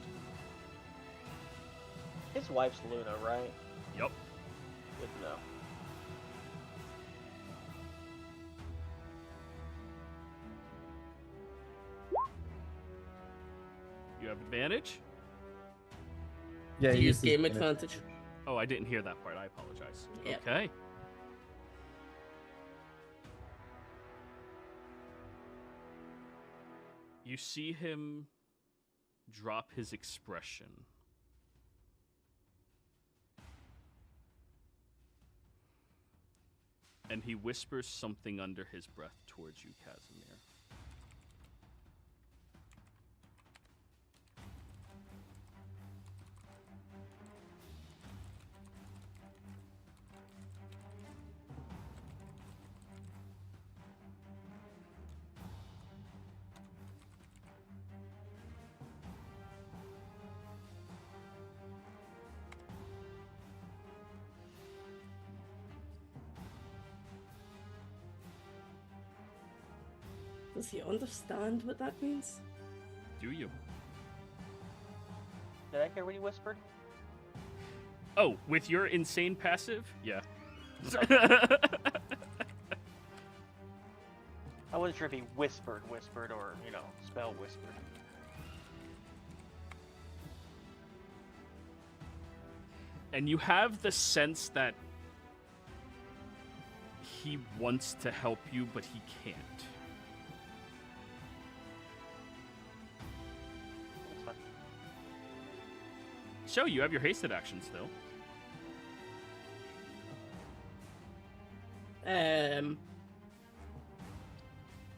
His wife's Luna, right? Yep. Good to know. You have advantage? Yeah, To he use uses game advantage. advantage. Oh, I didn't hear that part. I apologize. Yeah. Okay. You see him drop his expression. And he whispers something under his breath towards you, Casimir. Does he understand what that means? Do you? Did I hear what he whispered? Oh, with your insane passive? Yeah. I wasn't sure if he whispered, or, spell whispered. And you have the sense that he wants to help you, but he can't. That's fine. So, you have your hasted action still.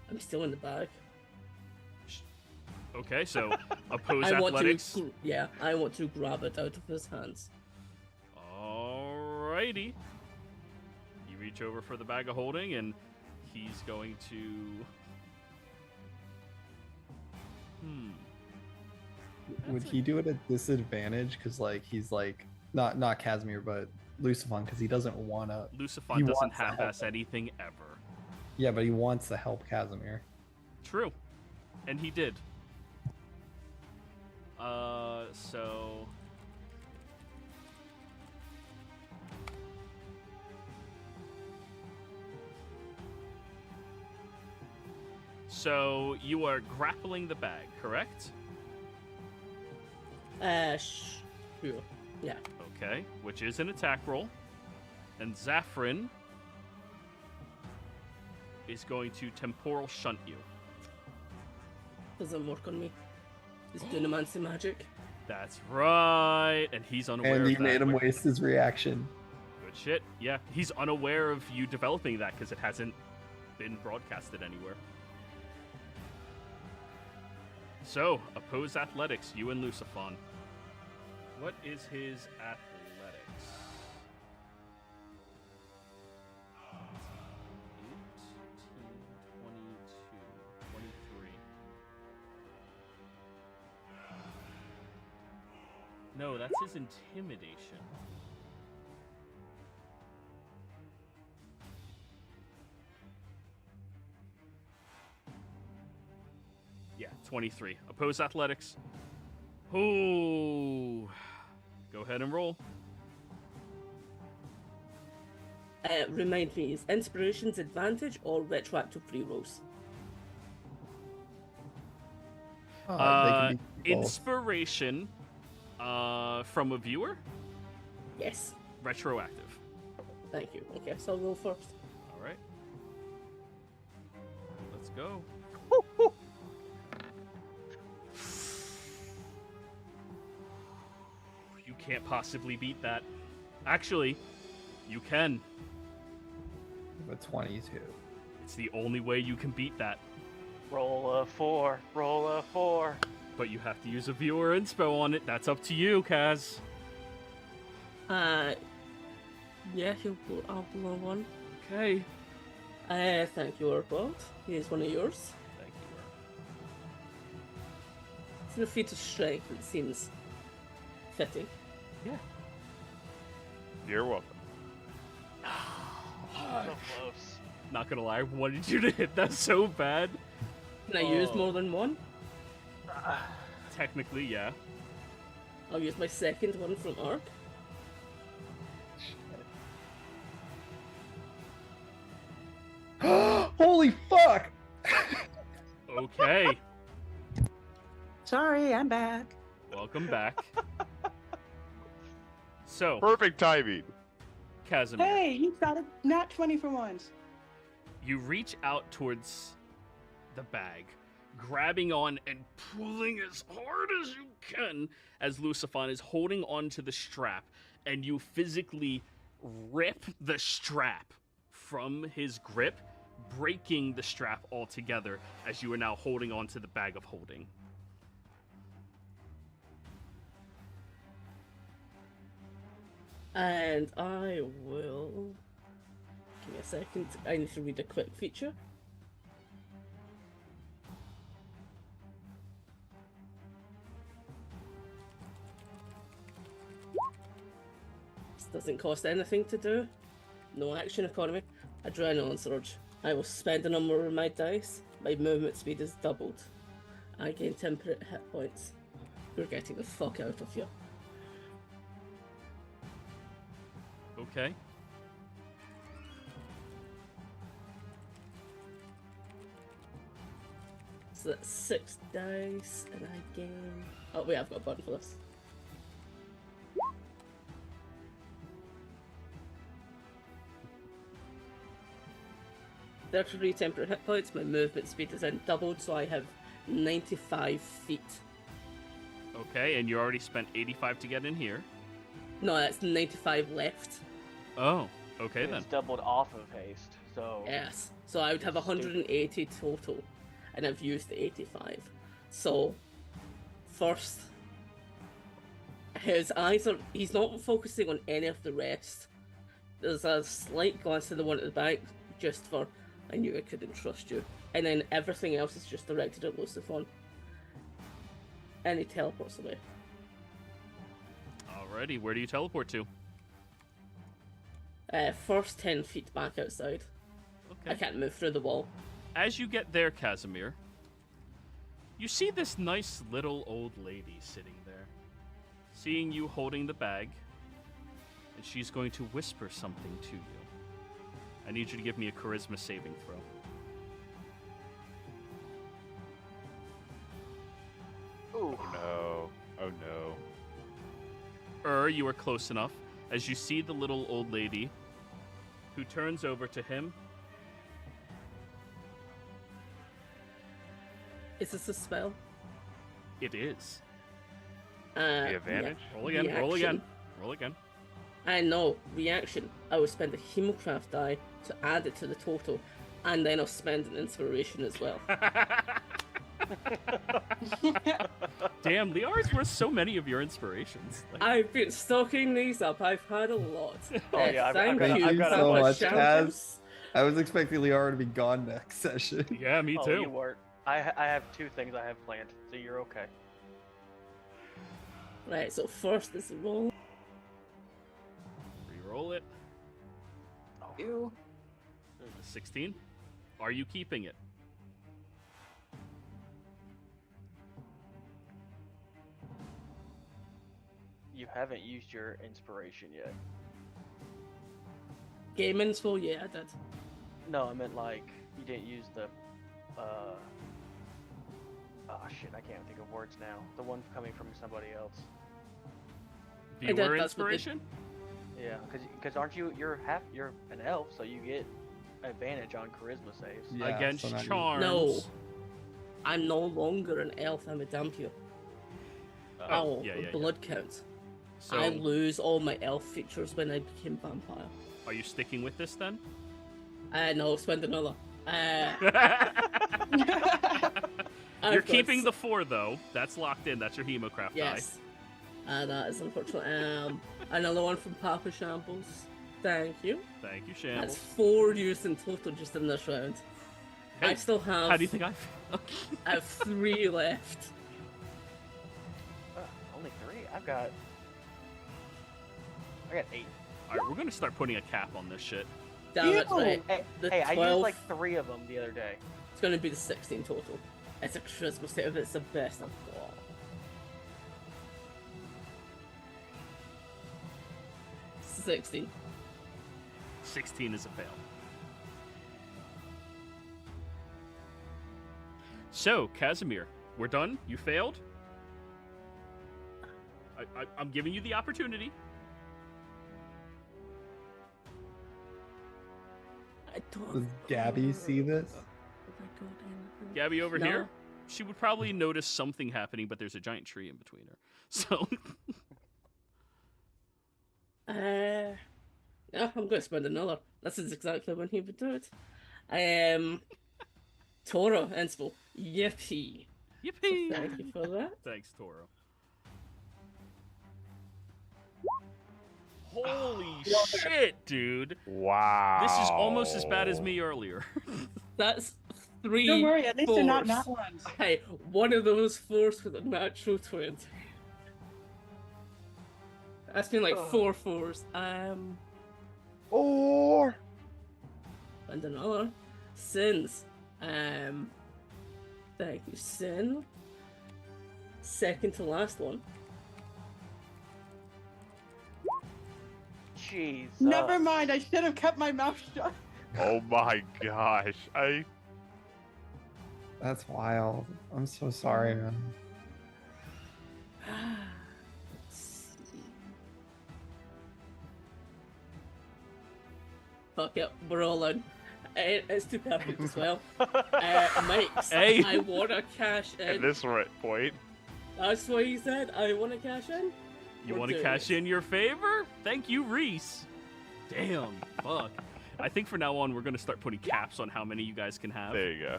I'm still in the bag. Okay, so oppose I want athletics. to, I want to grab it out of his hands. Alrighty. You reach over for the bag of holding, and he's going to. Would he do it at disadvantage? Because he's not Casimir, but Lucifon, because he doesn't want to. Lucifon He doesn't wants to half-ass help. anything ever. Yeah, but he wants to help Casimir. True. And he did. So. So you are grappling the bag, correct? Sure. Yeah. Okay, which is an attack roll. And Zafrin is going to temporal shunt you. Doesn't work on me. He's dunamancy magic. That's right. And he's unaware And of he that. made him waste his reaction. Good shit. Yeah, he's unaware of you developing that because it hasn't been broadcasted anywhere. So, oppose athletics, you and Lucifon. What is his athletics? 23. No, that's his intimidation. Yeah, 23. Oppose athletics. Ooh. Go ahead and roll. Remind me, is inspirations advantage or retroactive rerolls? They can be both. Inspiration from a viewer, Yes. retroactive. Thank you. Okay, so I'll roll first. All right. Let's go. can't possibly beat that. Actually, you can. A 22. It's the only way you can beat that. Roll a 4. Roll a 4. But you have to use a viewer inspo on it. That's up to you, Kaz. Yeah, I'll blow one. Okay. Thank you, Urbold. He is one of yours. Thank you. It's a feat of strength, it seems fitting. Yeah. You're welcome. So close. Not gonna lie, I wanted you to hit that so bad. Can I use more than one? Technically, yeah. I'll use my second one from Ark. Holy fuck! Okay. Sorry, I'm back. Welcome back. So, Perfect timing. Casimir, Hey, you got a nat 20 for once. you reach out towards the bag, grabbing on and pulling as hard as you can as Lucifon is holding onto the strap, and you physically rip the strap from his grip, breaking the strap altogether as you are now holding onto the bag of holding. And I will... Give me a second. I need to read a quick feature. This doesn't cost anything to do. No action economy. Adrenaline surge. I will spend a number of my dice. My movement speed is doubled. I gain temperate hit points. You're getting the fuck out of here. Okay. So that's 6 dice, and I gain... Oh wait, I've got a button for this. Thirty-three temperate hit points. My movement speed is then doubled, so I have 95 feet. Okay, and you already spent 85 to get in here. No, that's 95 left. Oh, okay then. It's doubled off of haste, so Yes. So I would have 180 total, and I've used the 85. So, first, his eyes are... He's not focusing on any of the rest. There's a slight glance to the one at the back, just for, I knew I couldn't trust you. And then everything else is just directed at Lucifon. And he teleports away. Alrighty, where do you teleport to? First 10 feet back outside. I Okay. can't move through the wall. As you get there, Casimir, you see this nice little old lady sitting there, seeing you holding the bag, and she's going to whisper something to you. I need you to give me a charisma saving throw. ooh. Oh no. Oh no. You are close enough as you see the little old lady who turns over to him. Is this a spell? It is. The advantage? Roll again, roll again, Reaction. roll again. I know, reaction. I will spend a Hemocraft die to add it to the total, and then I'll spend an inspiration as well. Damn, Liara's worth so many of your inspirations. Like, I've been stocking these up, I've had a lot. Oh, yeah, I've thank got- you I've got so a much, shout Kaz. outs. I was expecting Liara to be gone next session. yeah, me Oh, too. you weren't. I have 2 things I have planned, so you're okay. Right, so first is the roll. Reroll it. Ew. 16. Are you keeping it? You haven't used your inspiration yet. Game info, yeah, I did. No, I meant like you didn't use the. Oh shit! I can't think of words now. The one coming from somebody else. did, Viewer that's what they- inspiration? Yeah, because aren't you? You're an elf, so you get advantage on charisma saves. Yeah, Against so now you- charms. No. I'm no longer an elf, I'm a Dampier. Oh, Oh, yeah, yeah, yeah. blood count. So, I lose all my elf features when I became vampire. are you sticking with this then? No, spend another. You're keeping the 4 though. That's locked in. That's your Hemocraft Yes. That is unfortunate. Another one from Papa Shambles. Thank you. die. Thank you, That's Shambles. 4 used in total just in this round. I Hey, still have. How do you think I feel? I have 3 left. Only 3? I got 8. All right, we're gonna start putting a cap on this shit. Damn it, right. Hey, The I 12 used like 3 of them the other day. It's gonna be the 16 total. It's a Christmas save. It's the best I've got. $16. 16 is a fail. So, Casimir, we're done. You failed. I'm giving you the opportunity. I don't. Does Gabby see this? Gabby over No. here, she would probably notice something happening, but there's a giant tree in between her. So, Yeah, I'm going to spend another. This is exactly when he would do it. Toro, Inspo. Yippee. yippee! Thank you for that. Thanks, Toro. Holy shit, dude! Wow. This is almost as bad as me earlier. That's 3. Don't worry, at least they're not fours. nat ones. Hey, one of those 4s with a natural 20. That's been like 4 4s. Or And another. Sins. Thank you, Sin. Second to last one. Jeez. Never mind, I should have kept my mouth shut. Oh my gosh. that's wild. I'm so sorry, man. Let's see. Fuck it, we're all in. It's too perfect as well. Mike's, Hey. I wanna cash At in. this point, That's what he said. I wanna cash in. You We're want to doing cash it. in your favor? Thank you, Reese. Damn, fuck. I think from now on, we're going to start putting caps on how many you guys can have. there you go.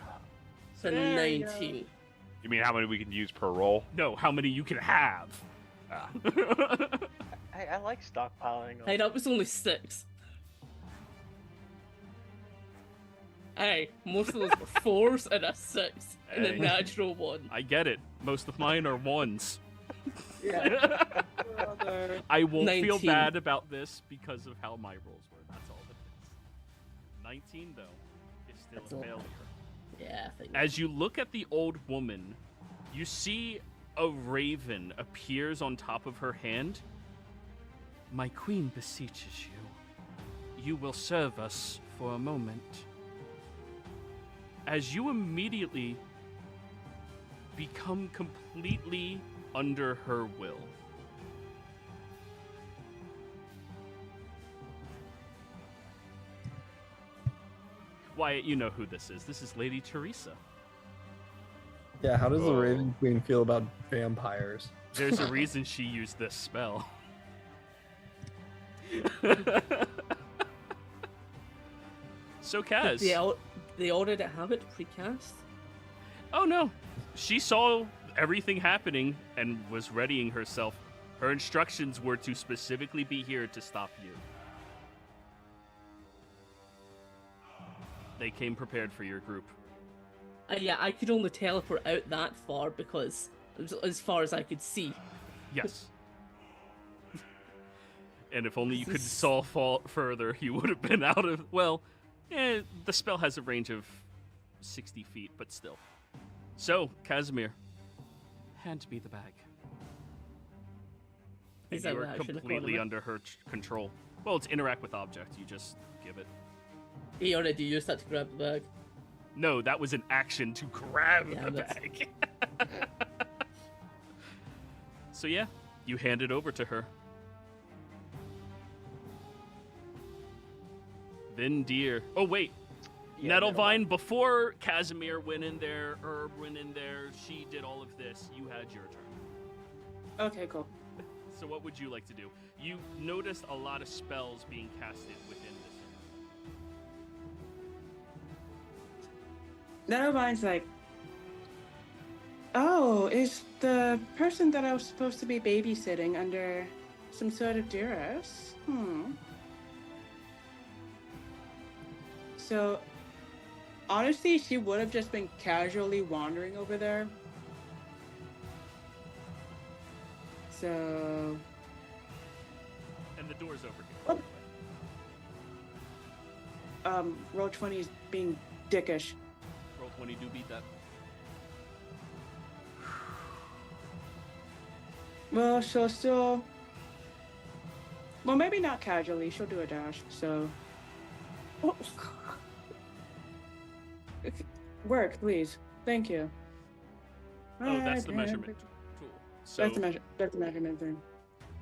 So There you 19. You mean how many we can use per roll? No, how many you can have. Ah. I like stockpiling them. Hey, that was only 6. Hey, most of those were 4s and a 6 and a Hey. natural 1. I get it. Most of mine are 1s. Yeah. I won't feel 19. bad about this because of how my rolls were. That's all that is. 19, though, is still That's a a lot. failure. Yeah, I think. As you look at the old woman, you see a raven appears on top of her hand. My queen beseeches you. You will serve us for a moment. As you immediately become completely under her will. Wyatt, you know who this is. This is Lady Teresa. Yeah, how does the Oh. Raven Queen feel about vampires? There's a reason she used this spell. So Kaz. They already have it precast? Oh no. She saw everything happening and was readying herself. Her instructions were to specifically be here to stop you. They came prepared for your group. Yeah, I could only teleport out that far because it was as far as I could see. Yes. And if only you could This is- saw fall further, you would have been out of. Well, the spell has a range of 60 feet, but still. So, Casimir, hand me the bag. Is And that you are what action completely economy? under her control. Well, it's interact with object. You just give it. He already used that to grab the bag. No, that was an action to grab Yeah, the that's- bag. So yeah, you hand it over to her. Then dear. Oh wait. Yeah, Nettlevine, before Casimir went in there, Herb went in there, she did all of this. You had your turn. Okay, cool. So what would you like to do? You noticed a lot of spells being casted within this area. Nevermind's like, oh, is the person that I was supposed to be babysitting under some sort of duress? So, honestly, she would have just been casually wandering over there. So... And the door's over here, by the way. Roll 20 is being dickish. Roll 20, do beat that. Well, she'll still... Well, maybe not casually. She'll do a dash, so... Oh. Work, please. Thank you. Oh, that's the measurement tool. So That's the measurement thing.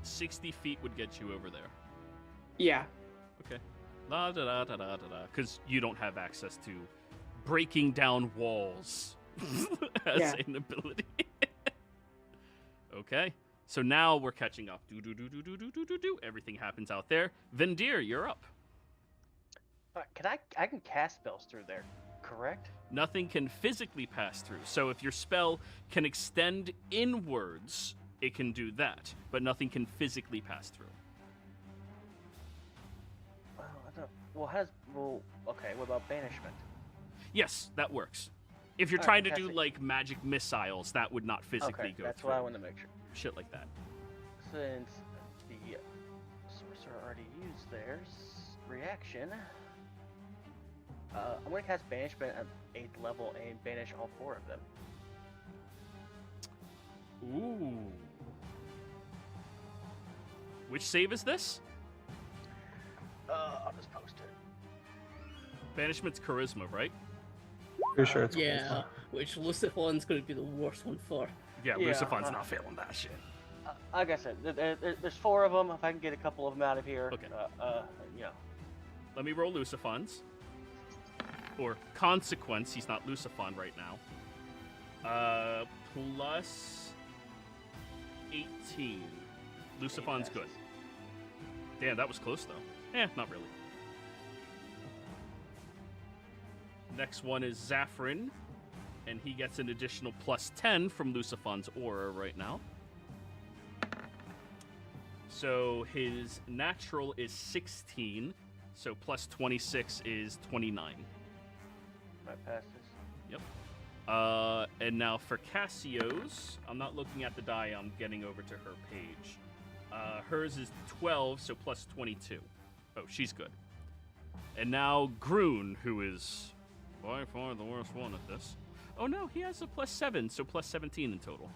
60 feet would get you over there. Yeah. Okay. La da da da da da da. Because you don't have access to breaking down walls as an ability. Okay. So now we're catching up. Do do do do do do do do do. Everything happens out there. Vendir, you're up. I can cast spells through there, correct? Nothing can physically pass through. So if your spell can extend inwards, it can do that, but nothing can physically pass through. Well, I don't. Okay. What about banishment? Yes, that works. If you're All trying right, to do like magic missiles, that would not physically go that's through. what I want to make sure. Shit like that. Since the sorcerer already used theirs reaction, I'm gonna cast banishment at 8th level and banish all 4 of them. Ooh. Which save is this? I'll just post it. Banishment's charisma, right? Pretty sure it's Yeah, which Lucifon's going to be the worst one for. Yeah, Yeah, Lucifon's not failing that shit. Like I said, there's 4 of them. If I can get a couple of them out of here, Okay. you know. Let me roll Lucifon's. Or consequence, he's not Lucifon right now. Plus 18. Lucifon's good. Damn, that was close though. Not really. Next one is Zafrin, and he gets an additional plus 10 from Lucifon's aura right now. So his natural is 16, so plus 26 is 29. My passes. Yep. And now for Cassio's, I'm not looking at the die, I'm getting over to her page. Hers is 12, so plus 22. Oh, she's good. And now Groon, who is by far the worst one at this. Oh no, he has a plus 7, so plus 17 in total.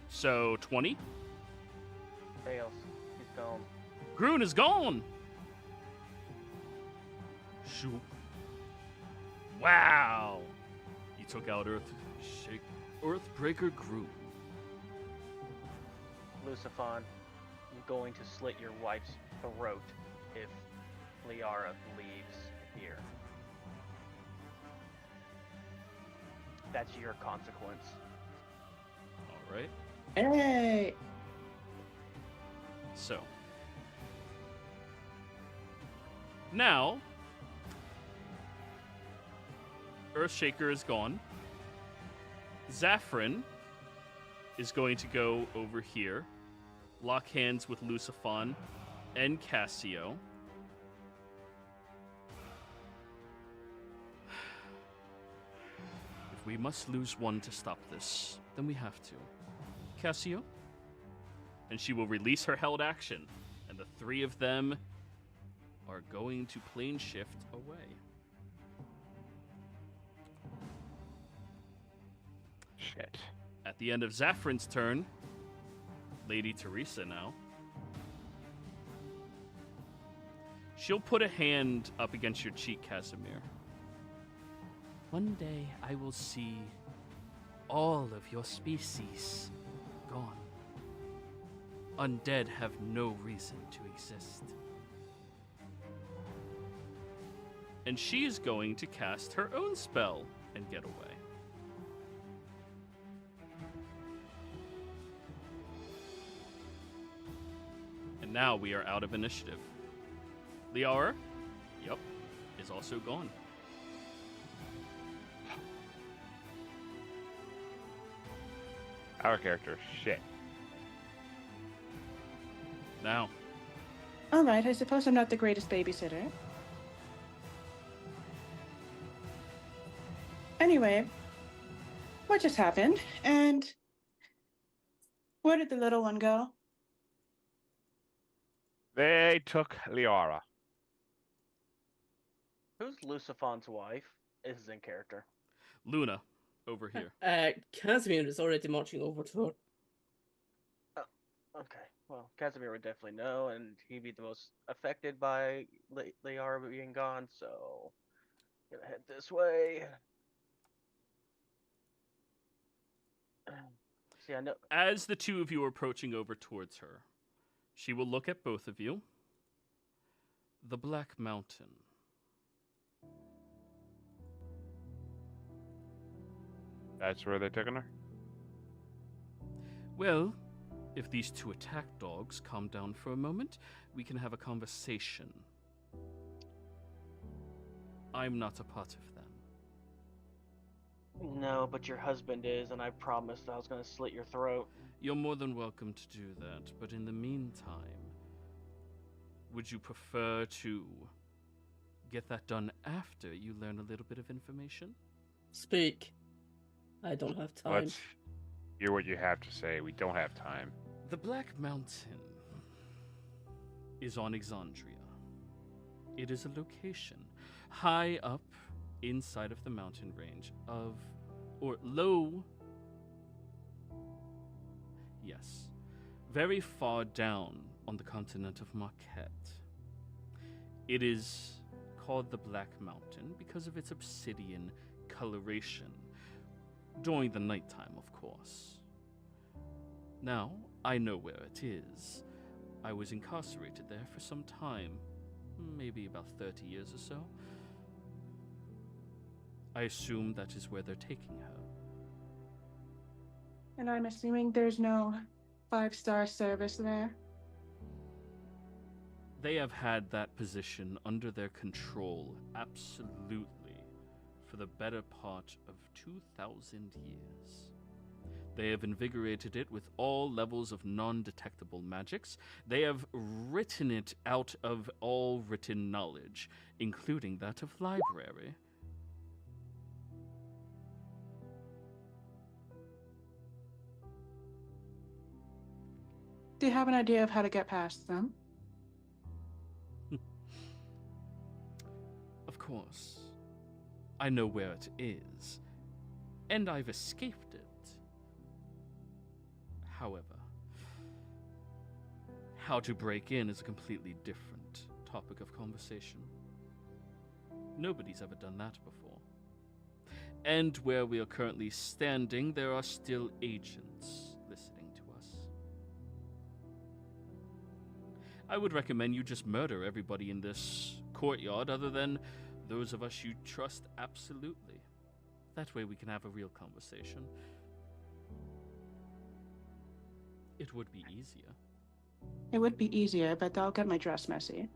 So 20. Fails. He's gone. Groon is gone. Shoot. Wow. You took out Earthbreaker Groon. Lucifon, I'm going to slit your wife's throat if Liara leaves here. That's your consequence. All right. Hey! So. Now, Earthshaker is gone. Zafrin is going to go over here, lock hands with Lucifon and Cassio. If we must lose one to stop this, then we have to. Cassio? And she will release her held action, and the 3 of them are going to plane shift away. Shit. At the end of Zafrin's turn, Lady Teresa now. She'll put a hand up against your cheek, Casimir. One day I will see all of your species gone. Undead have no reason to exist. And she is going to cast her own spell and get away. Now we are out of initiative. Liara, yep, is also gone. Our character, shit. Now, All right, I suppose I'm not the greatest babysitter. Anyway, what just happened? And where did the little one go? They took Liara. Who's Lucifon's wife? Is in character. Luna, over here. Casimir is already marching over to her. Okay, well, Casimir would definitely know, and he'd be the most affected by Liara being gone, so gonna head this way. See, I know. As the two of you are approaching over towards her, she will look at both of you. The Black Mountain. That's where they're taking her? Well, if these two attack dogs calm down for a moment, we can have a conversation. I'm not a part of them. No, but your husband is, and I promised I was gonna slit your throat. You're more than welcome to do that, but in the meantime, would you prefer to get that done after you learn a little bit of information? Speak. I don't have time. Let's hear what you have to say. We don't have time. The Black Mountain is on Exandria. It is a location high up inside of the mountain range or low. Yes, very far down on the continent of Marquette. It is called the Black Mountain because of its obsidian coloration. During the nighttime, of course. Now, I know where it is. I was incarcerated there for some time, maybe about 30 years or so. I assume that is where they're taking her. And I'm assuming there's no 5-star service there. They have had that position under their control, absolutely, for the better part of 2,000 years. They have invigorated it with all levels of non-detectable magics. They have written it out of all written knowledge, including that of library. Do you have an idea of how to get past them? Of course. I know where it is, and I've escaped it. However, how to break in is a completely different topic of conversation. Nobody's ever done that before. And where we are currently standing, there are still agents listening to us. I would recommend you just murder everybody in this courtyard other than those of us you trust absolutely. That way we can have a real conversation. It would be easier. It would be easier, but that'll get my dress messy.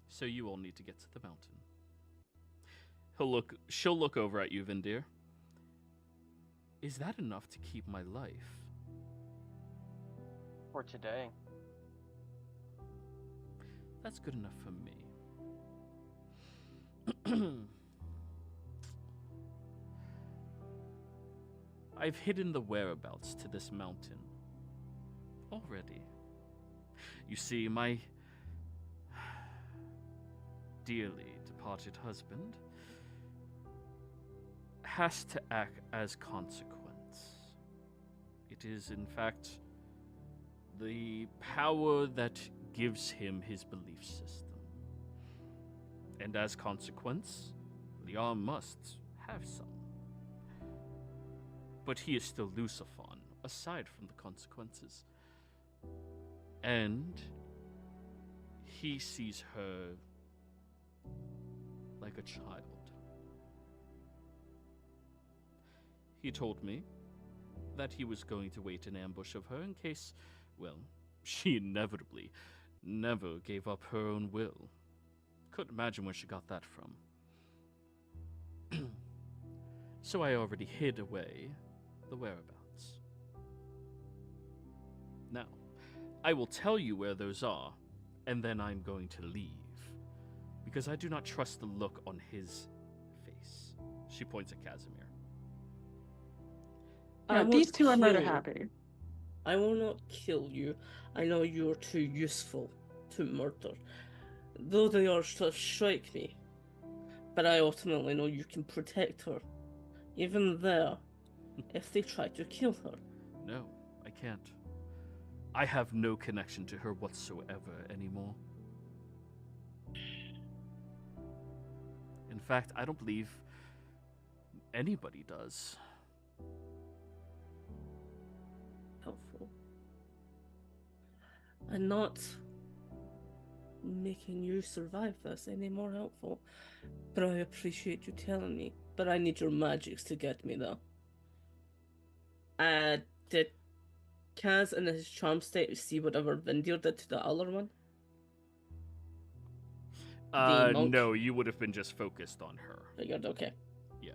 So you all need to get to the mountain. She'll look over at you, Vindir. Is that enough to keep my life? For today. That's good enough for me. I've hidden the whereabouts to this mountain already. You see, my dearly departed husband has to act as consequence. It is, in fact, the power that gives him his belief system. And as consequence, Liar must have some. But he is still Lucifon, aside from the consequences. And he sees her like a child. he told me that he was going to wait an ambush of her in case, well, she inevitably never gave up her own will. Couldn't imagine where she got that from. So I already hid away the whereabouts. Now, I will tell you where those are, and then I'm going to leave, because I do not trust the look on his face. She points at Casimir. I Yeah, won't these two are murder kill- happy. I will not kill you. I know you're too useful to murder. Though they are to strike me. But I ultimately know you can protect her. Even there, if they try to kill her. No, I can't. I have no connection to her whatsoever anymore. In fact, I don't believe anybody does. Helpful. And not making you survive this any more helpful. But I appreciate you telling me. But I need your magics to get me there. Did Kaz in his charm state see whatever Vindir did to the other one? monk? No, you would have been just focused on her. Figured, okay. Yeah.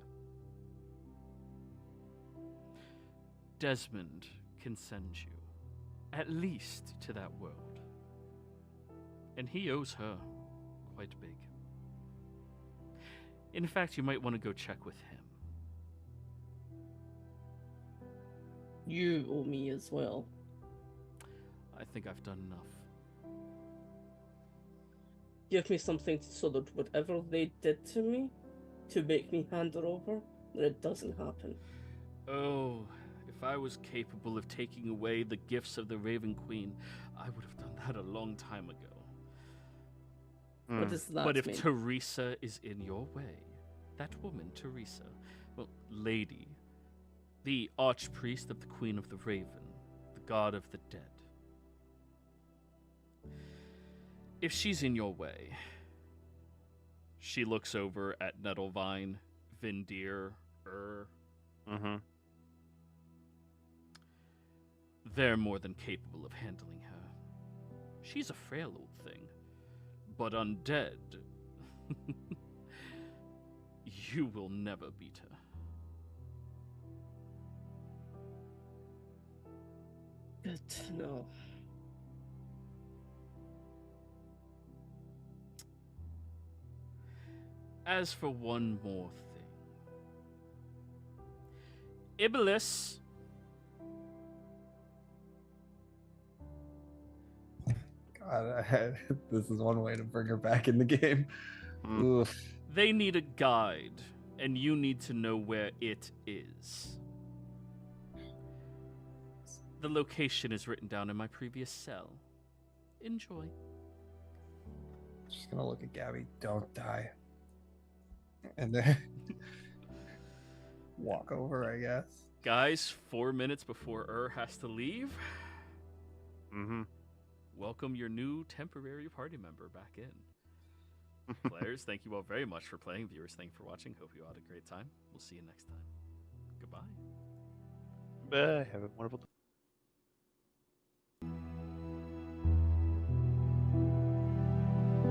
Desmond can send you, at least to that world. And he owes her quite big. In fact, you might want to go check with him. You owe me as well. I think I've done enough. Give me something so that whatever they did to me, to make me hand it over, that it doesn't happen. Oh, if I was capable of taking away the gifts of the Raven Queen, I would have done that a long time ago. What does that But if mean? Teresa is in your way, that woman, Teresa, well, lady, the archpriest of the Queen of the Raven, the god of the dead. If she's in your way, she looks over at Nettlevine, Vindir, Mm-hmm. They're more than capable of handling her. She's a frail old thing, but undead. You will never beat her. Good to know. As for one more thing, Iblis. God, this is one way to bring her back in the game. Mm. Oof. They need a guide, and you need to know where it is. The location is written down in my previous cell. Enjoy. Just gonna look at Gabby. Don't die. And then walk over, I guess. Guys, 4 minutes before has to leave. Mm-hmm. Welcome your new temporary party member back in. Players, thank you all very much for playing. Viewers, thank you for watching. Hope you all had a great time. We'll see you next time. Goodbye. Bye. Have a wonderful day.